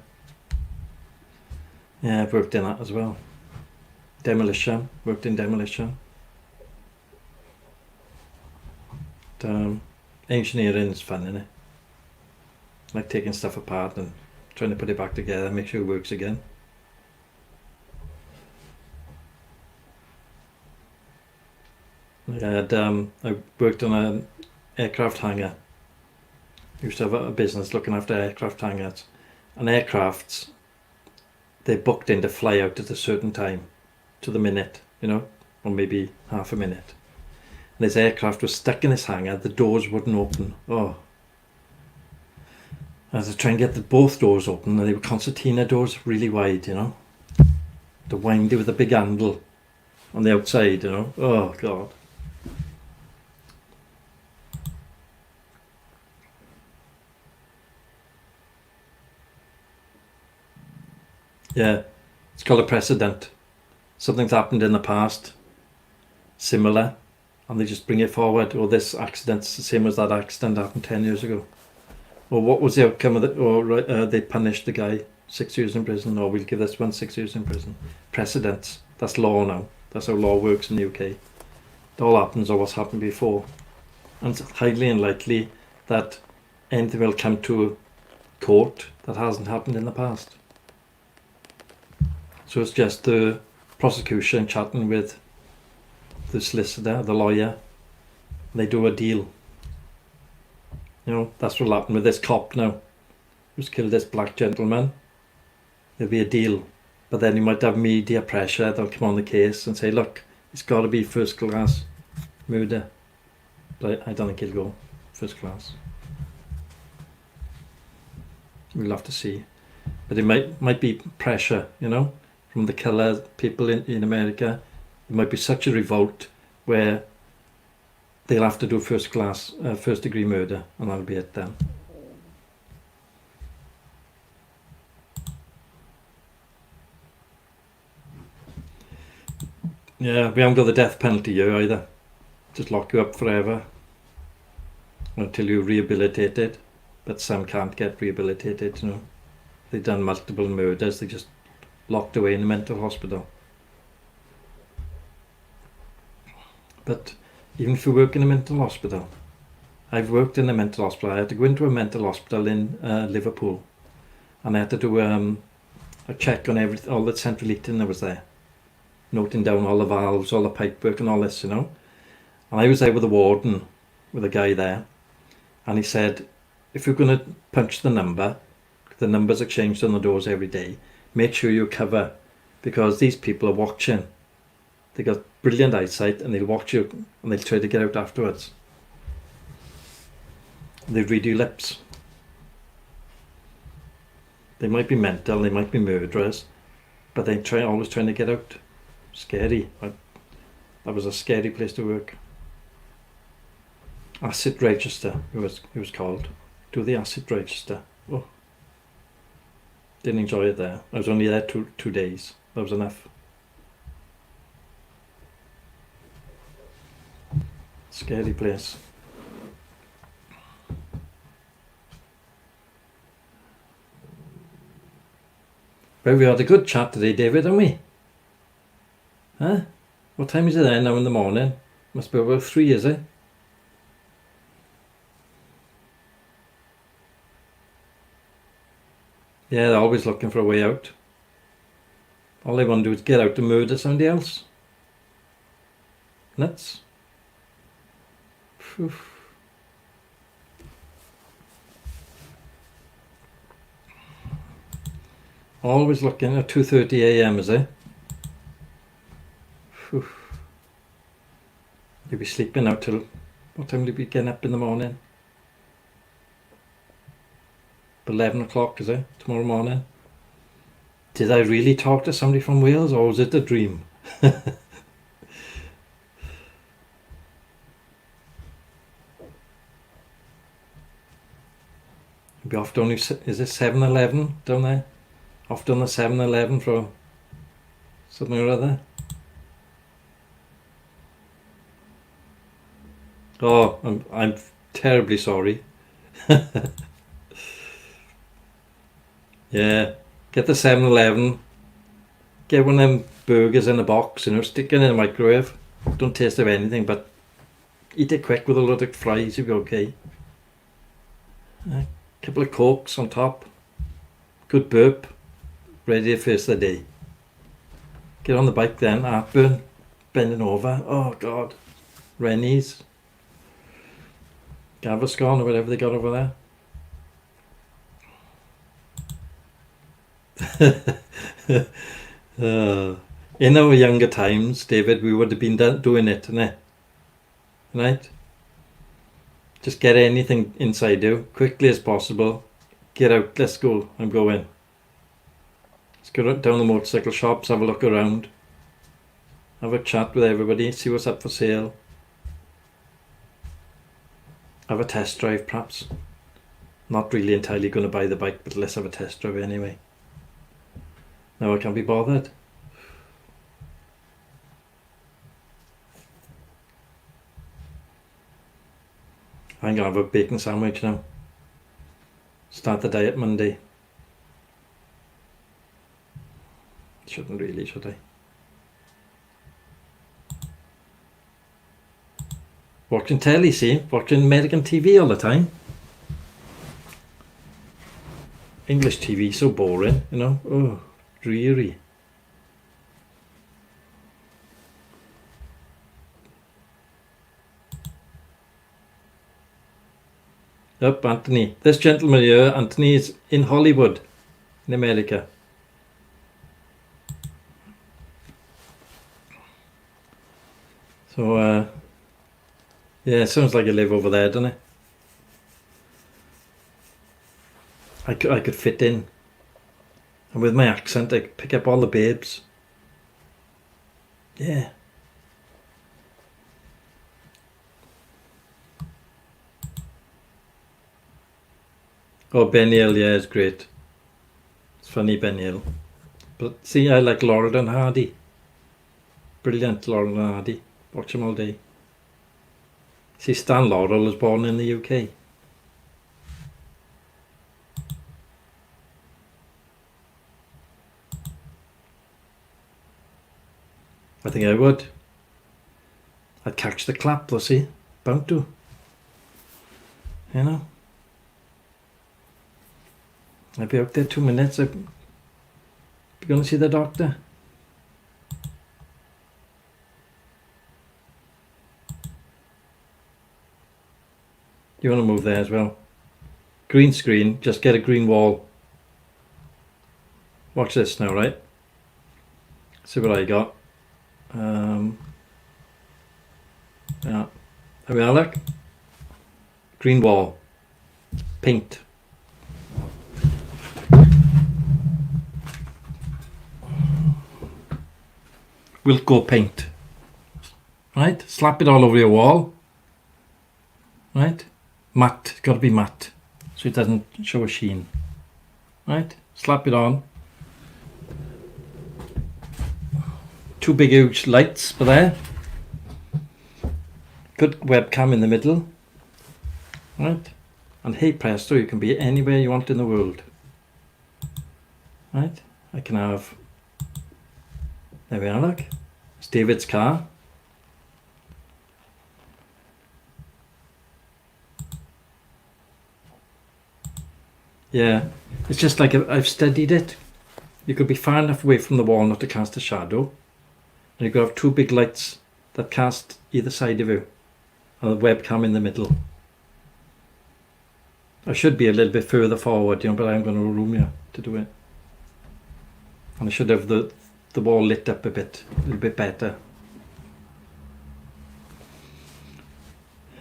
Yeah, I've worked in that as well. Demolition, worked in demolition. Engineering is fun, innit? Like taking stuff apart and trying to put it back together, make sure it works again. I worked on an aircraft hangar. I used to have a business looking after aircraft hangars. And aircrafts, they're booked in to fly out at a certain time, to the minute, or maybe half a minute. And this aircraft was stuck in this hangar, the doors wouldn't open. Oh. I had to try and get both doors open, and they were concertina doors, really wide, The windy with a big handle on the outside, Oh, God. Yeah, it's called a precedent. Something's happened in the past, similar, and they just bring it forward. Or this accident's the same as that accident happened 10 years ago. Or what was the outcome of it? Or they punished the guy 6 years in prison, or we'll give this one 6 years in prison. Precedents. That's law now. That's how law works in the UK. It all happens or what's happened before. And it's highly unlikely that anything will come to court that hasn't happened in the past. So it's just the prosecution chatting with the solicitor, the lawyer. They do a deal. That's what'll happen with this cop now who's killed this black gentleman. There'll be a deal, but then you might have media pressure. They'll come on the case and say, look, it's got to be first class murder. But I don't think he'll go first class. We'll have to see. But it might be pressure, from the killer people in America. It might be such a revolt where they'll have to do first degree murder, and that'll be it then. Yeah, we haven't got the death penalty here either. Just lock you up forever until you're rehabilitated. but some can't get rehabilitated, you know. They've done multiple murders, they just locked away in a mental hospital. But even if you work in a mental hospital, I've worked in a mental hospital. I had to go into a mental hospital in Liverpool, and I had to do a check on all the central heating that was there, noting down all the valves, all the pipework and all this, you know. And I was there with the warden, with a guy there, and he said, if you're going to punch the numbers are changed on the doors every day, make sure you cover, because these people are watching. They got brilliant eyesight, and they'll watch you, and they'll try to get out afterwards. They read your lips. They might be mental, they might be murderers, but they're always trying to get out. Scary. That was a scary place to work. Acid register, it was called. Do the acid register. Oh. Didn't enjoy it there. I was only there two days. That was enough. Scary place. Well, we had a good chat today, David, haven't we? Huh? What time is it there now in the morning? Must be about 3, is it? Yeah, they're always looking for a way out. All they want to do is get out and murder somebody else. Nuts. Phew. Always looking at 2:30 a.m, is it? Phew. You'll be sleeping out till... What time will you be getting up in the morning? 11 o'clock, is it? Tomorrow morning? Did I really talk to somebody from Wales, or was it a dream? You'll be off down... Is it 7-Eleven down there? Off down the 7-Eleven for something or other. Oh, I'm terribly sorry. Yeah, get the 7-Eleven, get one of them burgers in a box, you know, stick it in the microwave. Don't taste of anything, but eat it quick with a lot of fries, you'll be okay. A couple of Cokes on top, good burp, ready to face the day. Get on the bike then, heartburn, bending over, oh God, Rennies, Gaviscon or whatever they got over there. In our younger times, David, we would have been doing it, innit? Right? Just get anything inside you, quickly as possible. Get out, let's go, I'm going. Let's go down the motorcycle shops, have a look around. Have a chat with everybody, see what's up for sale. Have a test drive, perhaps. Not really entirely going to buy the bike, but let's have a test drive anyway. Now I can't be bothered. I'm going to have a bacon sandwich now. Start the diet Monday. Shouldn't really, should I? Watching telly, see? Watching American TV all the time. English TV, so boring, you know? Oh, dreary. Up, Anthony. This gentleman here, Anthony, is in Hollywood, in America. So, yeah, it sounds like you live over there, doesn't it? I could fit in. And with my accent, I could pick up all the babes. Yeah. Oh, Benny Hill, yeah, it's great. It's funny, Benny Hill. But see, I like Laurel and Hardy. Brilliant, Laurel and Hardy. Watch them all day. See, Stan Laurel was born in the UK. think I would. I'd catch the clap, though, see? Bound to. You know? I'd be out there 2 minutes. I'd be going to see the doctor. You want to move there as well. Green screen, just get a green wall. Watch this now, right? See what I got. Yeah. There we are, look. Green wall. Paint. Wilco paint. Right? Slap it all over your wall. Right? Matte. It's got to be matte. So it doesn't show a sheen. Right? Slap it on. 2 big huge lights for there. Good webcam in the middle. Right? And hey presto, you can be anywhere you want in the world. Right? I can have... There we are, look. It's David's car. Yeah, it's just like I've studied it. You could be far enough away from the wall not to cast a shadow. And you could have 2 big lights that cast either side of you. And the webcam in the middle. I should be a little bit further forward, you know, but I'm going to room here to do it. And I should have the wall lit up a little bit better.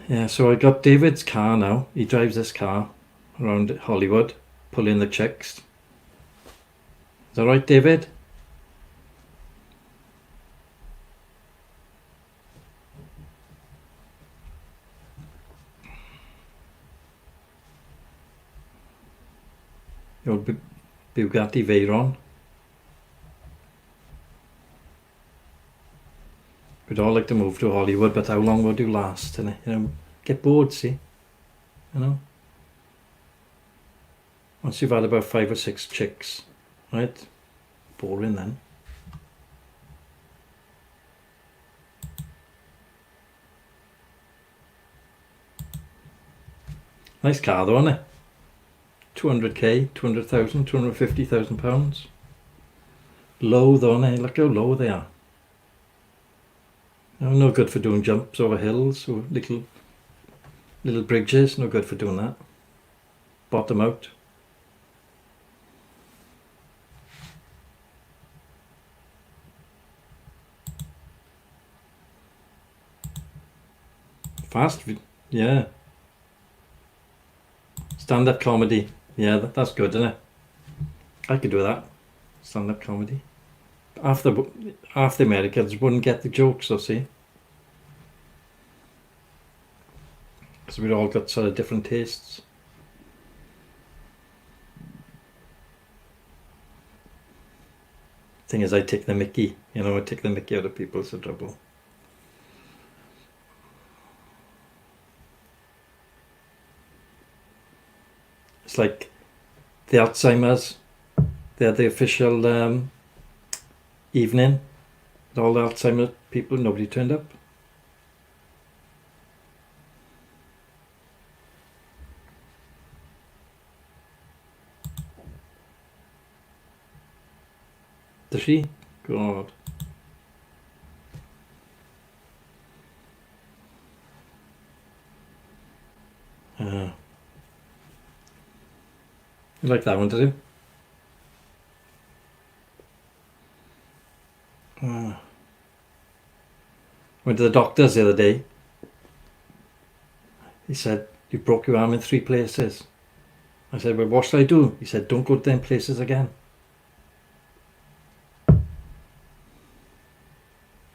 Yeah, so I got David's car now. He drives this car around Hollywood, pulling the chicks. Is that right, David? Your Bugatti Veyron. We'd all like to move to Hollywood, but how long would you last? And you know, get bored, see? You know? Once you've had about 5 or 6 chicks, right? Boring then. Nice car though, isn't it? 200k, 200,000, 250,000 pounds. Low though, isn't it? Look how low they are. No good for doing jumps over hills or little bridges. No good for doing that. Bottom out. Fast, yeah. Stand-up comedy. Yeah, that's good, isn't it? I could do that. Stand-up comedy. Half the Americans wouldn't get the jokes, though, see? Because we've all got sort of different tastes. Thing is, I take the mickey. You know, I take the mickey out of people's trouble. It's like the Alzheimer's. They had the official evening with all the Alzheimer's people. Nobody turned up. Does she? God. You like that one, did you? Went to the doctor's the other day. He said, you broke your arm in 3 places. I said, well, what shall I do? He said, don't go to them places again.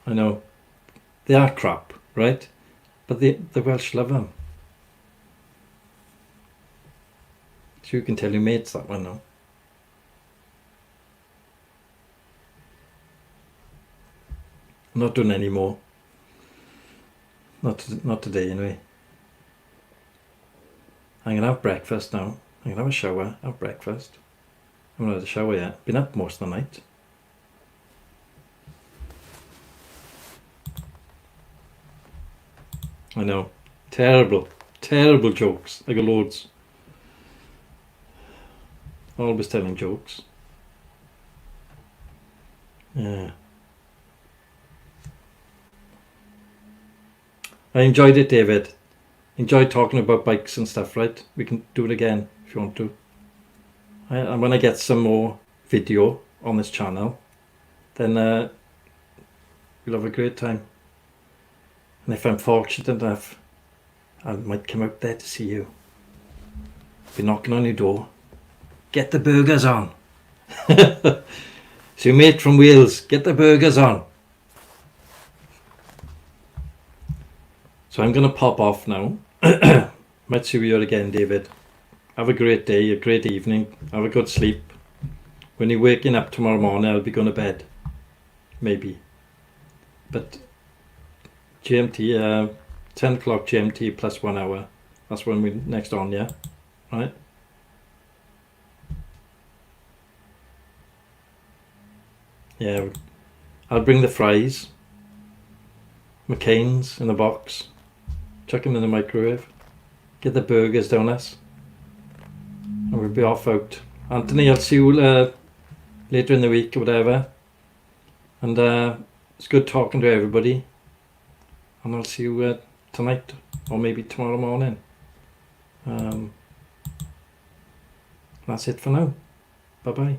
I know. They are crap, right? But the Welsh love them. So you can tell your mates that one now. I'm not doing any more. Not today anyway. I'm going to have breakfast now. I'm going to have a shower, have breakfast. I haven't had a shower yet. Been up most of the night. I know. Terrible. Terrible jokes. I got loads. Always telling jokes. Yeah. I enjoyed it, David. Enjoyed talking about bikes and stuff, right? We can do it again if you want to. And when I get some more video on this channel, then we'll have a great time. And if I'm fortunate enough, I might come out there to see you. Be knocking on your door. Get the burgers on. So your mate from Wales, get the burgers on. So I'm going to pop off now. Might see you again, David. Have a great day, a great evening. Have a good sleep. When you're waking up tomorrow morning, I'll be going to bed. Maybe. But GMT, 10 o'clock GMT plus 1 hour. That's when we're next on, yeah? Right? Yeah, I'll bring the fries. McCain's in the box. Chuck them in the microwave. Get the burgers down us. And we'll be off out. Anthony, I'll see you later in the week or whatever. And it's good talking to everybody. And I'll see you tonight or maybe tomorrow morning. That's it for now. Bye bye.